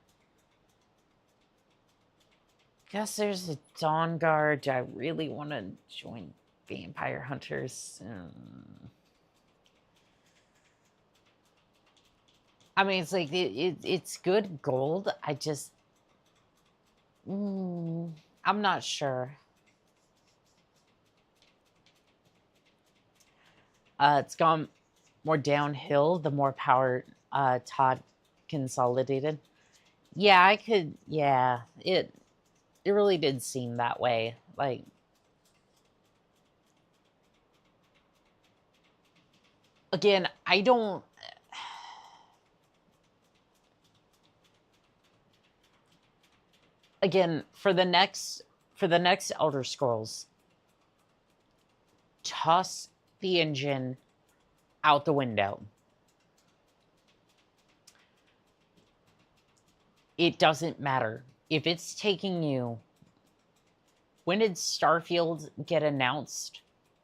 Guess there's a Dawn Guard. Do I really want to join Vampire Hunters? I mean, it's like, it's good gold. I just... I'm not sure. It's gone more downhill the more power Todd consolidated. Yeah, I could... Yeah, it really did seem that way. Like... Again, I don't... Again, for the next Elder Scrolls, toss the engine out the window. It doesn't matter. If it's taking you... When did Starfield get announced?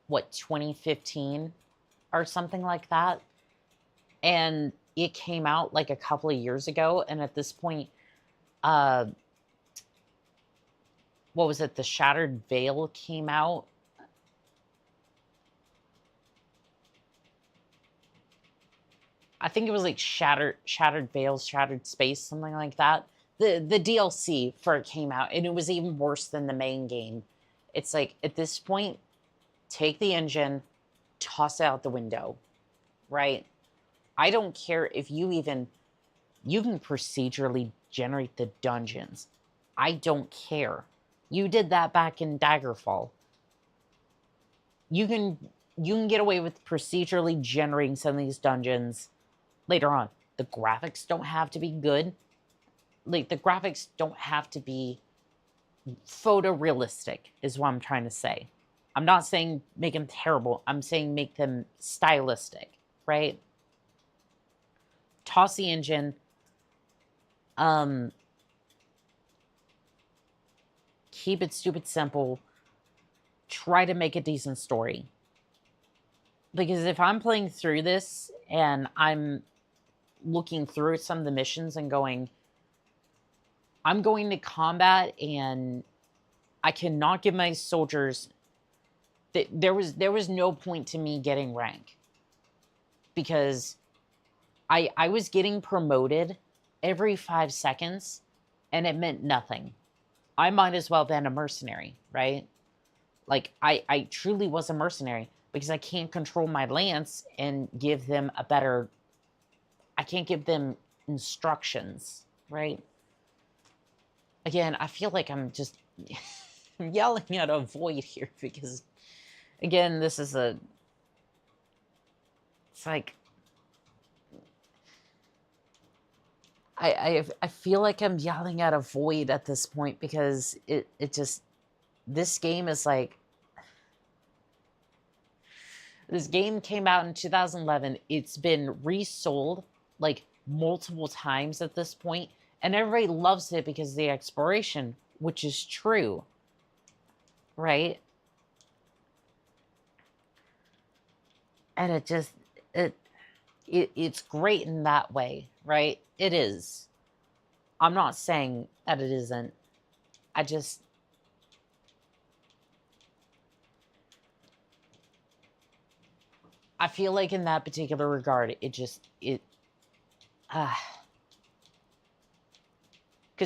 What, 2015? Or something like that? And it came out like a couple of years ago, and at this point... what was it? The Shattered Veil came out. I think it was like Shattered Veils, Shattered Space, something like that. The DLC for it came out, and it was even worse than the main game. It's like, at this point, take the engine, toss it out the window, right? I don't care if you can procedurally generate the dungeons. I don't care. You did that back in Daggerfall. You can get away with procedurally generating some of these dungeons later on. The graphics don't have to be good. Like, the graphics don't have to be photorealistic, is what I'm trying to say. I'm not saying make them terrible. I'm saying make them stylistic, right? Toss the engine. Keep it stupid simple. Try to make a decent story. Because if I'm playing through this and I'm looking through some of the missions and going, I'm going to combat and I cannot give my soldiers... There was no point to me getting rank. Because I was getting promoted every 5 seconds and it meant nothing. I might as well have been a mercenary, right? Like, I truly was a mercenary because I can't control my lance and give them a better... I can't give them instructions, right? Again, I feel like I'm just yelling at a void here because, again, this is a... It's like... I feel like I'm yelling at a void at this point because it just... This game is like... This game came out in 2011. It's been resold like multiple times at this point, and everybody loves it because of the exploration, which is true, right? And it just... It's great in that way, right? It is. I'm not saying that it isn't. I just... I feel like in that particular regard, it just... Because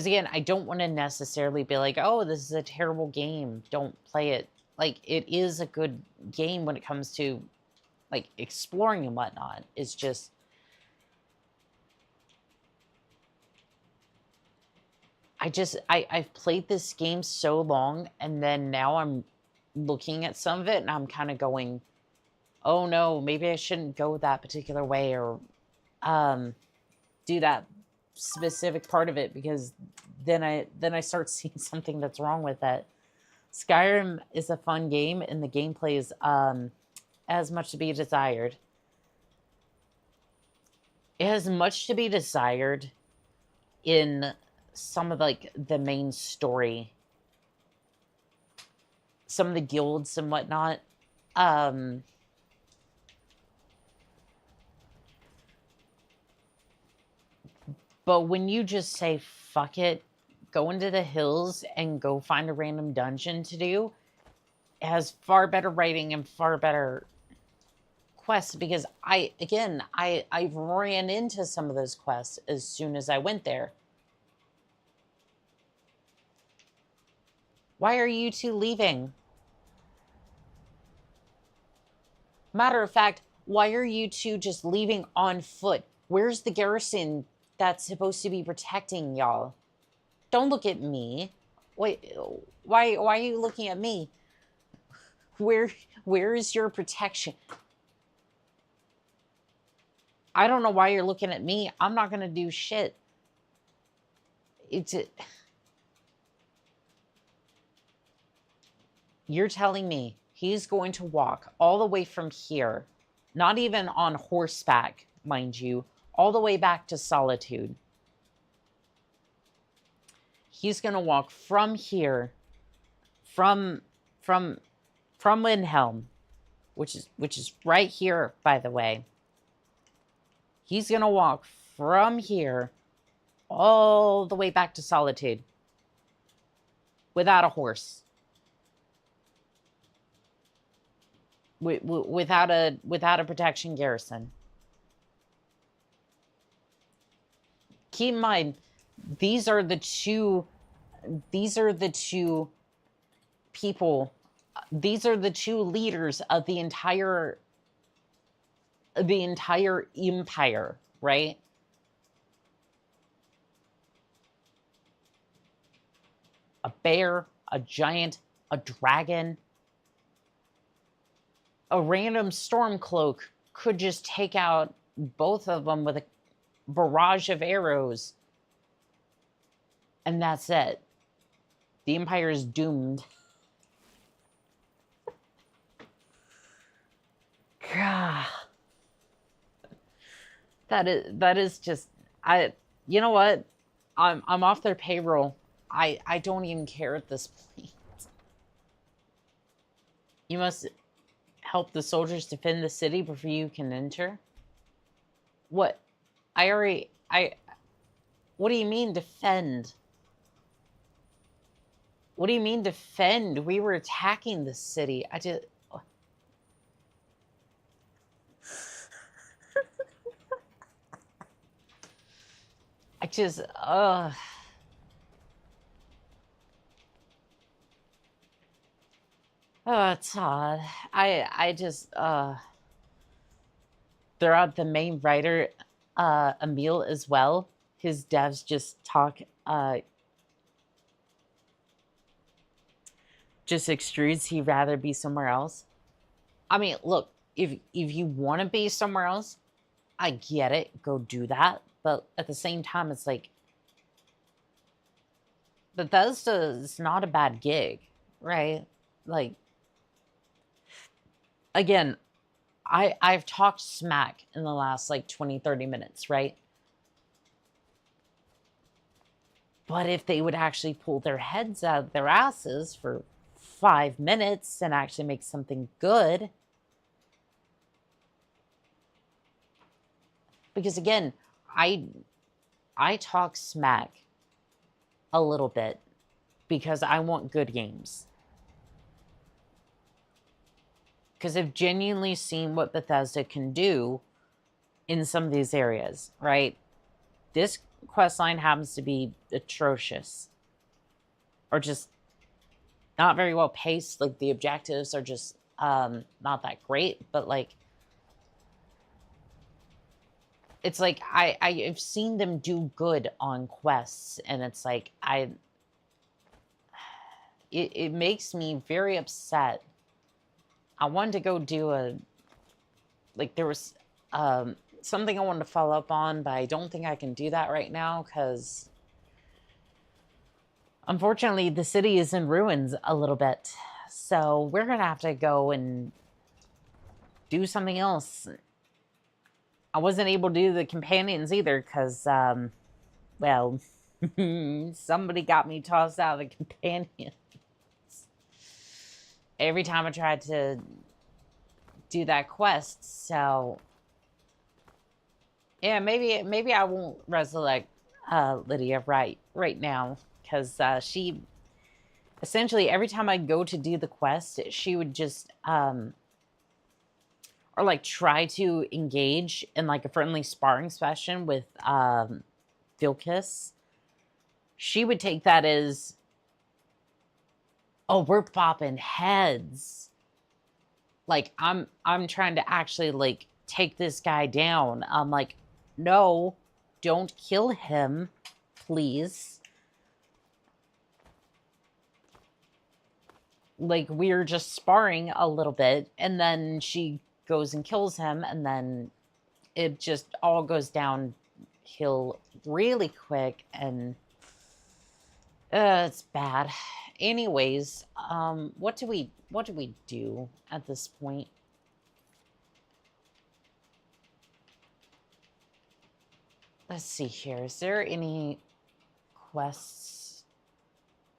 again, I don't want to necessarily be like, oh, this is a terrible game, don't play it. Like, it is a good game when it comes to, like, exploring and whatnot. It's just... I've played this game so long, and then now I'm looking at some of it, and I'm kind of going, oh no, maybe I shouldn't go that particular way, or do that specific part of it, because then I start seeing something that's wrong with it. Skyrim is a fun game, and the gameplay is as much to be desired. It has much to be desired in some of like the main story, some of the guilds and whatnot. But when you just say fuck it, go into the hills and go find a random dungeon to do, it has far better writing and far better quests, because I ran into some of those quests as soon as I went there. Why are you two leaving? Matter of fact, why are you two just leaving on foot? Where's the garrison that's supposed to be protecting y'all? Don't look at me. Wait, why are you looking at me? Where is your protection? I don't know why you're looking at me. I'm not gonna do shit. You're telling me he's going to walk all the way from here, not even on horseback, mind you, all the way back to Solitude. He's going to walk from here, from Lindhelm, which is right here, by the way. He's going to walk from here all the way back to Solitude without a horse. Without a protection garrison. Keep in mind, these are the two people, these are the two leaders of the entire empire, right? A bear, a giant, a dragon. A random Stormcloak could just take out both of them with a barrage of arrows. And that's it. The Empire is doomed. God. That is just, you know what? I'm off their payroll. I don't even care at this point. You must help the soldiers defend the city before you can enter? What? What do you mean defend? What do you mean defend? We were attacking the city. Oh, Todd. Throughout the main writer, Emil as well, his devs just talk, just extrudes he'd rather be somewhere else. I mean, look, if you want to be somewhere else, I get it, go do that. But at the same time, it's like, Bethesda is not a bad gig, right? Like, again, I've talked smack in the last like 20, 30 minutes, right? But if they would actually pull their heads out of their asses for 5 minutes and actually make something good. Because again, I talk smack a little bit because I want good games. Because I've genuinely seen what Bethesda can do in some of these areas, right? This questline happens to be atrocious. Or just not very well paced. Like, the objectives are just not that great. But, like, it's like, I've seen them do good on quests. And it's like, it makes me very upset. I wanted to go do there was something I wanted to follow up on, but I don't think I can do that right now because unfortunately the city is in ruins a little bit. So we're going to have to go and do something else. I wasn't able to do the companions either because, well, somebody got me tossed out of the companions. Every time I tried to do that quest, so yeah, maybe I won't resurrect Lydia right now because she essentially every time I go to do the quest, she would just or like try to engage in like a friendly sparring session with Vilkis. She would take that as, oh, we're bopping heads. Like I'm trying to actually like take this guy down. I'm like, no, don't kill him, please. Like we're just sparring a little bit, and then she goes and kills him, and then it just all goes downhill really quick, and it's bad. Anyways, what do we do at this point? Let's see here. Is there any quests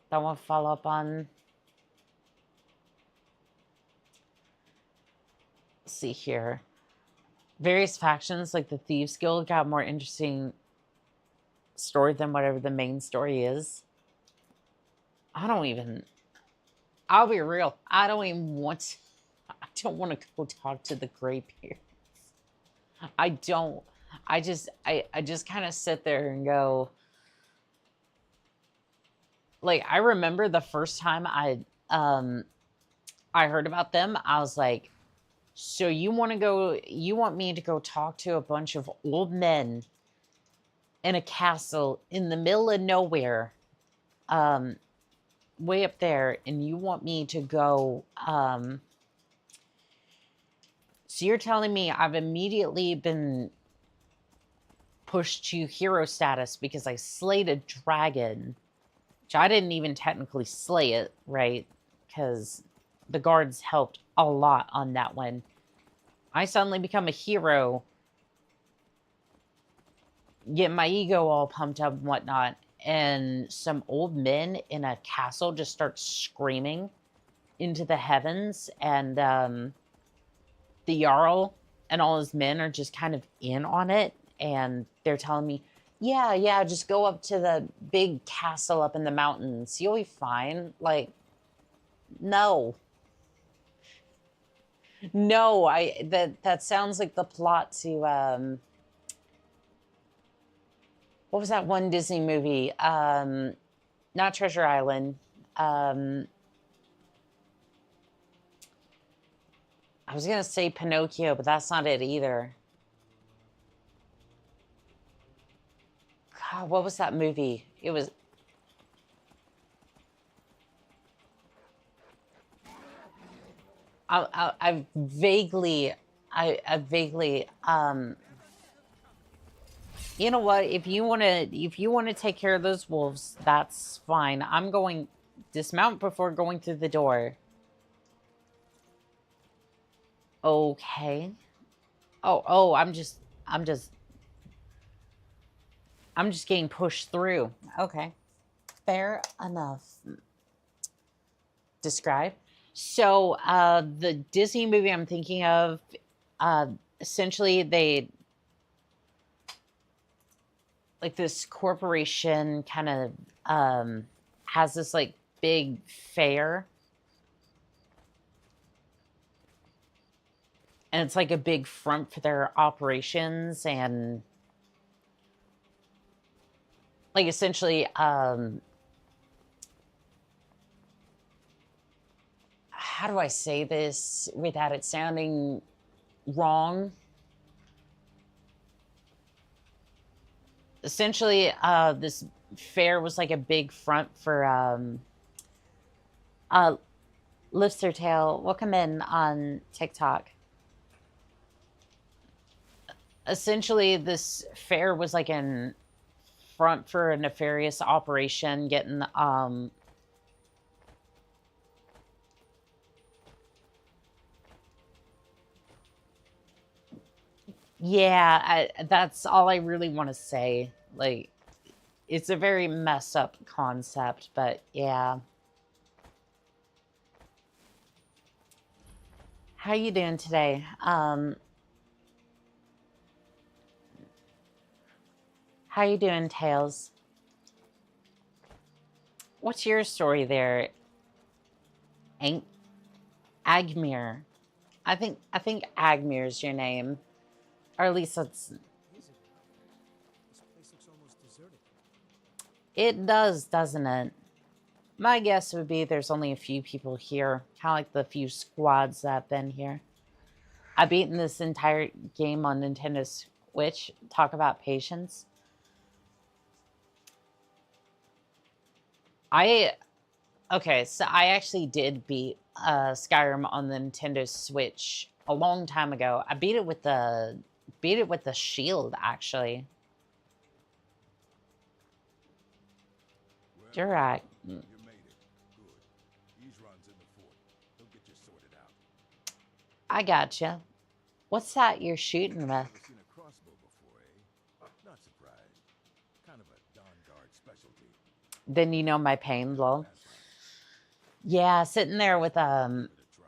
that I want to follow up on? Let's see here. Various factions like the Thieves Guild got more interesting story than whatever the main story is. I'll be real. I don't want to go talk to the Greybeards. I don't. I just kind of sit there and go, like, I remember the first time I heard about them, I was like, so you want me to go talk to a bunch of old men in a castle in the middle of nowhere, way up there, and you want me to go, so you're telling me I've immediately been pushed to hero status because I slayed a dragon, which I didn't even technically slay it, right? Because the guards helped a lot on that one. I suddenly become a hero, get my ego all pumped up and whatnot, and some old men in a castle just start screaming into the heavens, and the Jarl and all his men are just kind of in on it, and they're telling me, yeah, just go up to the big castle up in the mountains. You'll be fine. Like, no. No, that sounds like the plot to, what was that one Disney movie? Not Treasure Island. I was going to say Pinocchio, but that's not it either. God, what was that movie? It was... I vaguely, you know what? If you want to take care of those wolves, that's fine. I'm going dismount before going through the door. Okay. Oh, I'm just getting pushed through. Okay. Fair enough. Describe. So, the Disney movie I'm thinking of, essentially they, like this corporation kind of, has this like big fair. And it's like a big front for their operations, and like essentially, how do I say this without it sounding wrong? Essentially, this fair was like a big front for Lifts Tail. Welcome in on TikTok. Essentially, this fair was like in front for a nefarious operation, getting Yeah, that's all I really want to say. Like, it's a very messed up concept, but yeah. How you doing today? How you doing, Tails? What's your story there, Ain't Agmir? I think Agmir's your name, or at least it's. Is it? This place looks almost deserted. It does, doesn't it? My guess would be there's only a few people here, kind of like the few squads that have been here. I've beaten this entire game on Nintendo Switch. Talk about patience. Okay, so I actually did beat Skyrim on the Nintendo Switch a long time ago. I beat it with the shield, actually. Well, You're right. you made it. Good. Ezron's in the fort. He'll get you sorted out. I gotcha. What's that you're shooting with? Never seen a crossbow before, eh? Not surprised. Kind of a Dawn Guard specialty. Then you know my pain, lol. That's right. Yeah, sitting there with Give it a try.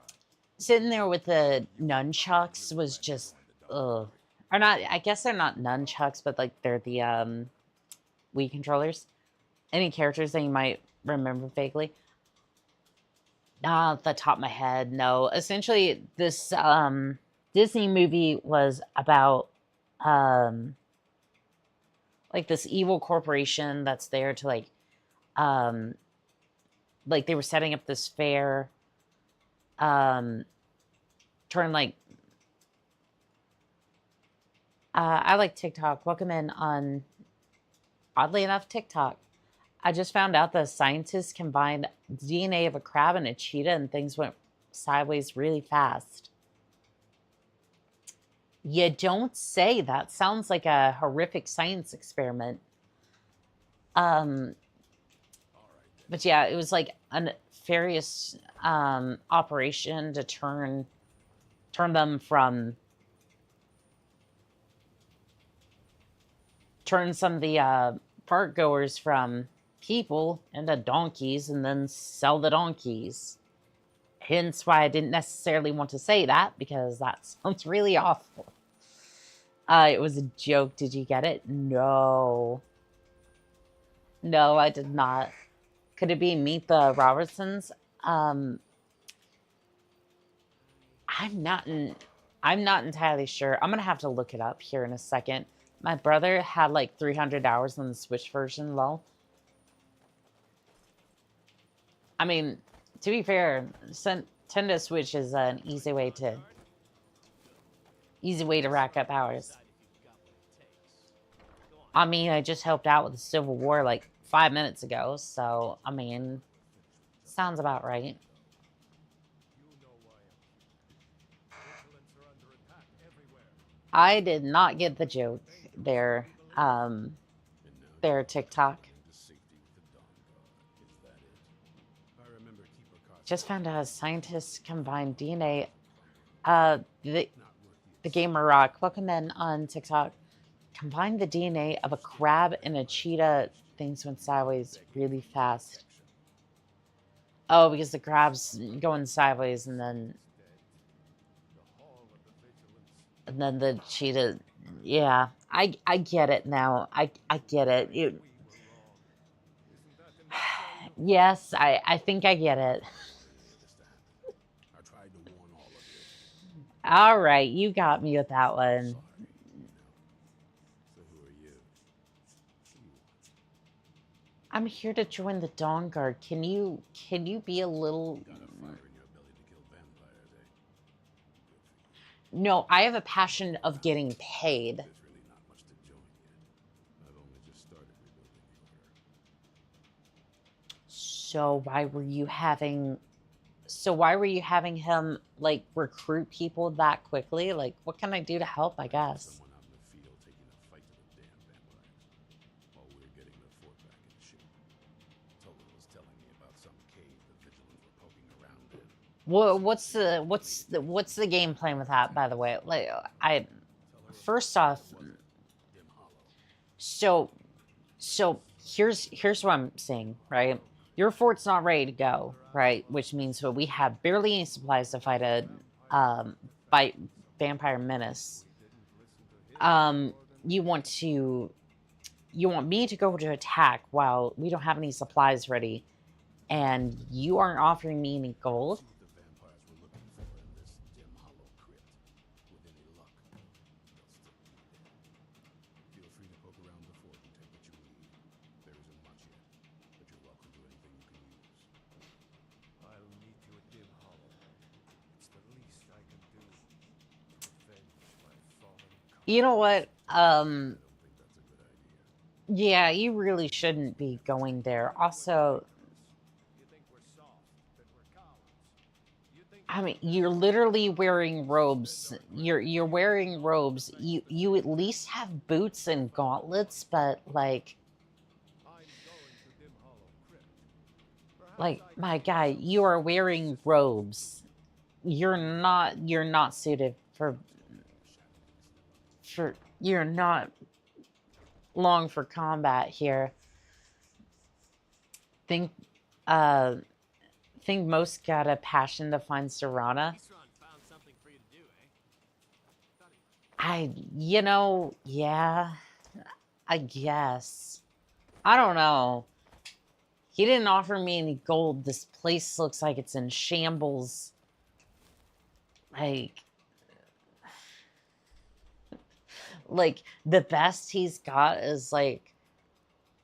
sitting there with the nunchucks was just ugh. Or not, I guess they're not nunchucks, but like they're the Wii controllers. Any characters that you might remember vaguely? Not off the top of my head, no. Essentially this Disney movie was about like this evil corporation that's there to like they were setting up this fair, turn like I like TikTok. Welcome in on, oddly enough, TikTok. I just found out that scientists combined DNA of a crab and a cheetah and things went sideways really fast. You don't say. That sounds like a horrific science experiment. All right, then. But yeah, it was like a nefarious operation to turn them from some of the park goers from people into donkeys and then sell the donkeys. Hence why I didn't necessarily want to say that, because that sounds really awful. It was a joke. Did you get it? No. No, I did not. Could it be Meet the Robertsons? I'm not entirely sure. I'm gonna have to look it up here in a second. My brother had like 300 hours on the Switch version, lol. I mean, to be fair, Nintendo Switch is an easy way to rack up hours. I mean, I just helped out with the Civil War like 5 minutes ago, so I mean, sounds about right. You know why I'm here. Vigilants are under attack everywhere. I did not get the joke there, TikTok. The safety with the Dawn Guard. Is that it? I remember Keeper Carson. Just found out scientists combine DNA. The Not worth the Gamer Rock, welcome in on TikTok. Combine the DNA of a crab and a cheetah. Things went sideways really fast. Oh, because the crab's going sideways and then The Hall of the Vigilance. the cheetah. Yeah, I get it now. I get it. We were wrong. Isn't that the next one? Yes, I think I get it. This to happen. I tried to warn all of you. All right, you got me with that one. Sorry. So who are you? What do you want? I'm here to join the Dawn Guard. Can you be a little? Got a fire in your belly to kill vampires, eh? Good for you. No, I have a passion of getting paid. There's really not much to join yet. I've only just started rebuilding the order. So why were you having him like recruit people that quickly? Like, what can I do to help? I guess. Someone out in the field taking a fight to the damn vampires. While we were getting the fort back in shape. Tola was telling me about some cave the Vigilants were poking around in. What's the game plan with that? By the way, like Tell her first off, so here's what I'm saying, right? Your fort's not ready to go, right? Which means that we have barely any supplies to fight a fight vampire menace. You want me to go to attack while we don't have any supplies ready, and you aren't offering me any gold? The vampires were looking for in this dim hollow crypt. With any luck, they'll still be there. Feel free to poke around the fort and take what you need. There isn't much yet, but you're welcome to anything you can use. I'll meet you at Dim Hollow. It's the least I can do to avenge my fallen cousin. You know what? I don't think that's a good idea. Yeah, you really shouldn't be going there. Also, You think we're soft, that we're cowards. You think I mean, you're literally wearing robes. You're wearing robes. You at least have boots and gauntlets, but like I'm going to Dim Hollow Crypt. Perhaps like I my guy, you are wearing robes. You're not suited for you're not long for combat here. Think think most got a passion to find Serana. Found something for you to do, eh? Yeah, I guess. I don't know. He didn't offer me any gold. This place looks like it's in shambles. Like the best he's got is like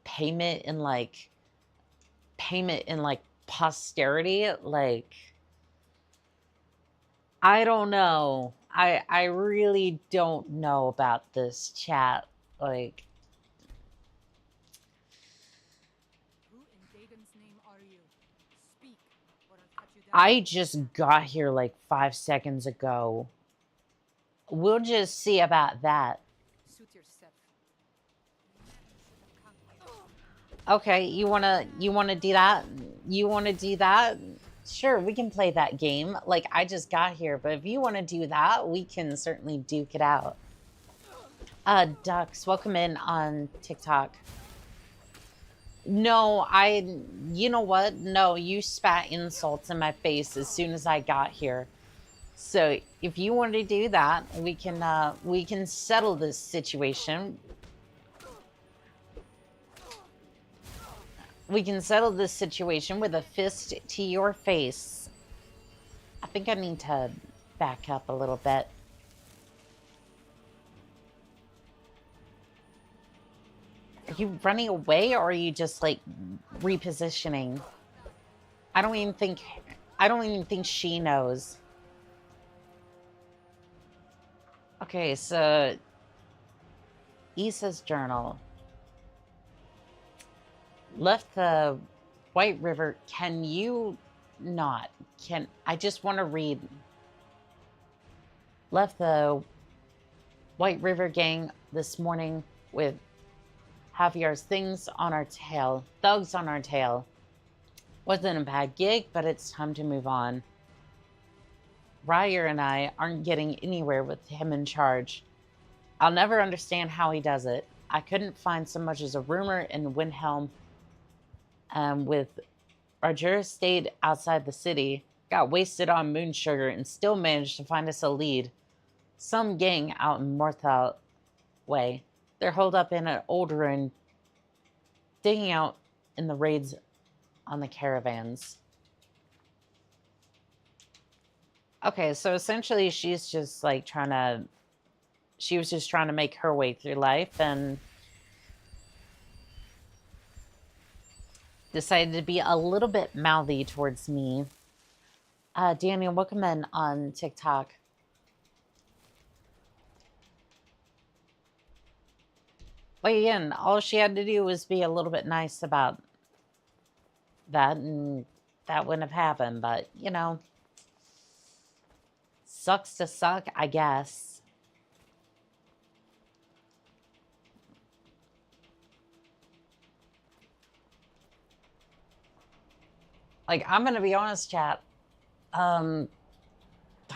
payment in like posterity. Like, I don't know. I really don't know about this, chat. Like, Who in Gagan's name are you? Speak, or I'll cut you down. I just got here like 5 seconds ago. We'll just see about that. Suit yourself. Okay, you wanna do that? You wanna do that? Sure, we can play that game. Like, I just got here, but if you wanna do that, we can certainly duke it out. Ducks, welcome in on TikTok. No, you know what? No, you spat insults in my face as soon as I got here. So if you want to do that, we can settle this situation. We can settle this situation with a fist to your face. I think I need to back up a little bit. Are you running away, or are you just like repositioning? I don't even think she knows. Okay, so Issa's journal. Left the White River. Can you not? I just want to read. Left the White River gang this morning with Javier's thugs on our tail. Wasn't a bad gig, but it's time to move on. Ryer and I aren't getting anywhere with him in charge. I'll never understand how he does it. I couldn't find so much as a rumor in Windhelm. With Roger stayed outside the city, got wasted on moon sugar, and still managed to find us a lead. Some gang out in Morthal way. They're holed up in an old ruin, digging out in the raids on the caravans. Okay, so essentially she's just like she was just trying to make her way through life and decided to be a little bit mouthy towards me. Daniel, welcome in on TikTok. Well, again, all she had to do was be a little bit nice about that, and that wouldn't have happened, but, you know, sucks to suck, I guess. Like, I'm gonna be honest, chat. I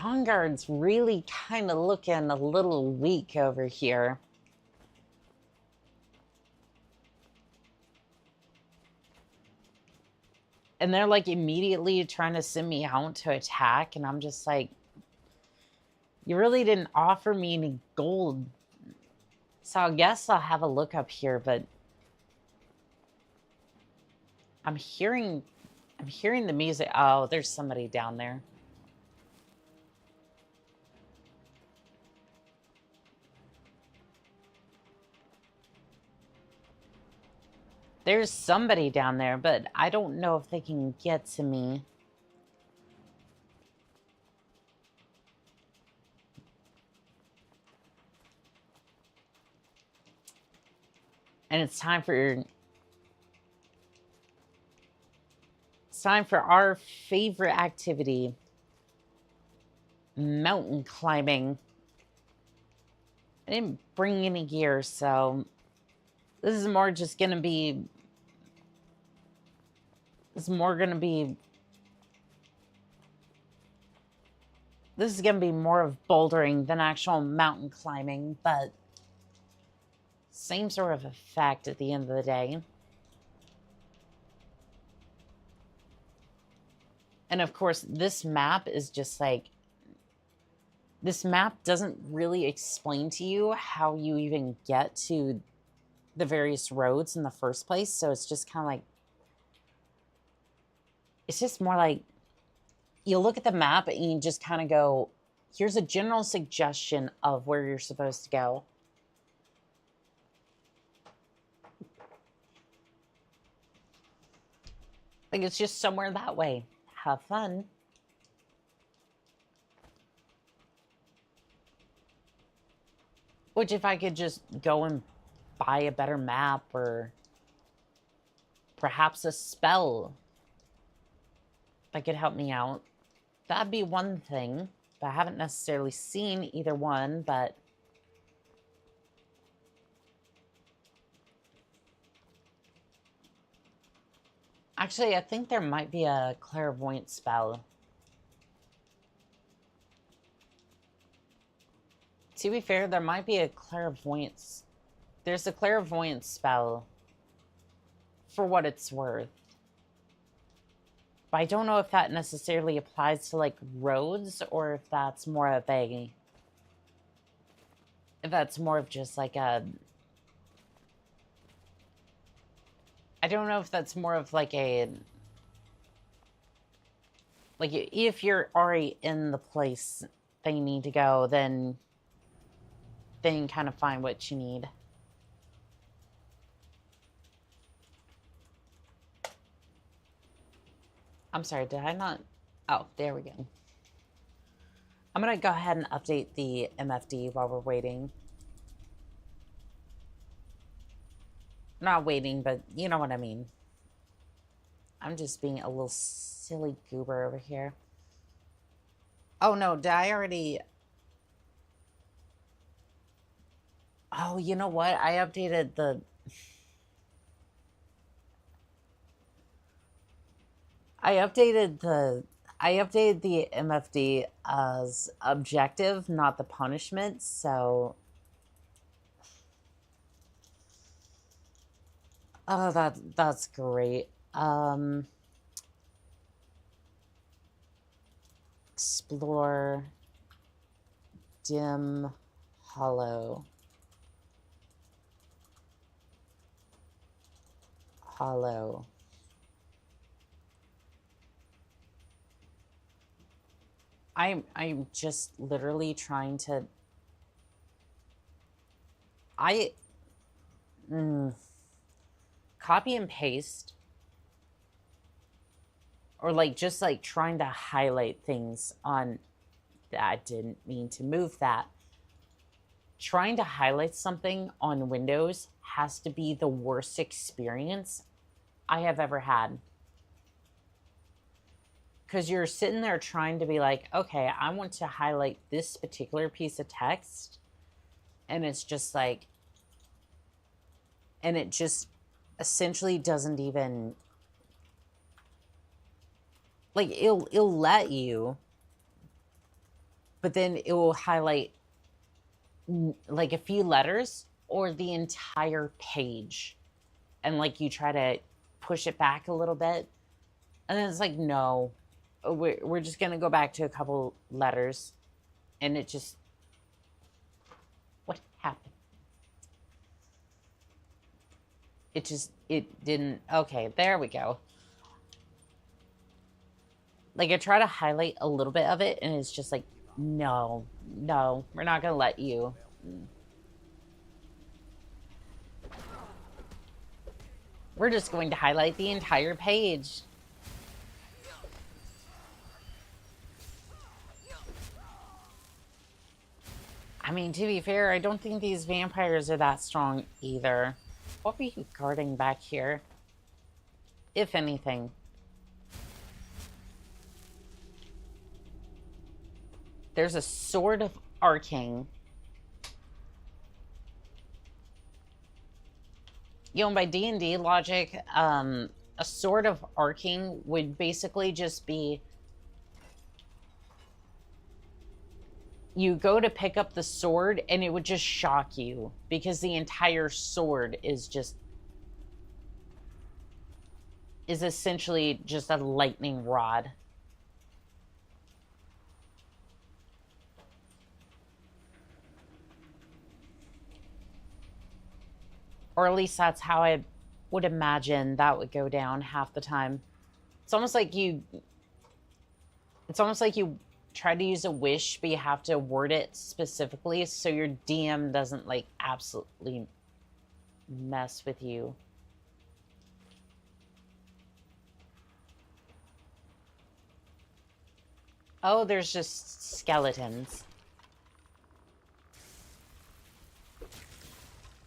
Dawnguard's really kind of looking a little weak over here. And they're like immediately trying to send me out to attack. And I'm just like, you really didn't offer me any gold. So I guess I'll have a look up here, but I'm hearing the music. Oh, there's somebody down there. There's somebody down there, but I don't know if they can get to me. And it's time for our favorite activity, mountain climbing. I didn't bring any gear, so this is more just gonna be. This is more gonna be. This is gonna be more of bouldering than actual mountain climbing, but same sort of effect at the end of the day. And of course, this map is just like. This map doesn't really explain to you how you even get to the various roads in the first place. So it's just kind of like, it's just more like you look at the map and you just kind of go, here's a general suggestion of where you're supposed to go. Like it's just somewhere that way. Have fun. Which if I could just go and buy a better map or perhaps a spell that could help me out, that'd be one thing. But I haven't necessarily seen either one, but actually, I think there might be a clairvoyant spell. To be fair, there might be a clairvoyance. There's a clairvoyance spell for what it's worth. But I don't know if that necessarily applies to like roads or if that's more of a. If that's more of just like a. I don't know if that's more of like a. Like if you're already in the place that you need to go, then you kind of find what you need. I'm sorry, did I not? Oh, there we go. I'm going to go ahead and update the MFD while we're waiting. Not waiting, but you know what I mean. I'm just being a little silly goober over here. Oh, no, did I already... Oh, you know what? I updated the... I updated the MFD as objective, not the punishment, so... Oh, that's great. Explore dim hollow. Hollow. I'm just literally trying to copy and paste or like just like trying to highlight things on that. Didn't mean to move that. Trying to highlight something on Windows has to be the worst experience I have ever had. Because you're sitting there trying to be like, okay, I want to highlight this particular piece of text. And it's just like, and it just essentially doesn't even, like, it'll let you, but then it will highlight like a few letters or the entire page. And like you try to push it back a little bit. And then it's like, no, we're just going to go back to a couple letters. And it just, what happened? It didn't, okay, there we go. Like I try to highlight a little bit of it and it's just like, no, we're not going to let you. We're just going to highlight the entire page. I mean, to be fair, I don't think these vampires are that strong either. What were you guarding back here? If anything. There's a sword of arcing. You know, by D&D logic, a sword of arcing would basically just be you go to pick up the sword and it would just shock you because the entire sword is essentially just a lightning rod. Or at least that's how I would imagine that would go down half the time. It's almost like you try to use a wish, but you have to word it specifically so your DM doesn't like absolutely mess with you. Oh, there's just skeletons.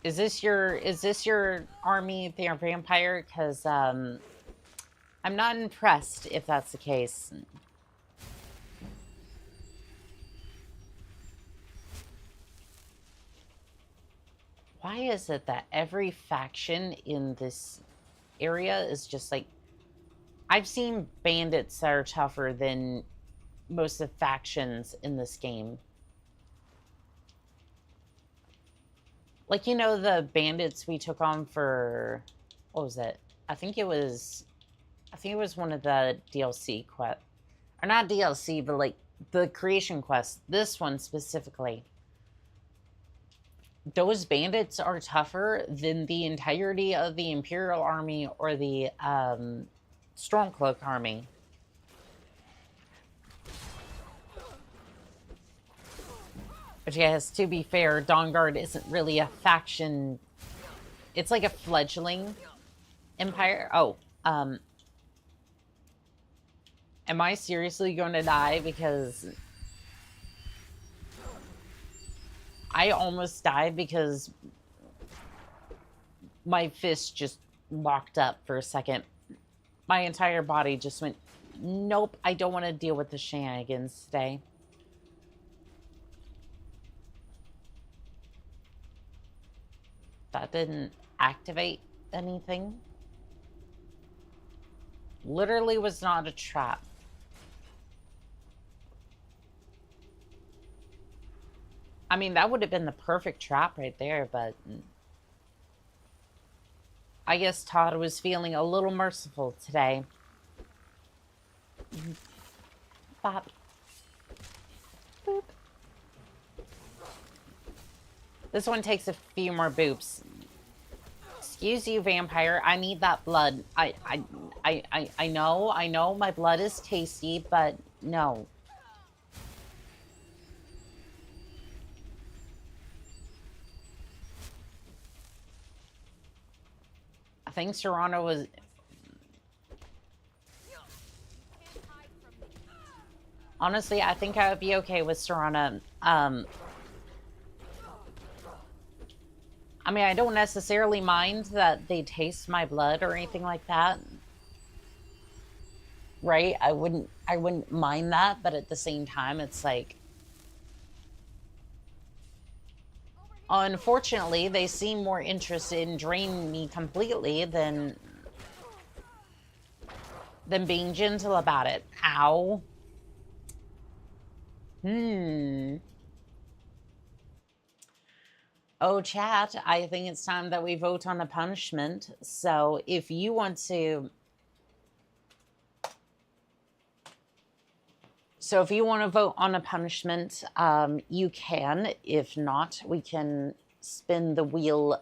Is this your army, the vampire? Because I'm not impressed if that's the case. Why is it that every faction in this area is just like... I've seen bandits that are tougher than most of the factions in this game. Like, you know, the bandits we took on for... What was it? I think it was one of the DLC quests. Or not DLC, but like the creation quest. This one specifically. Those bandits are tougher than the entirety of the Imperial Army or the Stormcloak Army. But yes, to be fair, Dawnguard isn't really a faction. It's like a fledgling empire. Oh, am I seriously going to die? Because I almost died because my fist just locked up for a second. My entire body just went, nope, I don't want to deal with the shenanigans today. That didn't activate anything. Literally was not a trap. I mean, that would have been the perfect trap right there, but I guess Todd was feeling a little merciful today. Bop. Boop. This one takes a few more boops. Excuse you, vampire. I need that blood. I know my blood is tasty, but no. I think Serrano was... Honestly, I think I would be okay with Serrano. I mean, I don't necessarily mind that they taste my blood or anything like that. Right? I wouldn't mind that, but at the same time, it's like... Unfortunately, they seem more interested in draining me completely than being gentle about it. Ow. Oh, chat, I think it's time that we vote on a punishment. So if you want to... So if you want to vote on a punishment, you can. If not, we can spin the wheel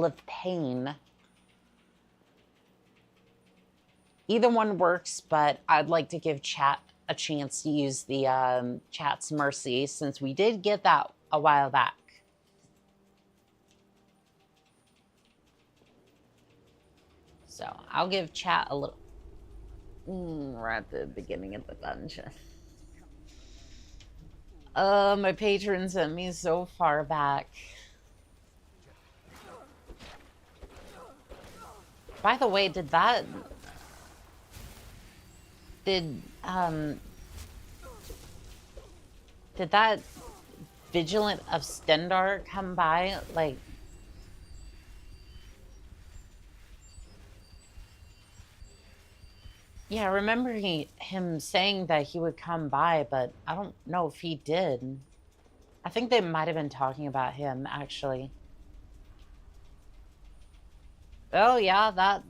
of pain. Either one works, but I'd like to give chat a chance to use the chat's mercy, since we did get that a while back. So I'll give chat a little... we're at the beginning of the dungeon. My patron sent me so far back. By the way, did that Vigilant of Stendar come by? Like, yeah, I remember him saying that he would come by, but I don't know if he did. I think they might have been talking about him, actually. Oh, yeah, that...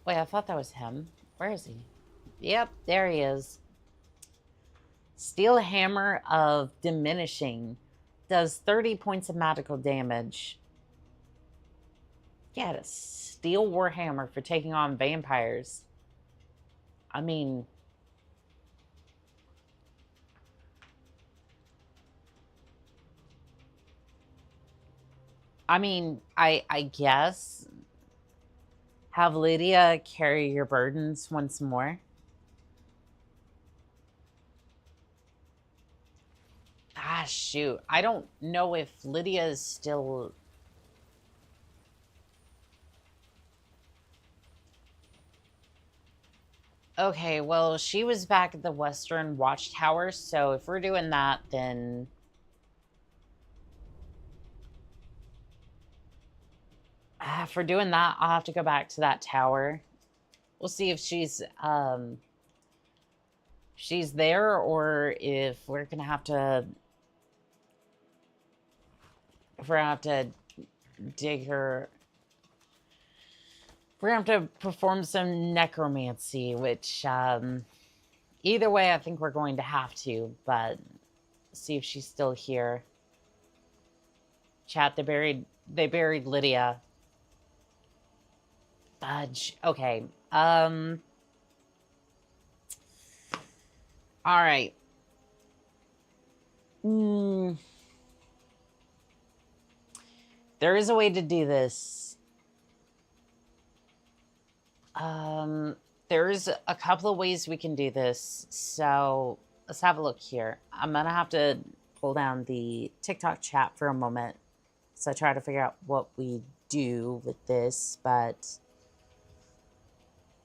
Wait, I thought that was him. Where is he? Yep, there he is. Steel Hammer of Diminishing. Does 30 points of magical damage. Yeah, a steel warhammer for taking on vampires. I mean... I guess... Have Lydia carry your burdens once more. Ah, shoot. I don't know if Lydia is still... Okay, well, she was back at the Western Watchtower, so if we're doing that, then... if we're doing that, I'll have to go back to that tower. We'll see if she's there, or if we're gonna have to... If we're gonna have to dig her... We're gonna have to perform some necromancy, which, either way, I think we're going to have to, but see if she's still here. Chat, they buried Lydia. Fudge. Okay. All right. There is a way to do this. There's a couple of ways we can do this. So let's have a look here. I'm gonna have to pull down the TikTok chat for a moment. So I try to figure out what we do with this, but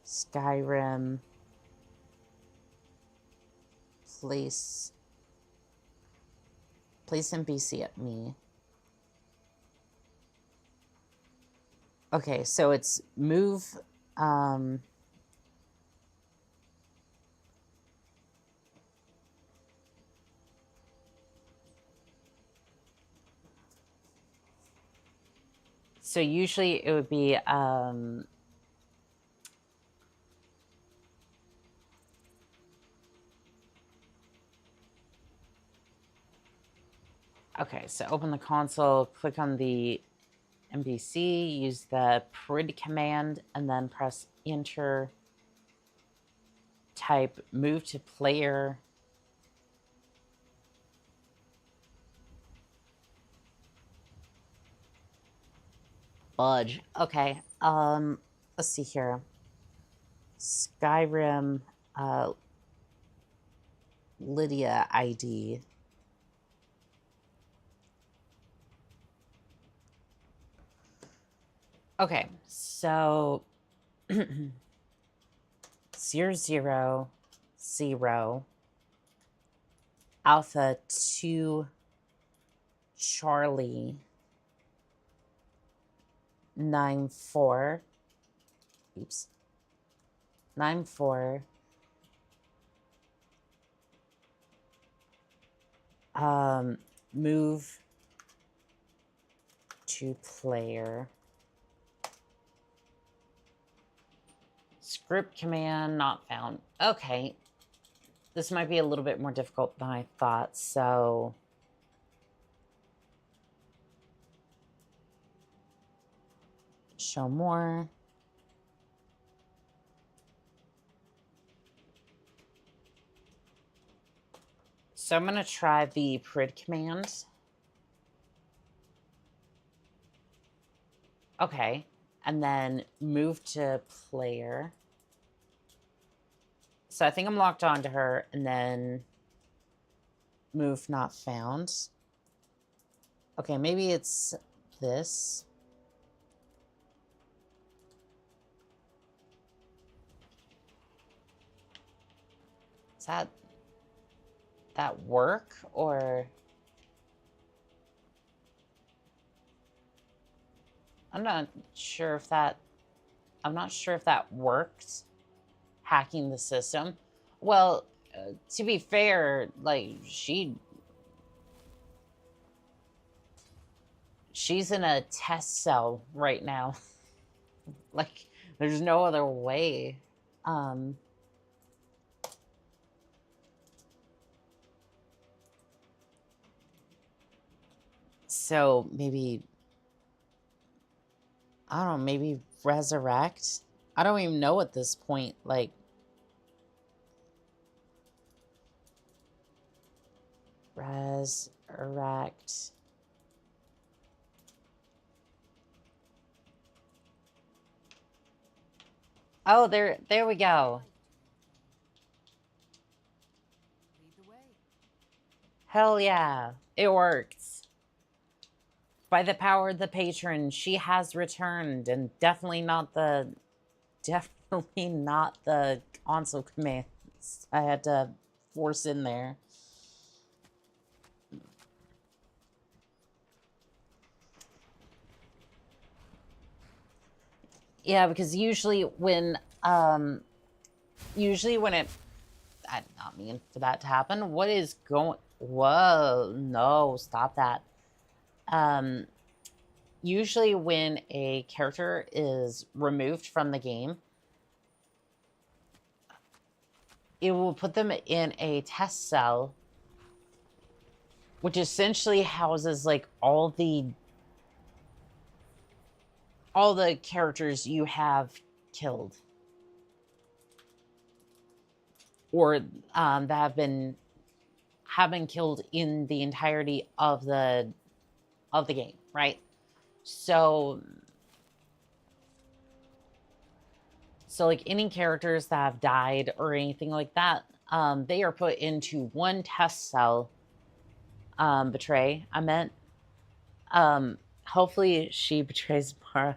Skyrim, place NPC at me. Okay, so it's move, so usually it would be, okay, so open the console, click on the NPC, use the prid command, and then press enter. Type move to player. Budge. Okay. Let's see here. Skyrim, Lydia ID. Okay, so 000 Alpha 2 Charlie 94. Oops. 94 Move to player. Script command not found. Okay. This might be a little bit more difficult than I thought, so... Show more. So I'm going to try the prid command. Okay. And then move to player. So I think I'm locked onto her, and then move not found. Okay, maybe it's this. Is that work, or... I'm not sure if that works, hacking the system. Well, to be fair, like, she's in a test cell right now. Like, there's no other way. So maybe, I don't know, maybe resurrect? I don't even know at this point, like... Resurrect. Oh, there we go. Lead the way. Hell yeah, it worked. By the power of the patron, she has returned, and definitely not the console commands I had to force in there. Yeah, because usually when it, I did not mean for that to happen. What is going, whoa, no, stop that. Usually when a character is removed from the game, it will put them in a test cell, which essentially houses like all the characters you have killed, or that have been killed in the entirety of the game, right? So like any characters that have died or anything like that, they are put into one test cell. Betray, I meant. Hopefully she betrays Mara.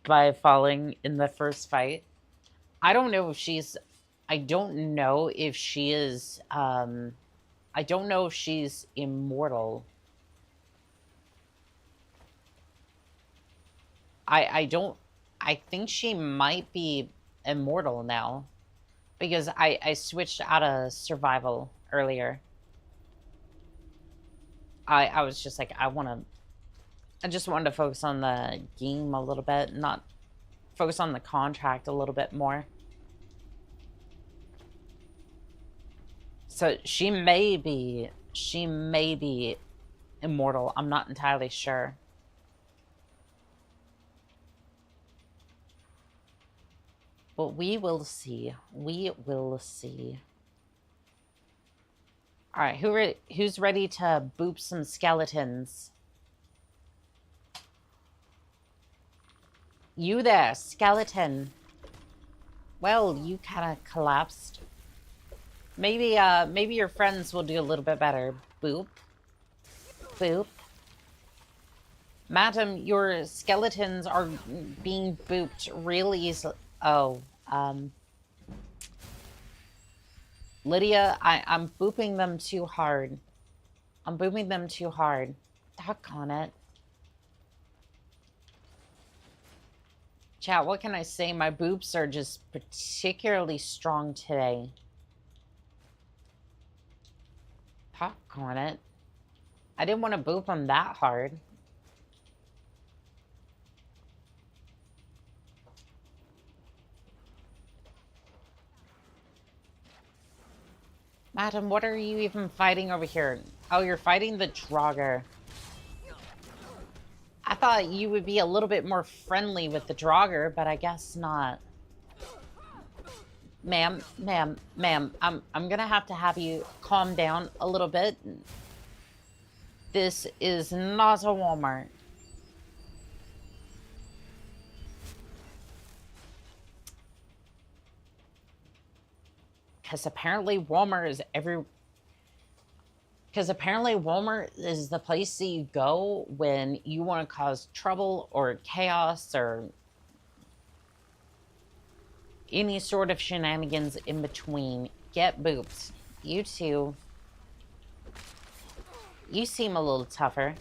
By falling in the first fight. I don't know if she's... I don't know if she is... I don't know if she's immortal. I think she might be immortal now. Because I switched out of survival earlier. I was just like, I just wanted to focus on the game a little bit, not focus on the contract a little bit more. So she may be immortal. I'm not entirely sure. But we will see. We will see. All right, who's ready to boop some skeletons? You there, skeleton. Well, you kind of collapsed. Maybe your friends will do a little bit better. Boop. Boop. Madam, your skeletons are being booped really easily. Oh, Lydia, I'm booping them too hard. I'm booping them too hard. Doggone it. Chat, what can I say? My boobs are just particularly strong today. Popcorn it. I didn't want to boop them that hard. Madam, what are you even fighting over here? Oh, you're fighting the Draugr. I thought you would be a little bit more friendly with the Draugr, but I guess not. Ma'am, I'm gonna have you calm down a little bit. This is not a Walmart. Because apparently Walmart is the place that you go when you want to cause trouble or chaos or any sort of shenanigans in between. Get booped. You two. You seem a little tougher.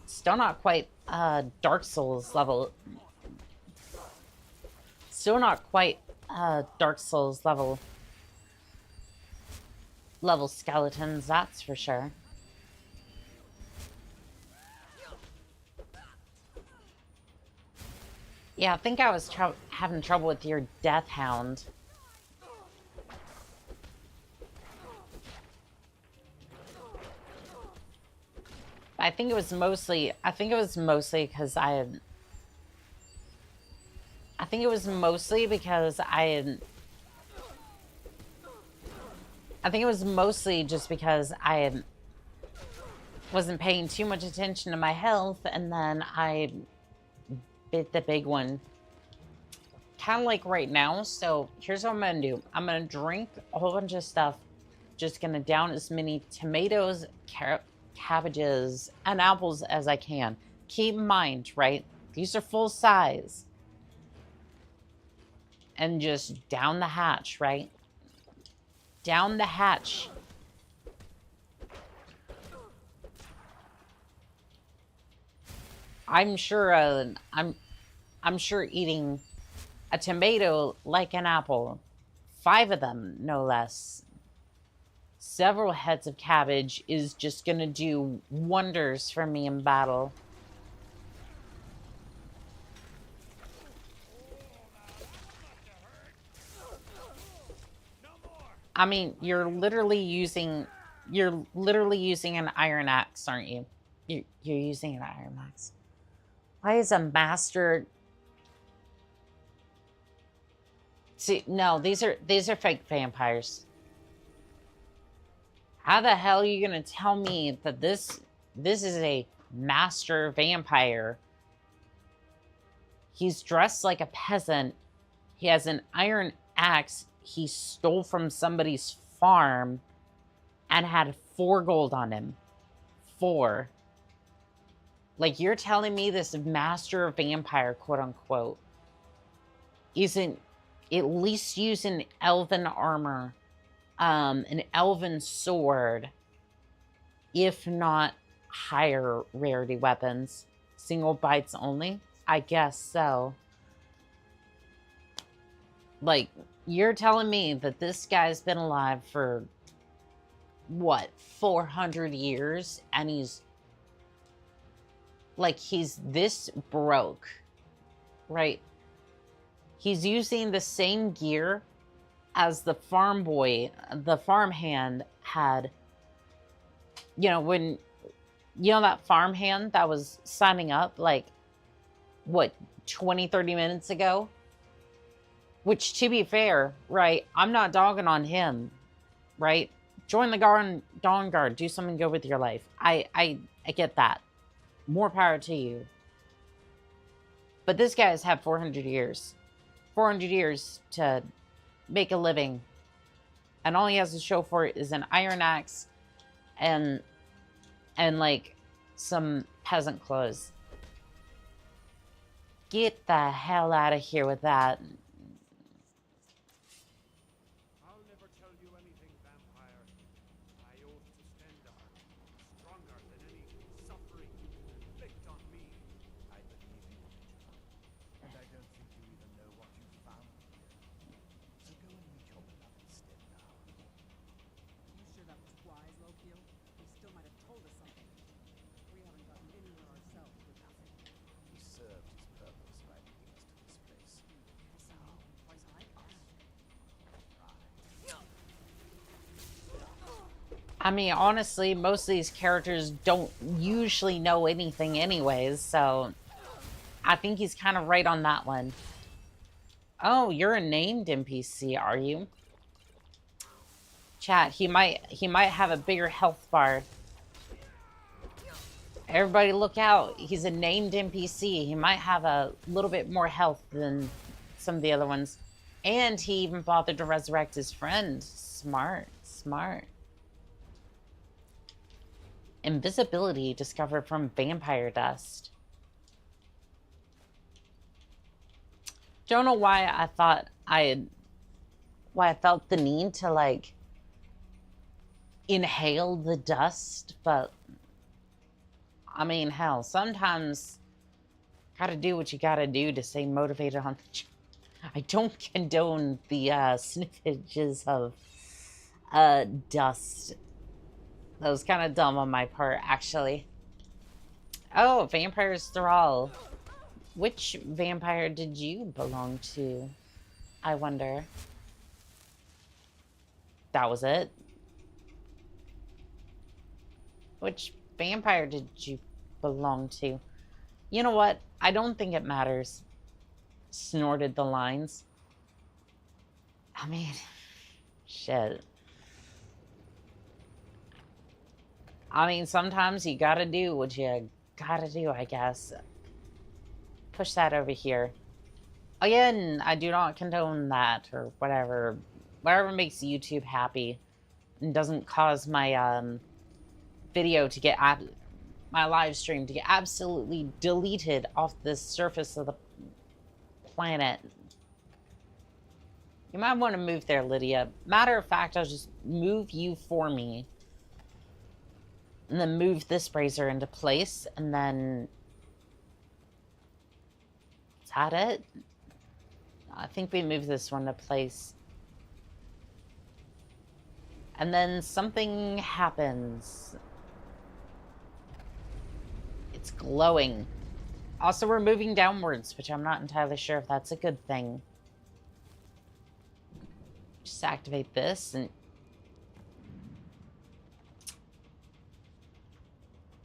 Still not quite Dark Souls level. Still not quite Dark Souls level skeletons, that's for sure. Yeah, I think I was having trouble with your Death Hound. I think it was mostly because I had... I think it was mostly because I had... I think it was mostly just because I wasn't paying too much attention to my health, and then I bit the big one. Kind of like right now, so here's what I'm gonna do. I'm gonna drink a whole bunch of stuff. Just gonna down as many tomatoes, cabbages, and apples as I can. Keep in mind, right? These are full size. And just down the hatch, right? Down the hatch. I'm sure I'm sure eating a tomato like an apple, 5 of them no less, several heads of cabbage is just gonna do wonders for me in battle. I mean, you're literally using an iron axe, aren't you? You're using an iron axe. Why is a master... See, no, these are fake vampires. How the hell are you gonna tell me that this is a master vampire? He's dressed like a peasant. He has an iron axe he stole from somebody's farm and had 4 gold on him. 4. Like, you're telling me this master vampire, quote unquote, isn't at least using elven armor, an elven sword, if not higher rarity weapons? Single bites only? I guess so. Like, you're telling me that this guy's been alive for, what, 400 years? And he's this broke, right? He's using the same gear as the farm boy, the farmhand had, when, that farmhand that was signing up, like, what, 20, 30 minutes ago? Which, to be fair, right, I'm not dogging on him, right? Join the Dawn Guard, do something good with your life. I get that. More power to you. But this guy has had 400 years. 400 years to make a living. And all he has to show for it is an iron axe and like, some peasant clothes. Get the hell out of here with that. I'll never tell you anything, vampire. My oath to Stendar, stronger than any suffering you can inflict on me. I believe you. I mean, honestly, most of these characters don't usually know anything anyways, so I think he's kind of right on that one. Oh, you're a named NPC, are you? Chat, he might have a bigger health bar. Everybody look out. He's a named NPC. He might have a little bit more health than some of the other ones. And he even bothered to resurrect his friend. Smart, smart. Invisibility discovered from vampire dust. Don't know why I thought why I felt the need to like inhale the dust, but I mean, hell, sometimes gotta do what you gotta do to stay motivated on the job. I don't condone the sniffages of dust. That was kind of dumb on my part, actually. Oh, Vampire's Thrall. Which vampire did you belong to? I wonder. That was it. Which vampire did you belong to? You know what? I don't think it matters. Snorted the lines. I mean, shit. I mean, sometimes you gotta do what you gotta do, I guess. Push that over here. Again, I do not condone that or whatever. Whatever makes YouTube happy and doesn't cause my video to get my live stream to get absolutely deleted off the surface of the planet. You might want to move there, Lydia. Matter of fact, I'll just move you for me. And then move this brazier into place, and then... Is that it? I think we move this one to place. And then something happens. It's glowing. Also, we're moving downwards, which I'm not entirely sure if that's a good thing. Just activate this and...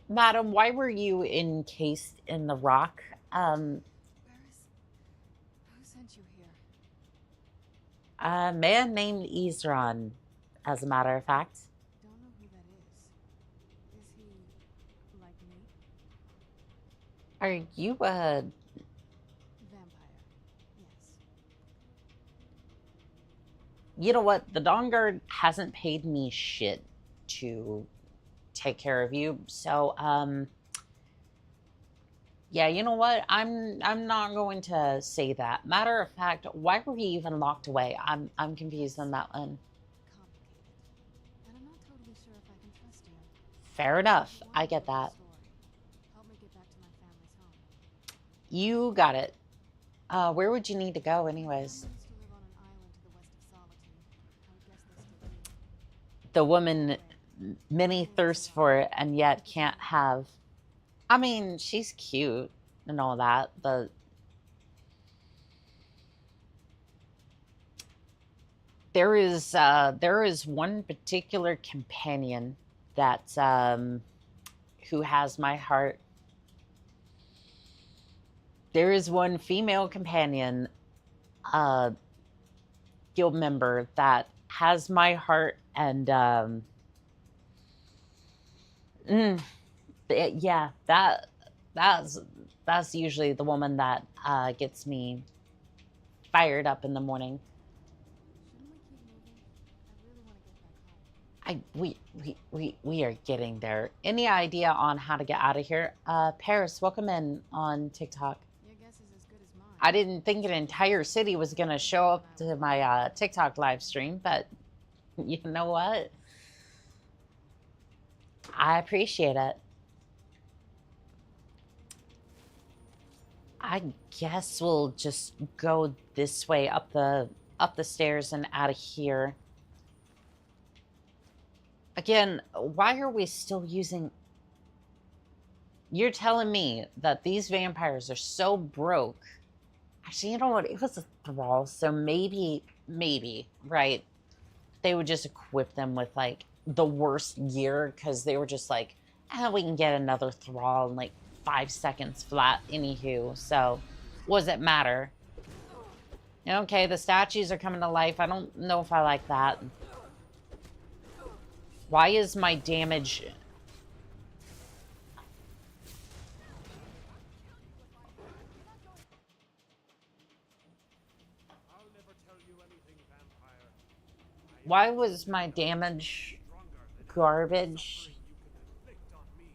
Madam, why were you encased in the rock? Who sent you here? A man named Isran, as a matter of fact. Don't know who that is. Is he like me? Are you a... Vampire. Yes. You know what? The Dawn Guard hasn't paid me shit to take care of you, so, yeah, you know what? I'm not going to say that. Matter of fact, why were we even locked away? I'm confused on that one. Complicated. And I'm not totally sure if I can trust you. Fair enough. I get that. Help me get back to my family's home. You got it. Where would you need to go anyways? I used to live on an island to the west of Solitude. I would guess they still do. The woman many thirst for it and yet can't have. I mean, she's cute and all that, but there is one particular companion that who has my heart. There is one female companion, guild member that has my heart, and yeah, that's usually the woman that gets me fired up in the morning. Shouldn't we keep moving? I really want to get back home. We are getting there. Any idea on how to get out of here? Paris, welcome in on TikTok. Your guess is as good as mine. I didn't think an entire city was gonna show up to my TikTok live stream, but you know what? I appreciate it. I guess we'll just go this way up the stairs and out of here. Again, why are we still using... You're telling me that these vampires are so broke. Actually, you know what? It was a thrall, so maybe, right? They would just equip them with, like, the worst gear because they were just like, ah, we can get another thrall in like 5 seconds flat. Anywho, so what does it matter? Okay, the statues are coming to life. I don't know if I like that. Why is my damage... I'll never tell you anything, vampire. Why was my damage garbage? You can inflict on me,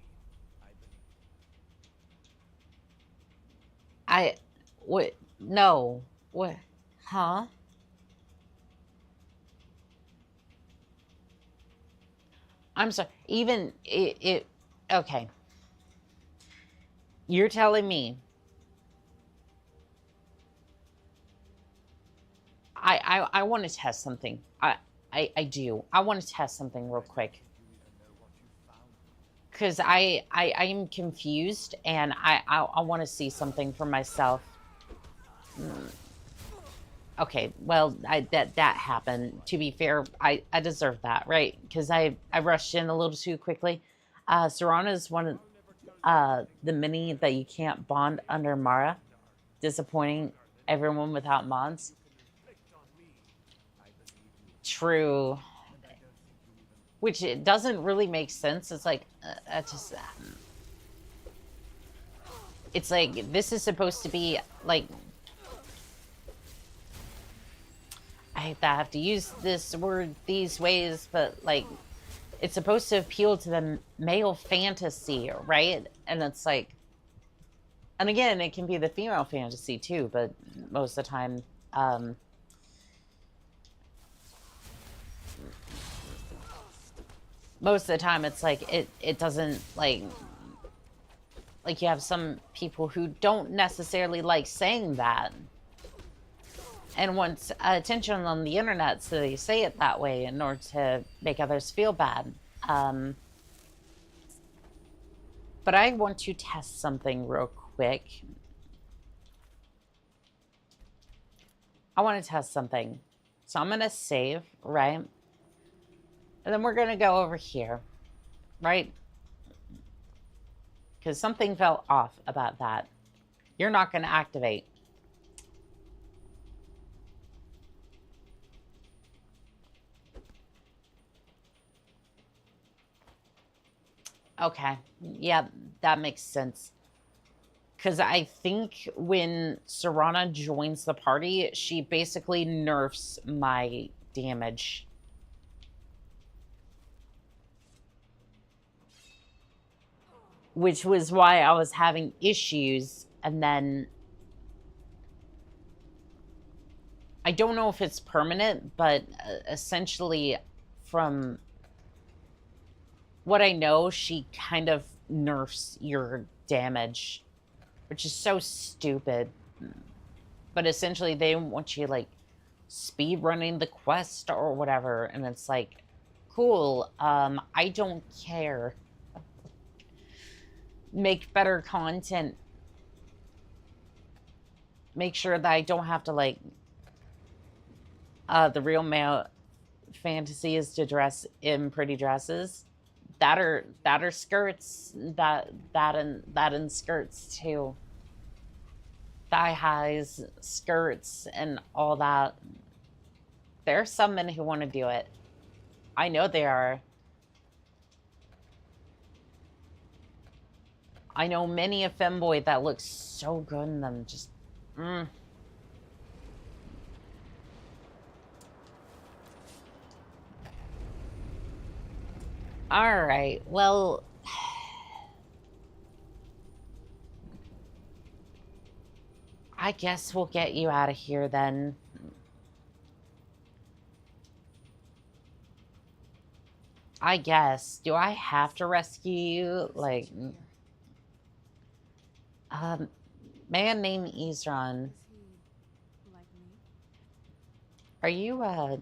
I believe. What? No. What? Huh? I'm sorry. Even it okay. You're telling me I want to test something. I do. I want to test something real quick. Because I am confused and I want to see something for myself. Okay, well, that happened. To be fair, I deserve that, right? Because I rushed in a little too quickly. Serana is one of the many that you can't bond under Mara. Disappointing everyone without mods. True. Which it doesn't really make sense. It's like, it's like, this is supposed to be, like... I hate that I have to use this word these ways, but, like, it's supposed to appeal to the male fantasy, right? And it's like... And again, it can be the female fantasy, too, but most of the time... most of the time, it's like, it doesn't, like you have some people who don't necessarily like saying that. And want attention on the internet, so they say it that way in order to make others feel bad. But I want to test something real quick. I want to test something. So I'm going to save, right? And then we're going to go over here, right? Because something felt off about that. You're not going to activate. Okay. Yeah, that makes sense. Because I think when Serana joins the party, she basically nerfs my damage. Which was why I was having issues, and then... I don't know if it's permanent, but essentially from what I know, she kind of nerfs your damage, which is so stupid. But essentially, they want you, like, speed running the quest or whatever, and it's like, cool, I don't care. Make better content. Make sure that I don't have to, like... the real male fantasy is to dress in pretty dresses. That are skirts. That and skirts too. Thigh highs, skirts, and all that. There are some men who want to do it. I know there are. I know many a femboy that looks so good in them. Just, All right, well... I guess we'll get you out of here then. I guess. Do I have to rescue you? Like... man named Isran. Is he like me? Are you, Vampire.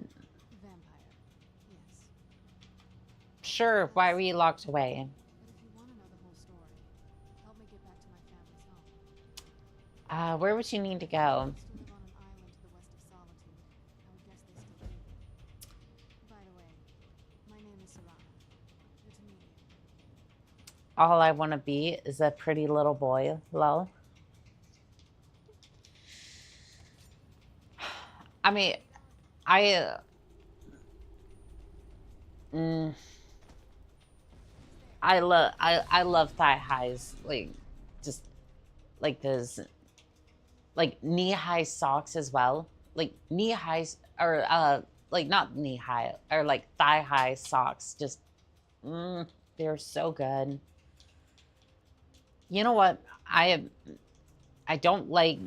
Yes. sure, why were you locked away? But if you want to know the whole story, help me get back to my family's home. Where would you need to go? Used to live on an island to the west of Solitude. I would guess they still do. By the way, my name is All I want to be is a pretty little boy, lol. I mean, I I love thigh highs, like just like those, like knee high socks as well, like knee highs or like not knee high or like thigh high socks. Just they're so good. You know what? I don't like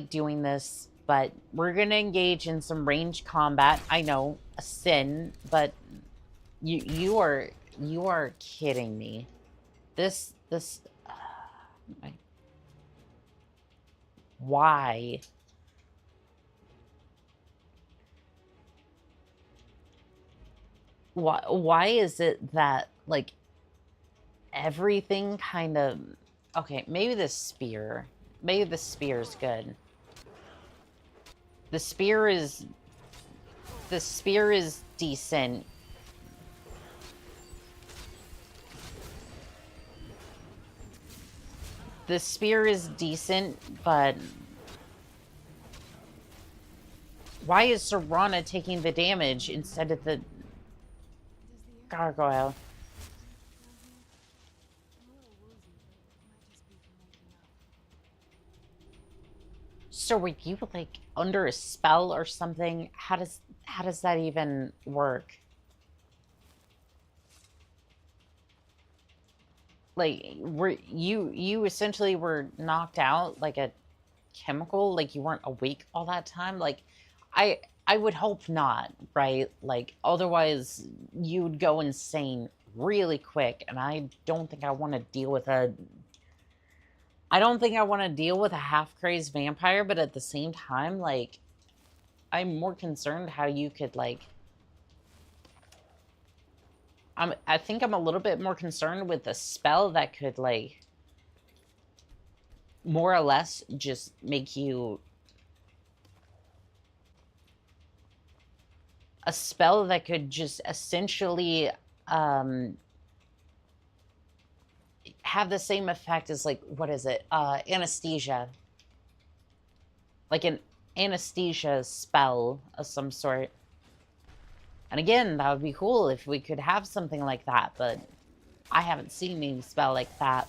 doing this, but we're gonna engage in some ranged combat. I know, a sin, but you are kidding me. This why? Why is it that like everything kind of, okay, maybe the spear. Maybe the spear's good. The spear is decent. The spear is decent, but why is Serana taking the damage instead of the gargoyle? So were you like under a spell or something? How does that even work? Like, were you essentially were knocked out like a chemical, like you weren't awake all that time? Like, I would hope not, right? Like, otherwise you'd go insane really quick, and I don't think I want to deal with a half-crazed vampire, but at the same time, like, I'm more concerned how you could, like... I think I'm a little bit more concerned with a spell that could, like, more or less just make you... A spell that could just essentially have the same effect as, like, what is it? Anesthesia. Like an anesthesia spell of some sort. And again, that would be cool if we could have something like that, but I haven't seen any spell like that.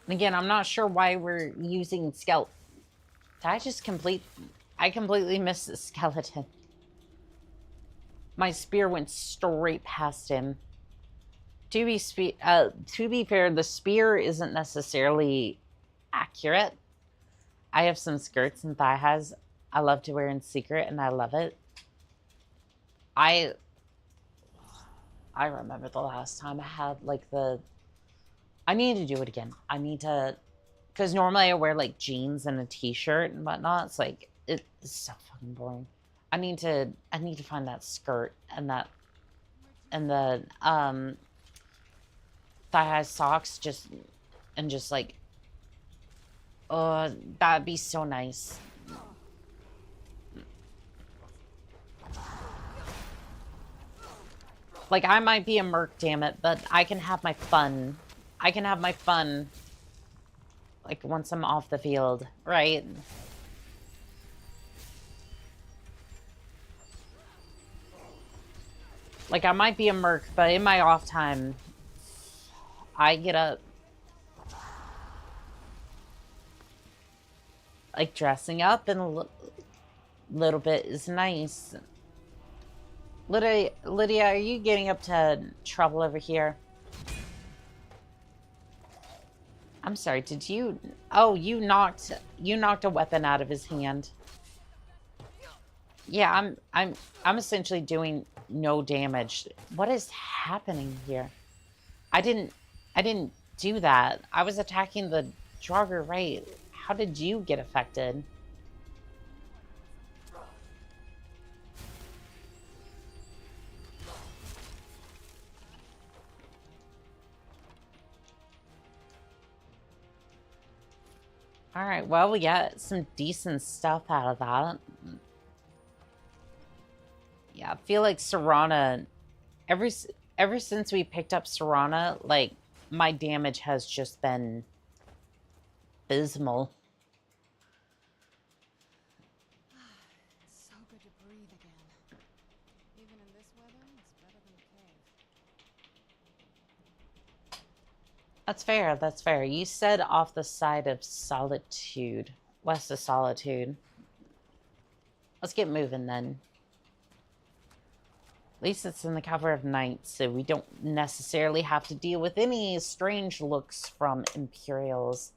And again, I'm not sure why we're using skeleton. I completely missed the skeleton. My spear went straight past him. To be fair, the spear isn't necessarily accurate. I have some skirts and thigh highs I love to wear in secret, and I love it. I remember the last time I had, like, I need to do it again. I need to... Because normally I wear, like, jeans and a t-shirt and whatnot. It's like, it's so fucking boring. I need to find that skirt and that... And the, thigh-high socks, just like... Oh, that'd be so nice. Like, I might be a merc, damn it, but I can have my fun. I can have my fun, like, once I'm off the field, right? Like, I might be a merc, but in my off time, I get up. Like, dressing up in a little bit is nice. Lydia, are you getting up to trouble over here? I'm sorry, did you... Oh, you knocked a weapon out of his hand. Yeah, I'm essentially doing no damage. What is happening here? I didn't do that. I was attacking the Draugr, right? How did you get affected? All right, well, we got some decent stuff out of that. Yeah, I feel like Serana, ever since we picked up Serana, like, my damage has just been abysmal. It's so good to breathe again. Even in this weather, it's better than a cave. That's fair, that's fair. You said off the side of Solitude, west of Solitude. Let's get moving then. At least it's in the cover of night, so we don't necessarily have to deal with any strange looks from Imperials.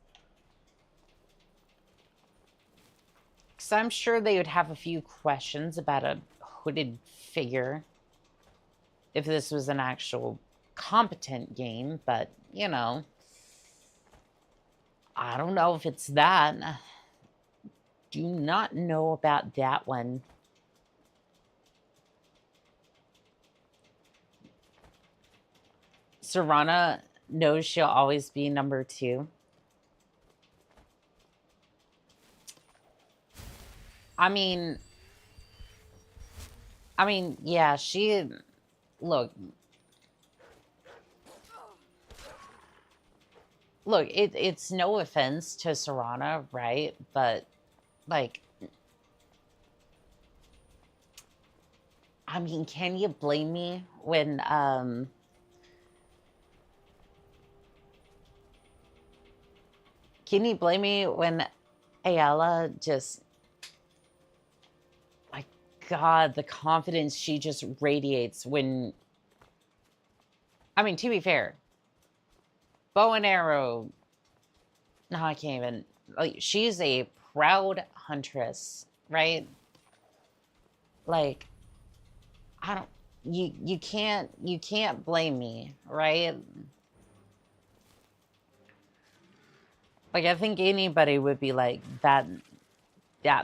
Because I'm sure they would have a few questions about a hooded figure if this was an actual competent game, but, you know, I don't know if it's that. Do not know about that one. Serana knows she'll always be number 2. I mean, yeah, look, it's no offense to Serana, right? But, like, I mean, can you blame me when, can you blame me when Ayala just, my God, the confidence she just radiates when, I mean, to be fair, bow and arrow, no, I can't even, like, she's a proud huntress, right? Like, I don't, you can't blame me, right? Like, I think anybody would be like, that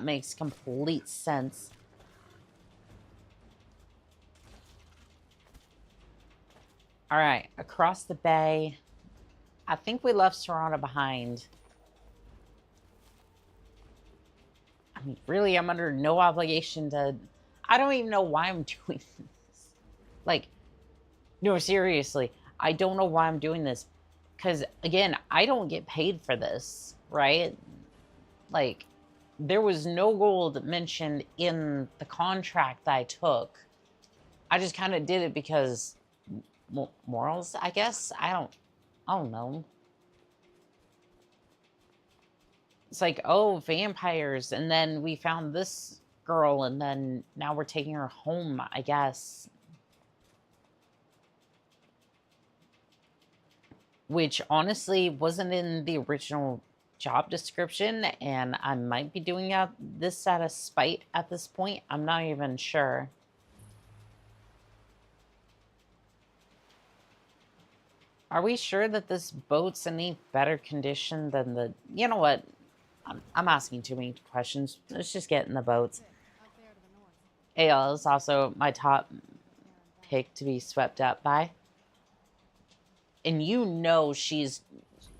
makes complete sense. All right, across the bay. I think we left Serana behind. I mean, really, I'm under no obligation to... I don't even know why I'm doing this. Like, no, seriously, I don't know why I'm doing this. Because, again, I don't get paid for this, right? Like, there was no gold mentioned in the contract that I took. I just kind of did it because morals, I guess? I don't know. It's like, oh, vampires, and then we found this girl, and then now we're taking her home, I guess. Which honestly wasn't in the original job description, and I might be doing this out of spite at this point. I'm not even sure. Are we sure that this boat's in any better condition than the... You know what? I'm asking too many questions. Let's just get in the boats. AL is also my top pick to be swept up by. And you know she's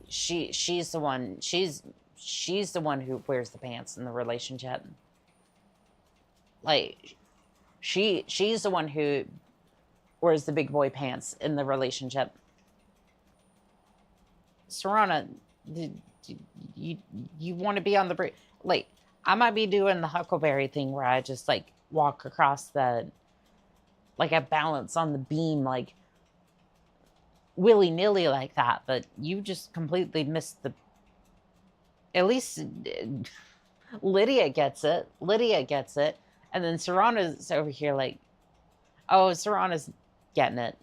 the one who wears the pants in the relationship. Like, she's the one who wears the big boy pants in the relationship. Serana, you want to be on the bridge? Like, I might be doing the Huckleberry thing where I just, like, walk across the, like, I balance on the beam, like, willy-nilly like that, but you just completely missed the... At least Lydia gets it. Lydia gets it. And then Serana's over here like, oh, Serana's getting it.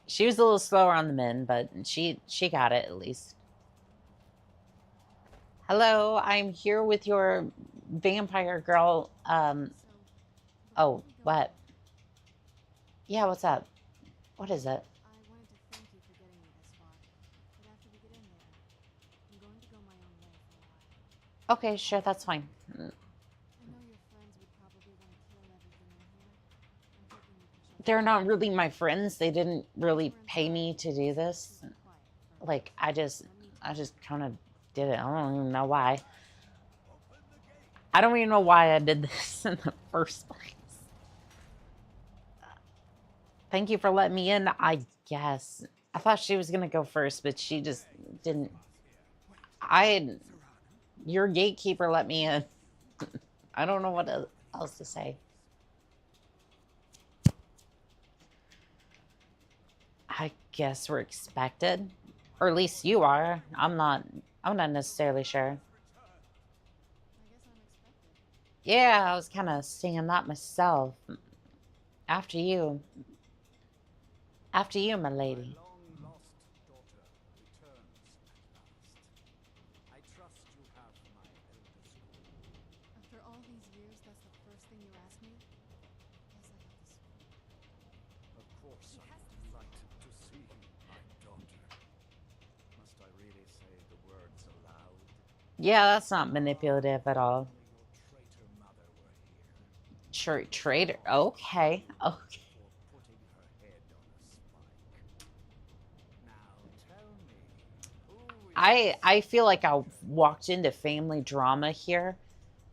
She was a little slower on the men, but she got it at least. Hello, I'm here with your vampire girl. Oh, what? Yeah, what's up? What is it? I wanted to thank you for getting me this far. But after we get in there, I'm going to go my own way for a while. Okay, sure, that's fine. I know your friends would probably want to kill everything in here. I'm hoping you can show They're not really my friends. They didn't really pay me to do this. Like, I just kind of did it. I don't even know why. I don't even know why I did this in the first place. Thank you for letting me in, I guess. I thought she was going to go first, but she just didn't. Your gatekeeper let me in. I don't know what else to say. I guess we're expected. Or at least you are. I'm not necessarily sure. Yeah, I was kind of saying that myself. After you. After you, my lady. My long-lost daughter returns at last. I trust you have my elder scroll. After all these years, that's the first thing you asked me? Yes, I have the scroll. Of course, I'm delighted to see my daughter. Must I really say the words aloud? Yeah, that's not manipulative at all. Only your traitor mother were here. Traitor. Okay. Okay. For putting her head on a spike. Now tell me, who is I feel like I walked into family drama here.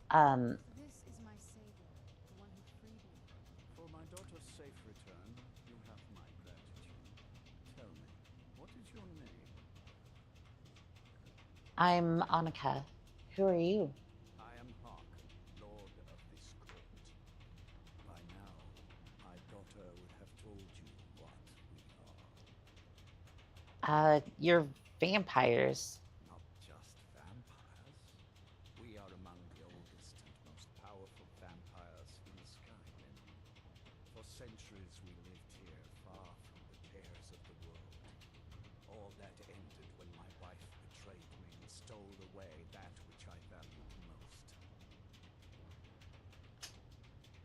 This is my savior, the one who freed me. For my daughter's safe return, you have my gratitude. Tell me, what is your name? I'm Annika. Who are you? I am Hawk, Lord of this court. By now, my daughter would have told you what we are. You're vampires. Not just vampires. We are among the oldest and most powerful vampires in Skyrim. For centuries we lived here, far from the cares of the world. All that ended when my wife betrayed me and stole away that which I valued most.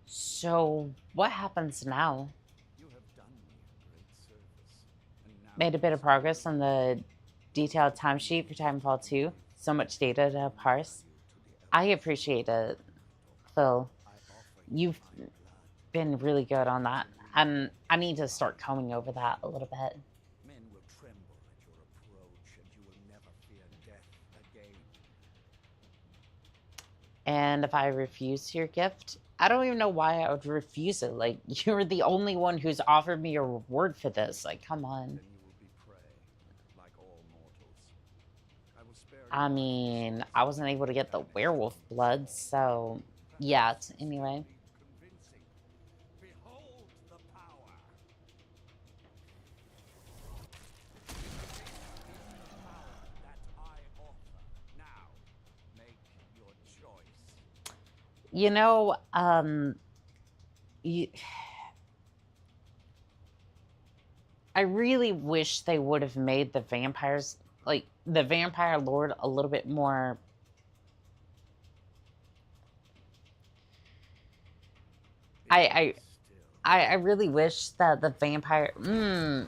So, what happens now? You have done me a great service. And now Made a bit of progress on the detailed timesheet for Titanfall 2. So much data to parse. I appreciate it, Phil. You've been really good on that. And I need to start combing over that a little bit. Men will tremble at your approach, and you will never fear death again. And if I refuse your gift, I don't even know why I would refuse it. Like, you're the only one who's offered me a reward for this. Like, come on. Then you will be prey, like all mortals. I will spare you I my mean, resources I wasn't able to get the werewolf blood, so yeah, anyway. convincing. Behold the power. That I offer. Now, make your choice. You know, I really wish they would have made the vampires, like, the vampire lord a little bit more... I really wish that the vampire... my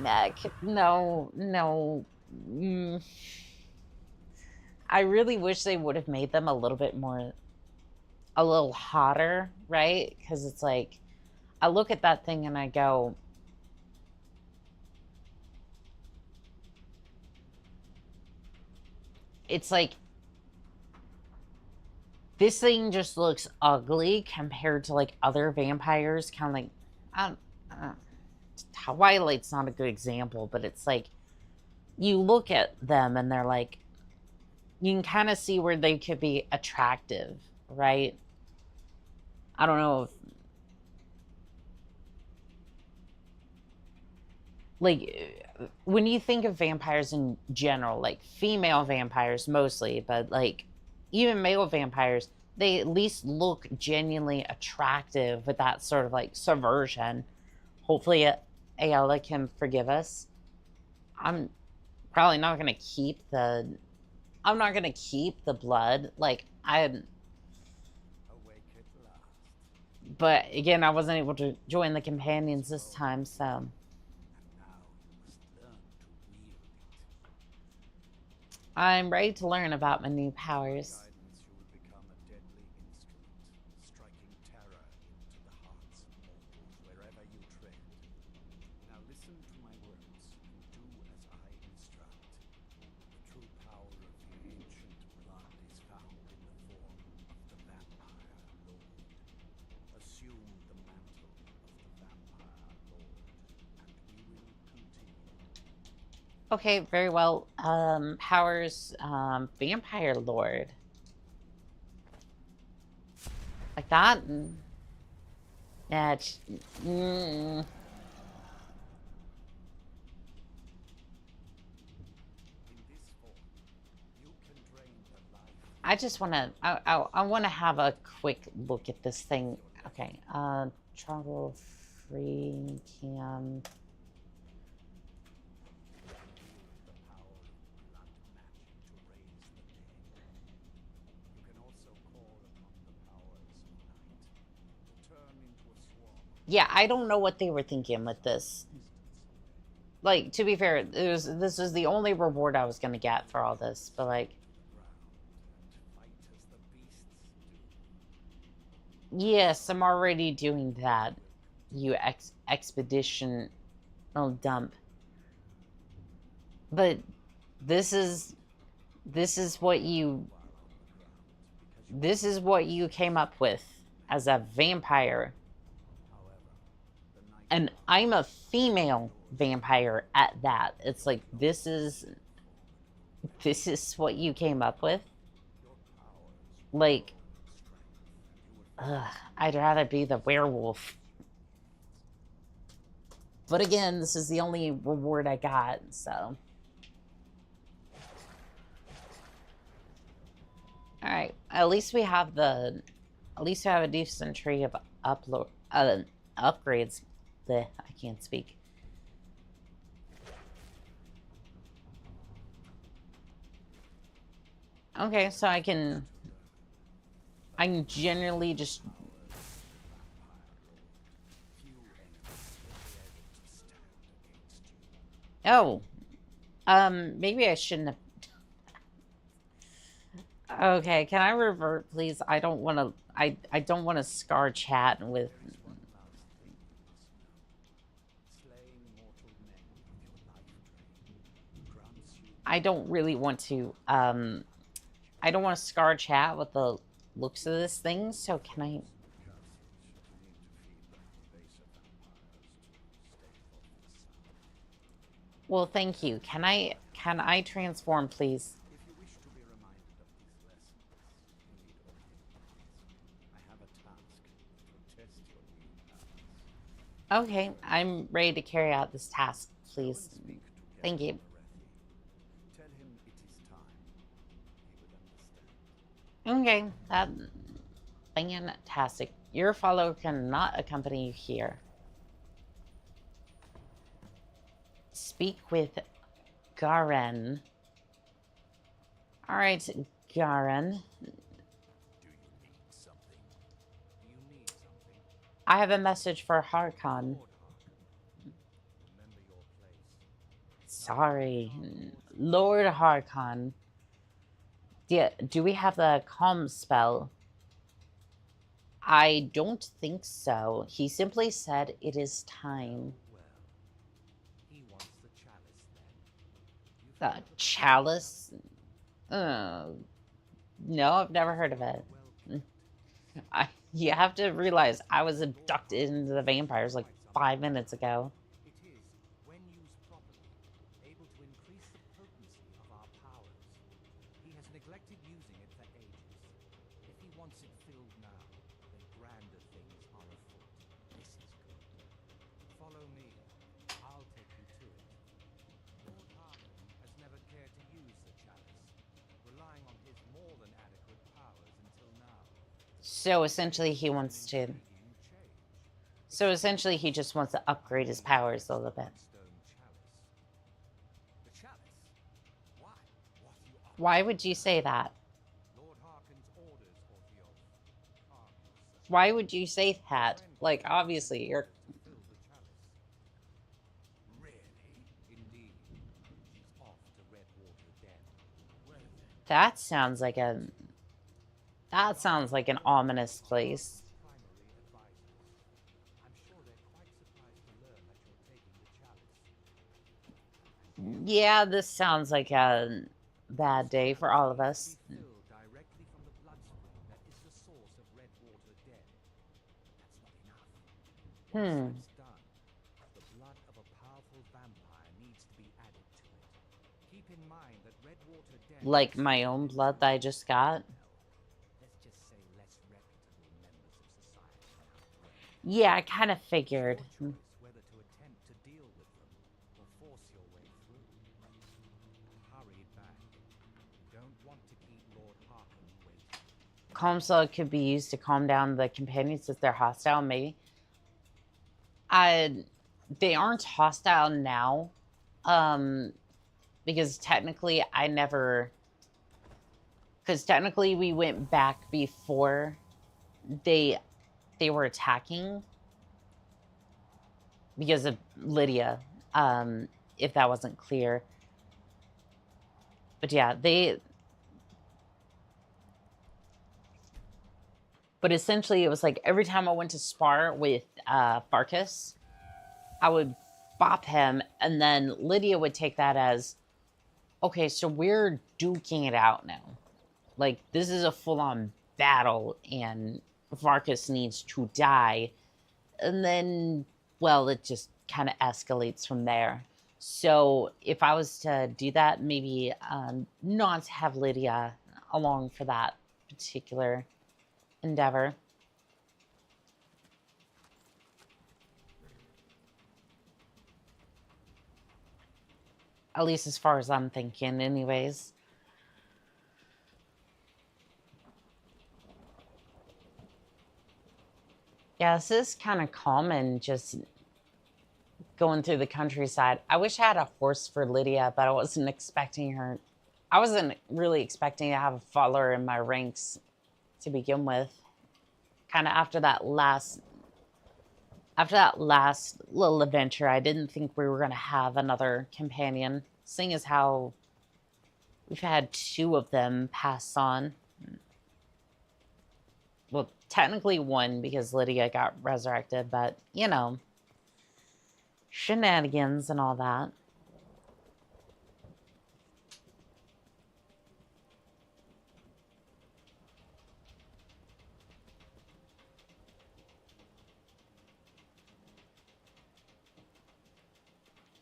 neck. No. I really wish they would have made them a little bit more... a little hotter, right? Because it's like, I look at that thing and I go... It's like, this thing just looks ugly compared to like other vampires. Kind of like, Twilight's not a good example, but it's like, you look at them and they're like, you can kind of see where they could be attractive, right? I don't know if, like, when you think of vampires in general, like female vampires mostly, but like even male vampires, they at least look genuinely attractive with that sort of like subversion. Hopefully Ayala can forgive us. I'm probably not going to keep the... I'm not going to keep the blood. Like, Awake at last. But again, I wasn't able to join the companions this time, so... And now you must learn to wield it. I'm ready to learn about my new powers. Guidance, you will become a deadly instrument, striking terror into the hearts of mortals wherever you tread. Now listen to my words and do as I instruct. The true power Okay, very well. Powers, Vampire Lord. Like that? Yeah, I just want to, I want to have a quick look at this thing. Okay, travel free cam. Yeah, I don't know what they were thinking with this. Like, to be fair, this was the only reward I was gonna get for all this, but like, yes, I'm already doing that. You expedition dump. But this is what you came up with as a vampire. And I'm a female vampire at that. It's like this is what you came up with? Like, I'd rather be the werewolf. But again, this is the only reward I got, so. Alright, at least we have a decent tree of upgrades. I can't speak. Okay, so I can generally just... Oh, maybe I shouldn't have... Okay, can I revert, please? I don't want to... I don't want to scar chat with... I don't really want to, I don't want to scar chat with the looks of this thing, so can I... Well, thank you. Can I transform, please? Okay, I'm ready to carry out this task, please. Thank you. Okay, that's fantastic. Your follower cannot accompany you here. Speak with Garen. Alright, Garen. I have a message for Harkon. Sorry. Lord Harkon. Do we have the calm spell? I don't think so. He simply said it is time. The chalice? No, I've never heard of it. You have to realize I was abducted into the vampires like 5 minutes ago. So essentially he wants to... So essentially he just wants to upgrade his powers a little bit. Why would you say that? Why would you say that? Like, obviously, you're... That sounds like a... That sounds like an ominous place. Yeah, this sounds like a bad day for all of us. Keep in mind that Redwater Den like is my own blood that I just got. let's just say less reputable members of society now. Yeah, I kind of figured. Your choice whether to attempt to deal with them or force your way through. Hurry back. You don't want to keep Lord Harkham waiting. Calm Slug could be used to calm down the companions if they're hostile, maybe. They aren't hostile now. Because technically technically we went back before they were attacking because of Lydia, if that wasn't clear. But yeah, but essentially it was like every time I went to spar with Farkas, I would bop him, and then Lydia would take that as, okay, so we're duking it out now. Like, this is a full-on battle, and Farkas needs to die. And then, well, it just kind of escalates from there. So if I was to do that, maybe not have Lydia along for that particular endeavor. At least as far as I'm thinking, anyways. Yeah, this is kind of common, just going through the countryside. I wish I had a horse for Lydia, but I wasn't expecting her. I wasn't really expecting to have a follower in my ranks to begin with. Kind of after that last little adventure, I didn't think we were going to have another companion, seeing as how we've had 2 of them pass on. Well, technically 1 because Lydia got resurrected, but, you know, shenanigans and all that.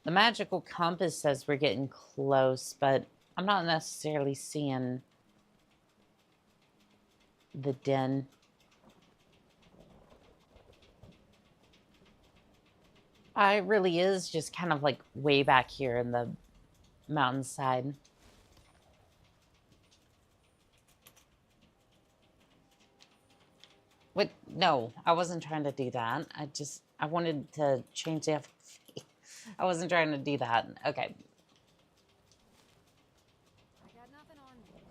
The magical compass says we're getting close, but I'm not necessarily seeing the den. It really is just kind of like way back here in the mountainside. Wait, no, I wasn't trying to do that. I wanted to change the I wasn't trying to do that. Okay. I got nothing on me. If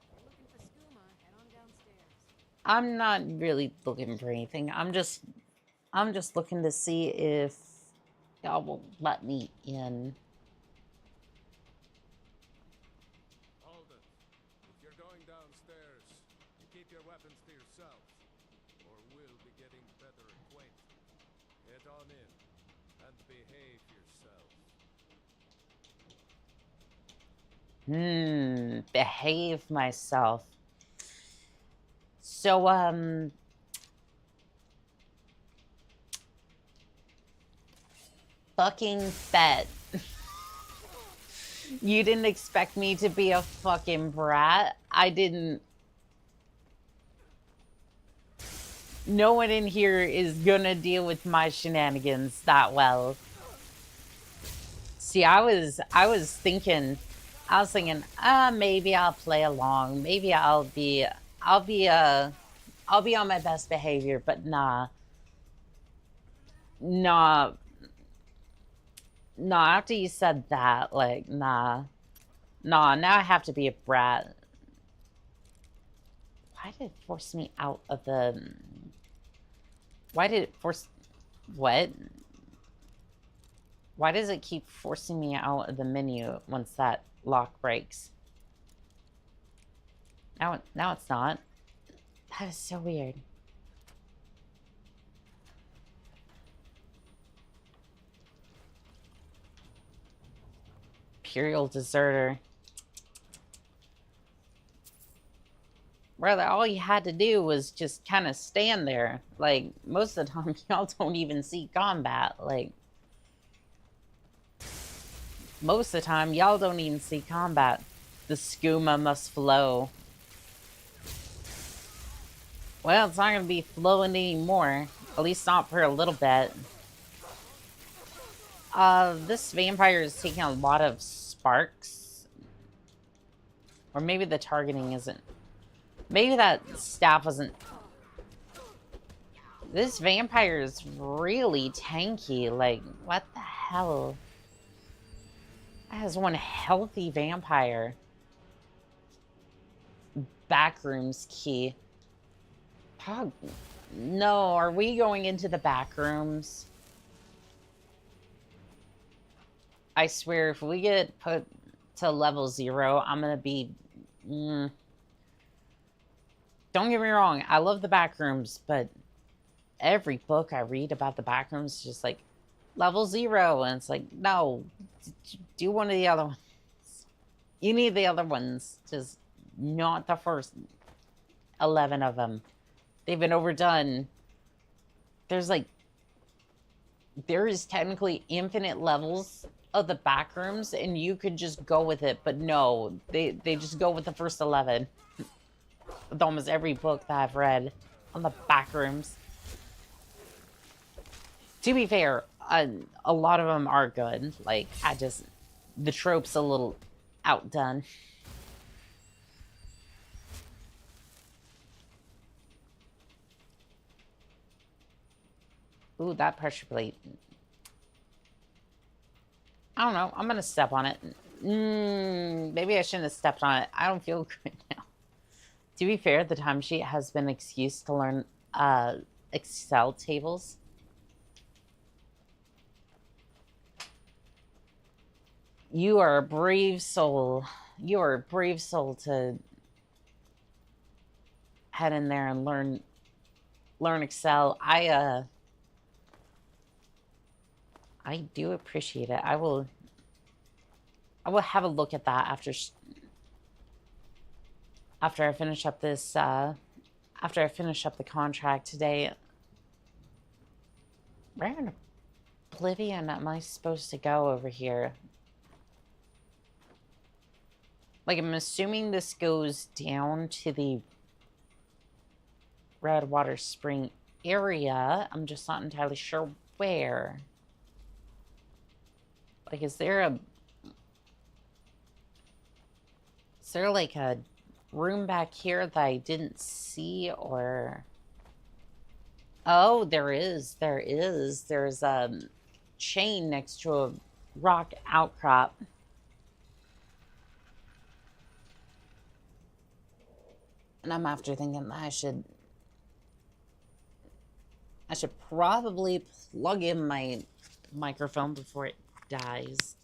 you're looking for skooma, head on downstairs. I'm not really looking for anything. I'm just looking to see if y'all will let me in. Hold it. If you're going downstairs, you keep your weapons to yourself, or we'll be getting better acquainted. Get on in, and behave yourself. Behave myself. So, fucking bet. You didn't expect me to be a fucking brat. I didn't. No one in here is gonna deal with my shenanigans that well. See, I was thinking, maybe I'll play along. Maybe I'll be on my best behavior, but nah. No, after you said that, like, nah. Nah, now I have to be a brat. Why did it force me out of the... Why did it force... What? Why does it keep forcing me out of the menu once that lock breaks? Now it's not. That is so weird. Imperial deserter. Brother, all you had to do was just kind of stand there. Like, most of the time, y'all don't even see combat. Like, Most of the time, y'all don't even see combat. The skooma must flow. Well, it's not going to be flowing anymore. At least not for a little bit. This vampire is taking a lot of sparks. Or maybe the targeting isn't. Maybe that staff wasn't. This vampire is really tanky. Like, what the hell? That is one healthy vampire. Backrooms key. Pog. No, are we going into the backrooms? I swear, if we get put to level 0, I'm gonna be... Don't get me wrong, I love the backrooms, but every book I read about the backrooms is just like, level 0, and it's like, no, do one of the other ones. You need the other ones, just not the first 11 of them. They've been overdone. There is technically infinite levels of the backrooms, and you could just go with it, but no, they just go with the first 11. With almost every book that I've read on the backrooms. To be fair, a lot of them are good. Like, the trope's a little outdone. Ooh, that pressure plate. I don't know. I'm gonna step on it. Maybe I shouldn't have stepped on it. I don't feel good now. To be fair, the timesheet has been an excuse to learn Excel tables. You are a brave soul. You are a brave soul to head in there and learn Excel. I do appreciate it. I will have a look at that after I finish up this after I finish up the contract today. Where in oblivion am I supposed to go over here? Like, I'm assuming this goes down to the Redwater Spring area. I'm just not entirely sure where. Like, is there like a room back here that I didn't see, or... Oh, there is. There's a chain next to a rock outcrop. And I'm after thinking that I should probably plug in my microphone before it dies.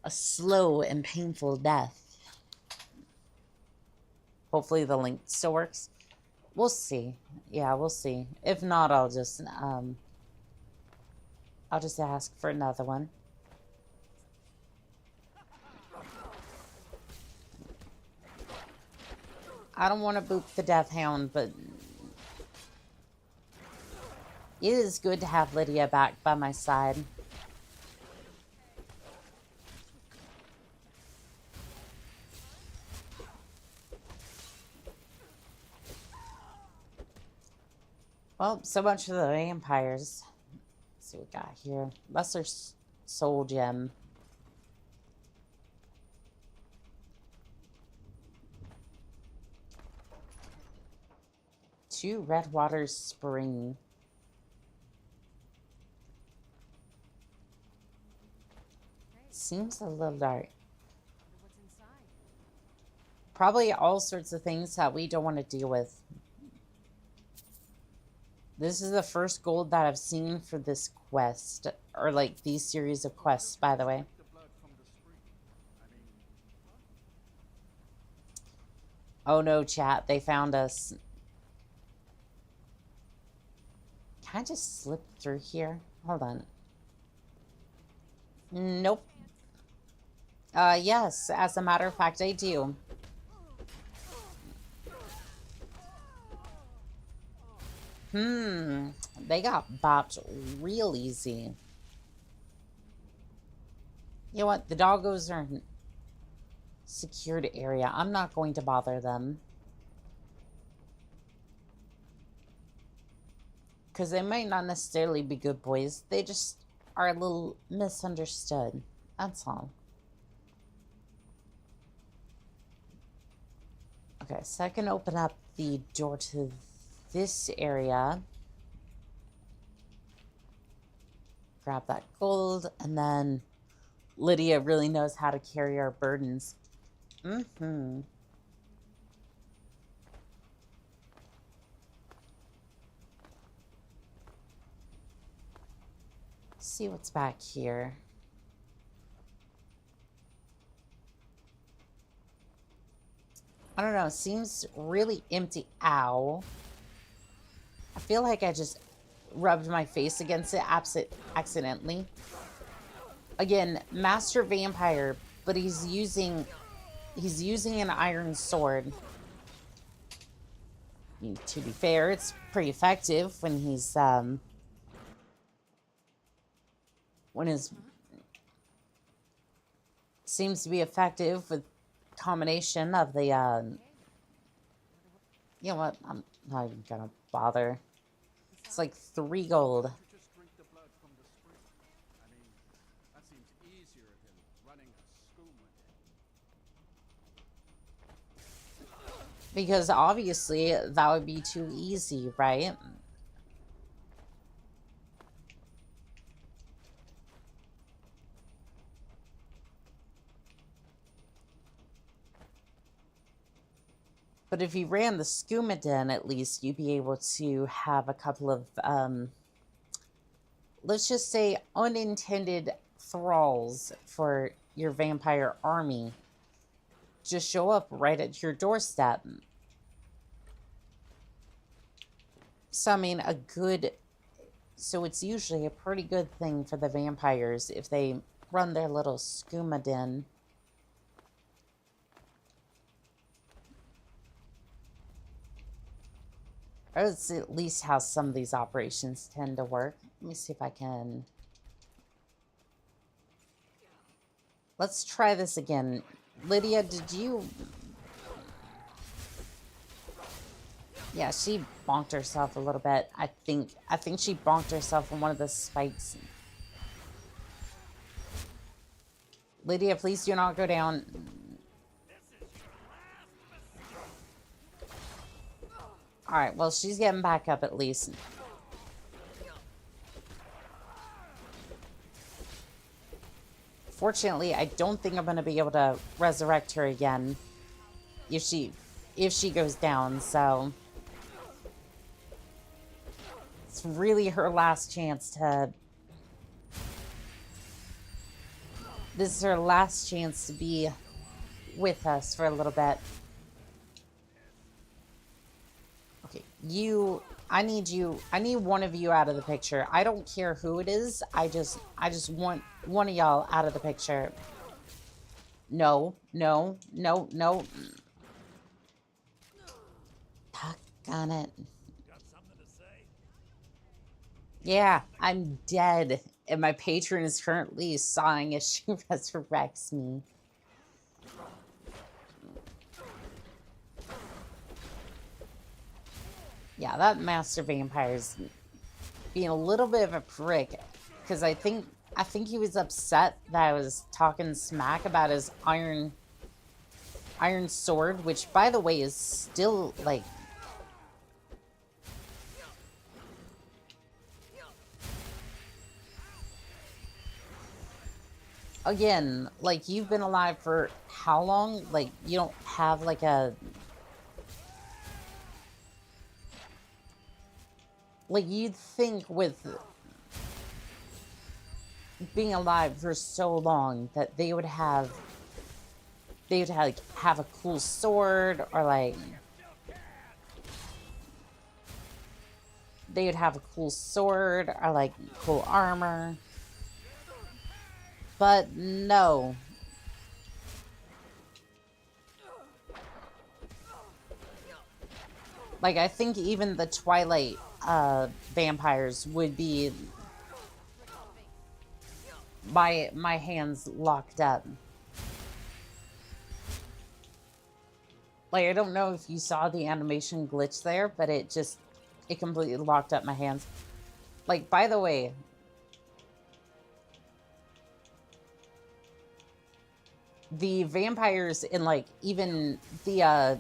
A slow and painful death. Hopefully the link still works. We'll see. Yeah, we'll see. If not, I'll just ask for another one. I don't want to boop the Death Hound, but it is good to have Lydia back by my side. Well, so much for the vampires. Let's see what we got here. Lesser Soul Gem. To Redwater Spring. Seems a little dark. What's inside? Probably all sorts of things that we don't want to deal with. This is the first gold that I've seen for this quest. Or, like, these series of quests, by the way. Oh no, chat. They found us. Can I just slip through here? Hold on. Nope. Yes, as a matter of fact, I do. They got bopped real easy. You know what? The doggos are in secured area. I'm not going to bother them. Because they might not necessarily be good boys. They just are a little misunderstood. That's all. Okay, so I can open up the door to this area. Grab that gold, and then Lydia really knows how to carry our burdens. Mm-hmm. See what's back here. I don't know, it seems really empty. Ow. I feel like I just rubbed my face against it accidentally. Again, master vampire, but he's using an iron sword. I mean, to be fair, it's pretty effective when he's seems to be effective with combination of the you know what, I'm not even gonna bother. It's like 3 gold. Just drink the blood from the spring. I mean, that seems easier than running a skooma. Because obviously that would be too easy, right? But if you ran the skooma den, at least you'd be able to have a couple of, let's just say, unintended thralls for your vampire army just show up right at your doorstep. So, I mean, so it's usually a pretty good thing for the vampires if they run their little skooma den. Or that's at least how some of these operations tend to work. Let me see if I can... Let's try this again. Lydia, did you... Yeah, she bonked herself a little bit. I think she bonked herself on one of the spikes. Lydia, please do not go down. Alright, well, she's getting back up at least. Fortunately, I don't think I'm going to be able to resurrect her again if she goes down, so... It's really her last chance to... This is her last chance to be with us for a little bit. Okay, I need one of you out of the picture. I don't care who it is. I just want one of y'all out of the picture. No. Doggone it. Yeah, I'm dead. And my patron is currently sighing as she resurrects me. Yeah, that master vampire's being a little bit of a prick. Because I think he was upset that I was talking smack about his iron sword, which, by the way, is still, like... Again, like, you've been alive for how long? Like, you don't have, like, a... Like, you'd think with being alive for so long that they would have a cool sword, or, like... They would have a cool sword, or, like, cool armor. But no. Like, I think even the Twilight vampires would be my hands locked up. Like, I don't know if you saw the animation glitch there, but it completely locked up my hands. Like, by the way, the vampires in, like, even the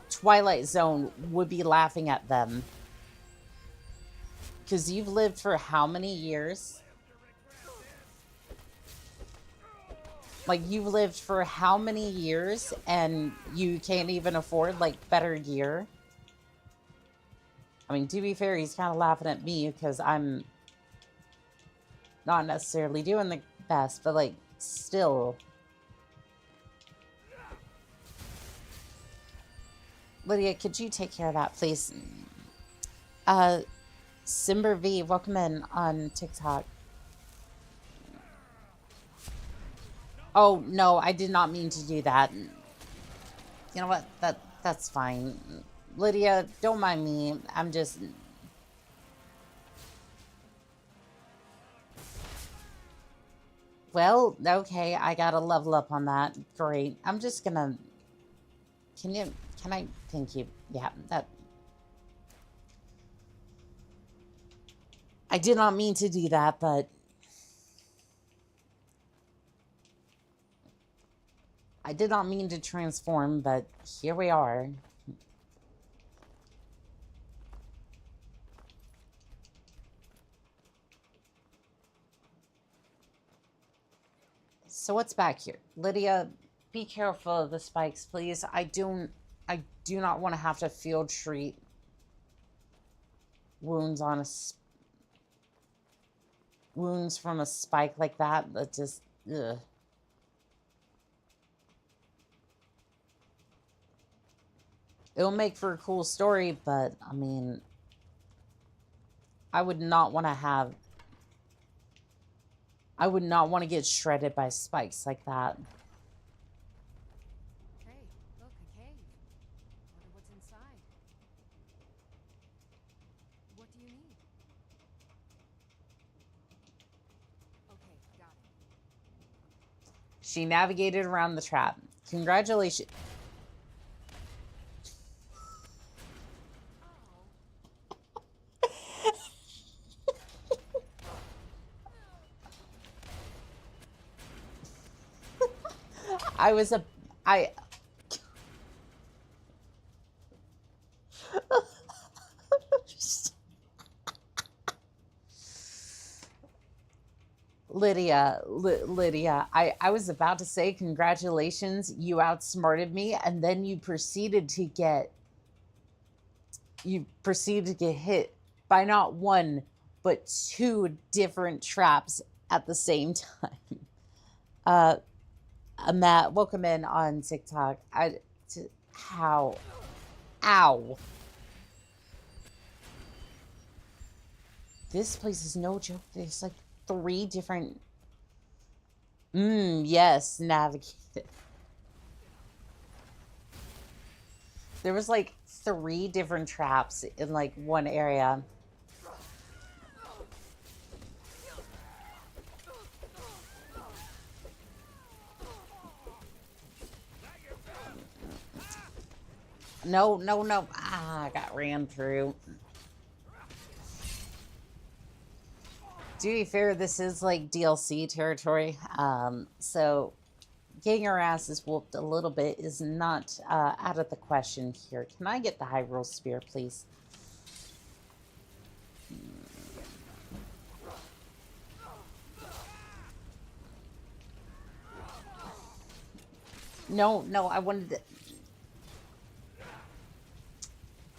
Twilight Zone would be laughing at them. Because you've lived for how many years? Like, you've lived for how many years and you can't even afford, like, better gear? I mean, to be fair, he's kind of laughing at me because I'm not necessarily doing the best, but, like, still. Lydia, could you take care of that, please? Simber V, welcome in on TikTok. Oh, no, I did not mean to do that. You know what? That's fine. Lydia, don't mind me. I'm just... Well, okay, I gotta level up on that. Great. I'm just gonna... Can I... Thank you. Yeah, that... I did not mean to do that, but... I did not mean to transform, but here we are. So what's back here? Lydia, be careful of the spikes, please. I do not want to have to field treat wounds on wounds from a spike like that. That just, ugh. It'll make for a cool story, but, I mean, I would not want to have... I would not want to get shredded by spikes like that. Hey, look, a cave. Wonder what's inside. What do you need? Okay, got it. She navigated around the trap. Congratulations. Lydia, I was about to say congratulations, you outsmarted me, and then you proceeded to get hit by not one, but two different traps at the same time. Matt, welcome in on TikTok. How? Ow. This place is no joke. There's like 3 different... yes, navigated. There was like 3 different traps in like one area. No. Ah, I got ran through. To be fair, this is like DLC territory. So getting our asses whooped a little bit is not out of the question here. Can I get the Hyrule Spear, please? No, I wanted to...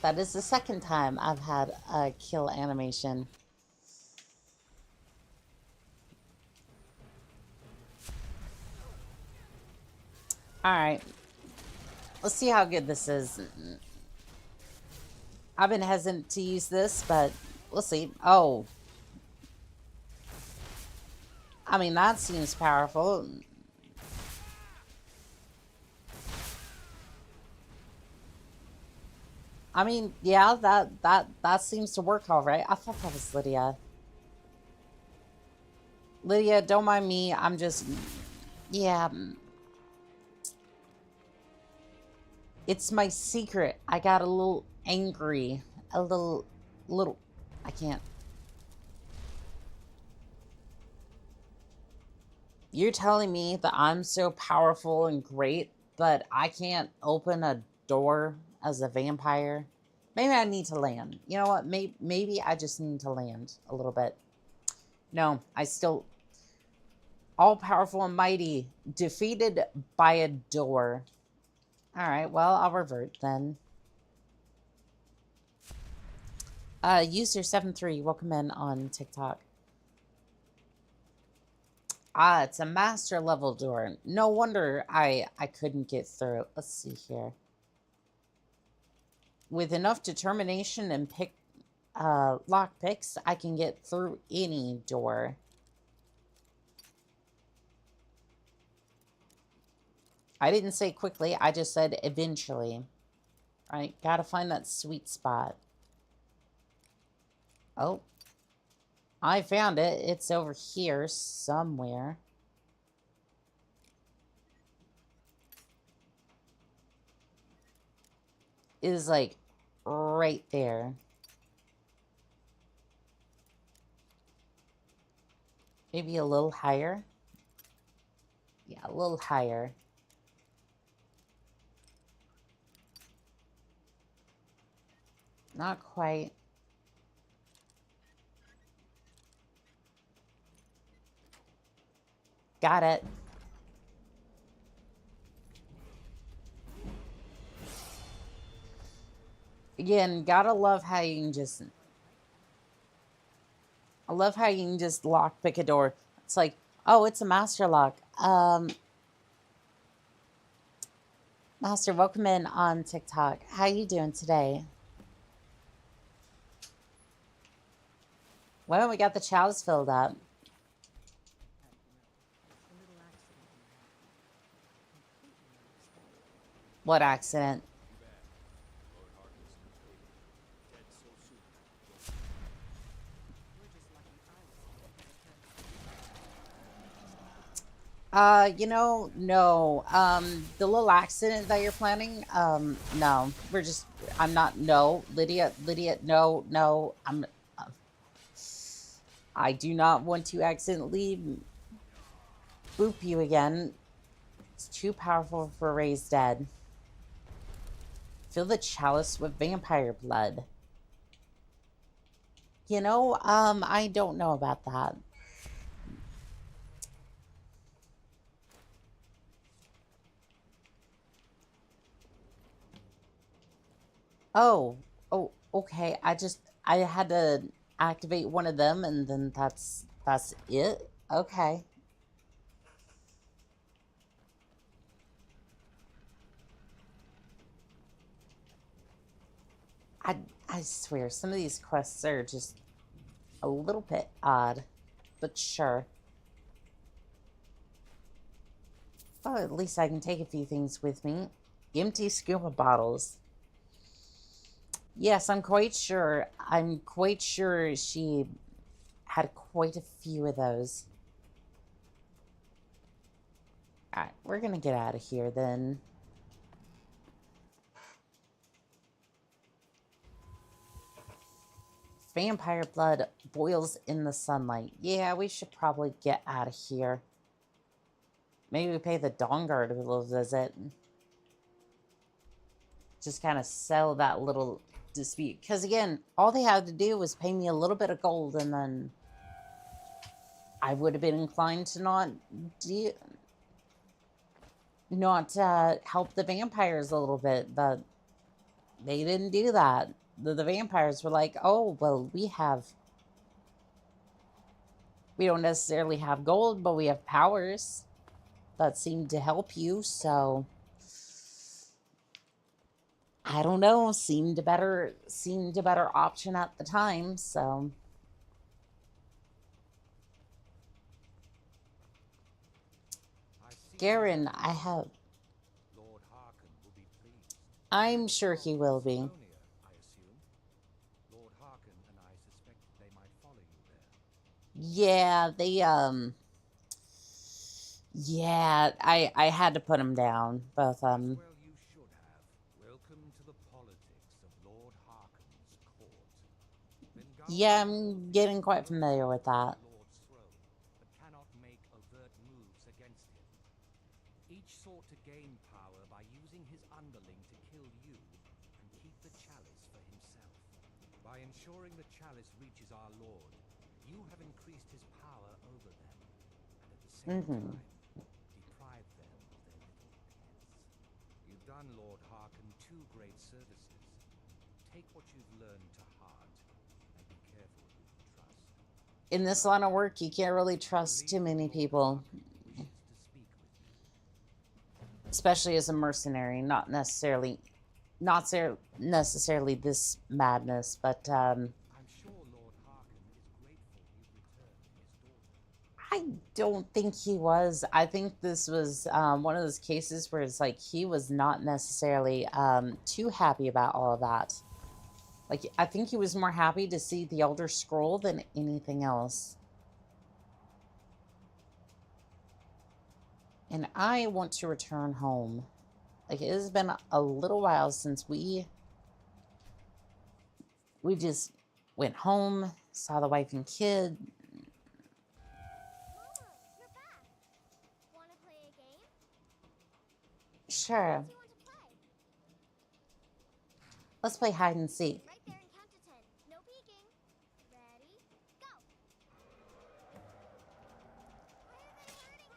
That is the second time I've had a kill animation. Alright. Let's see how good this is. I've been hesitant to use this, but we'll see. Oh. I mean, that seems powerful. I mean, yeah, that seems to work all right. I thought that was Lydia. Lydia, don't mind me. I'm just... Yeah. It's my secret. I got a little angry. A little... I can't. You're telling me that I'm so powerful and great, but I can't open a door as a vampire? Maybe I need to land. You know what? Maybe I just need to land a little bit. No, I still... All powerful and mighty, defeated by a door. Alright, well, I'll revert then. User73, welcome in on TikTok. Ah, it's a master level door. No wonder I couldn't get through. Let's see here. With enough determination and lock picks, I can get through any door. I didn't say quickly, I just said eventually. Right, gotta find that sweet spot. Oh. I found it. It's over here somewhere. It is like right there. Maybe a little higher. Yeah, a little higher. Not quite. Got it. Again, gotta love how you can just... I love how you can just lock pick a door. It's like, oh, it's a master lock. Master, welcome in on TikTok. How you doing today? Well, we got the chalice filled up. What accident? You know, no. The little accident that you're planning, no. I'm not, no. Lydia, no. I do not want to accidentally boop you again. It's too powerful for raised dead. Fill the chalice with vampire blood. You know, I don't know about that. Oh, okay. I had to activate one of them, and then that's it. Okay. I swear, some of these quests are just a little bit odd, but sure. Oh, at least I can take a few things with me. Empty scuba bottles. Yes, I'm quite sure. I'm quite sure she had quite a few of those. Alright, we're gonna get out of here then. Vampire blood boils in the sunlight. Yeah, we should probably get out of here. Maybe we pay the Dawn Guard a little visit. Just kind of sell that little dispute. Because again, all they had to do was pay me a little bit of gold, and then I would have been inclined to not help the vampires a little bit, but they didn't do that. The vampires were like, oh, well, we don't necessarily have gold, but we have powers that seem to help you, so I don't know, seemed a better option at the time, so Garen, I'm sure he will be. Lord Harkin and I suspect they might follow you there. Yeah, yeah, I had to put them down, both of them. Well, you should have. Welcome to the politics of Lord Harkon's court. Yeah, I'm getting quite familiar with that. Lord's throne, but cannot make overt moves against him. Each sought to gain power by using his underling to kill you and keep the chalice for himself. By ensuring the chalice reaches our Lord, you have increased his power over them, and at the same time, deprive them of their little pets. You've done Lord Harkon 2 great services. Take what you've learned to heart, and be careful who you trust. In this line of work, you can't really trust too many people. Especially as a mercenary, not necessarily this madness, but I'm sure Lord Harkon is grateful you returned his daughter. I don't think he was. I think this was one of those cases where it's like he was not necessarily too happy about all of that. Like, I think he was more happy to see the Elder Scroll than anything else. And I want to return home. Like, it has been a little while since we just went home, saw the wife and kid. Mama, you're back. Wanna play a game? Sure. What do you want to play? Let's play hide and seek. Right there and count to 10. No peeking. Ready? Go. Why are they hurting her?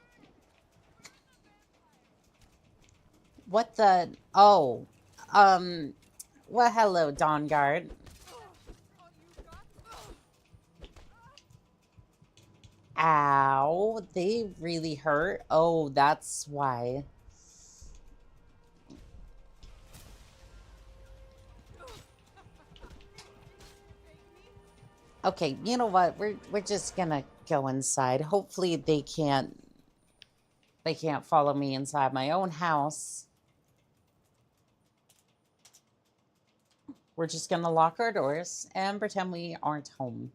What the? Oh. Well, hello, Dawn Guard. Ow. They really hurt. Oh, that's why. Okay, you know what? We're just gonna go inside. Hopefully they can't follow me inside my own house. We're just gonna lock our doors and pretend we aren't home.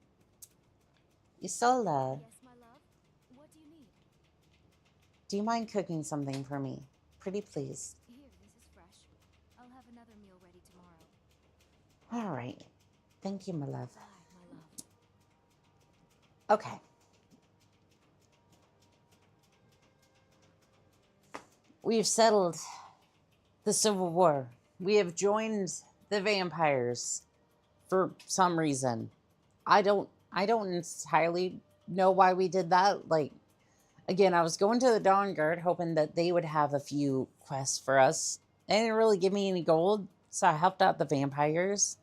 Isola, Yes, my love. What do you need? do you mind cooking something for me? Pretty please. Here, this is fresh. I'll have another meal ready tomorrow. All right. Thank you, my love. Bye, my love. Okay. We've settled the Civil War. We have joined the vampires for some reason. I don't entirely know why we did that. Like, again, I was going to the Dawn Guard hoping that they would have a few quests for us. They didn't really give me any gold, so I helped out the vampires.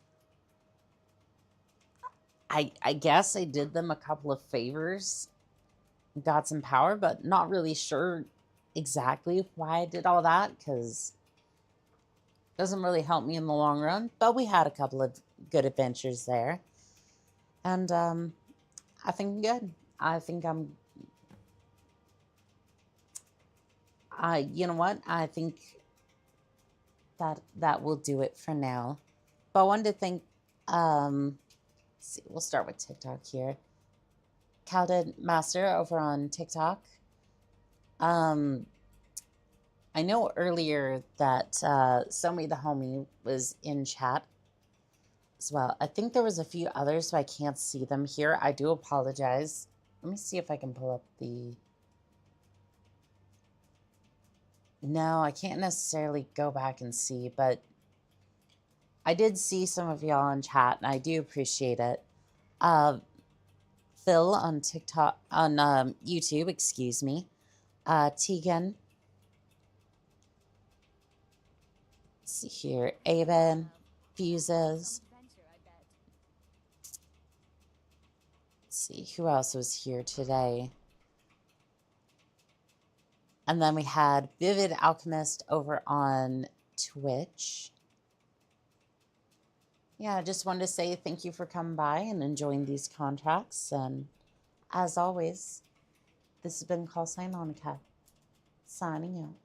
I guess I did them a couple of favors, got some power, but not really sure exactly why I did all that, because it doesn't really help me in the long run. But we had a couple of good adventures there. And I think I'm good. I think you know what? I think that will do it for now. But I wanted to thank, let's see, we'll start with TikTok here. Calded Master over on TikTok. I know earlier that Somi the homie was in chat as well. I think there was a few others, so I can't see them here. I do apologize. Let me see if I can pull up the... No, I can't necessarily go back and see, but I did see some of y'all in chat, and I do appreciate it. Phil on TikTok, on YouTube, excuse me. Tegan. Let's see here. Aben. Fuses. Let's see, who else was here today? And then we had Vivid Alchemist over on Twitch. Yeah, I just wanted to say thank you for coming by and enjoying these contracts. And as always, this has been Call Sign Oni-chan, signing out.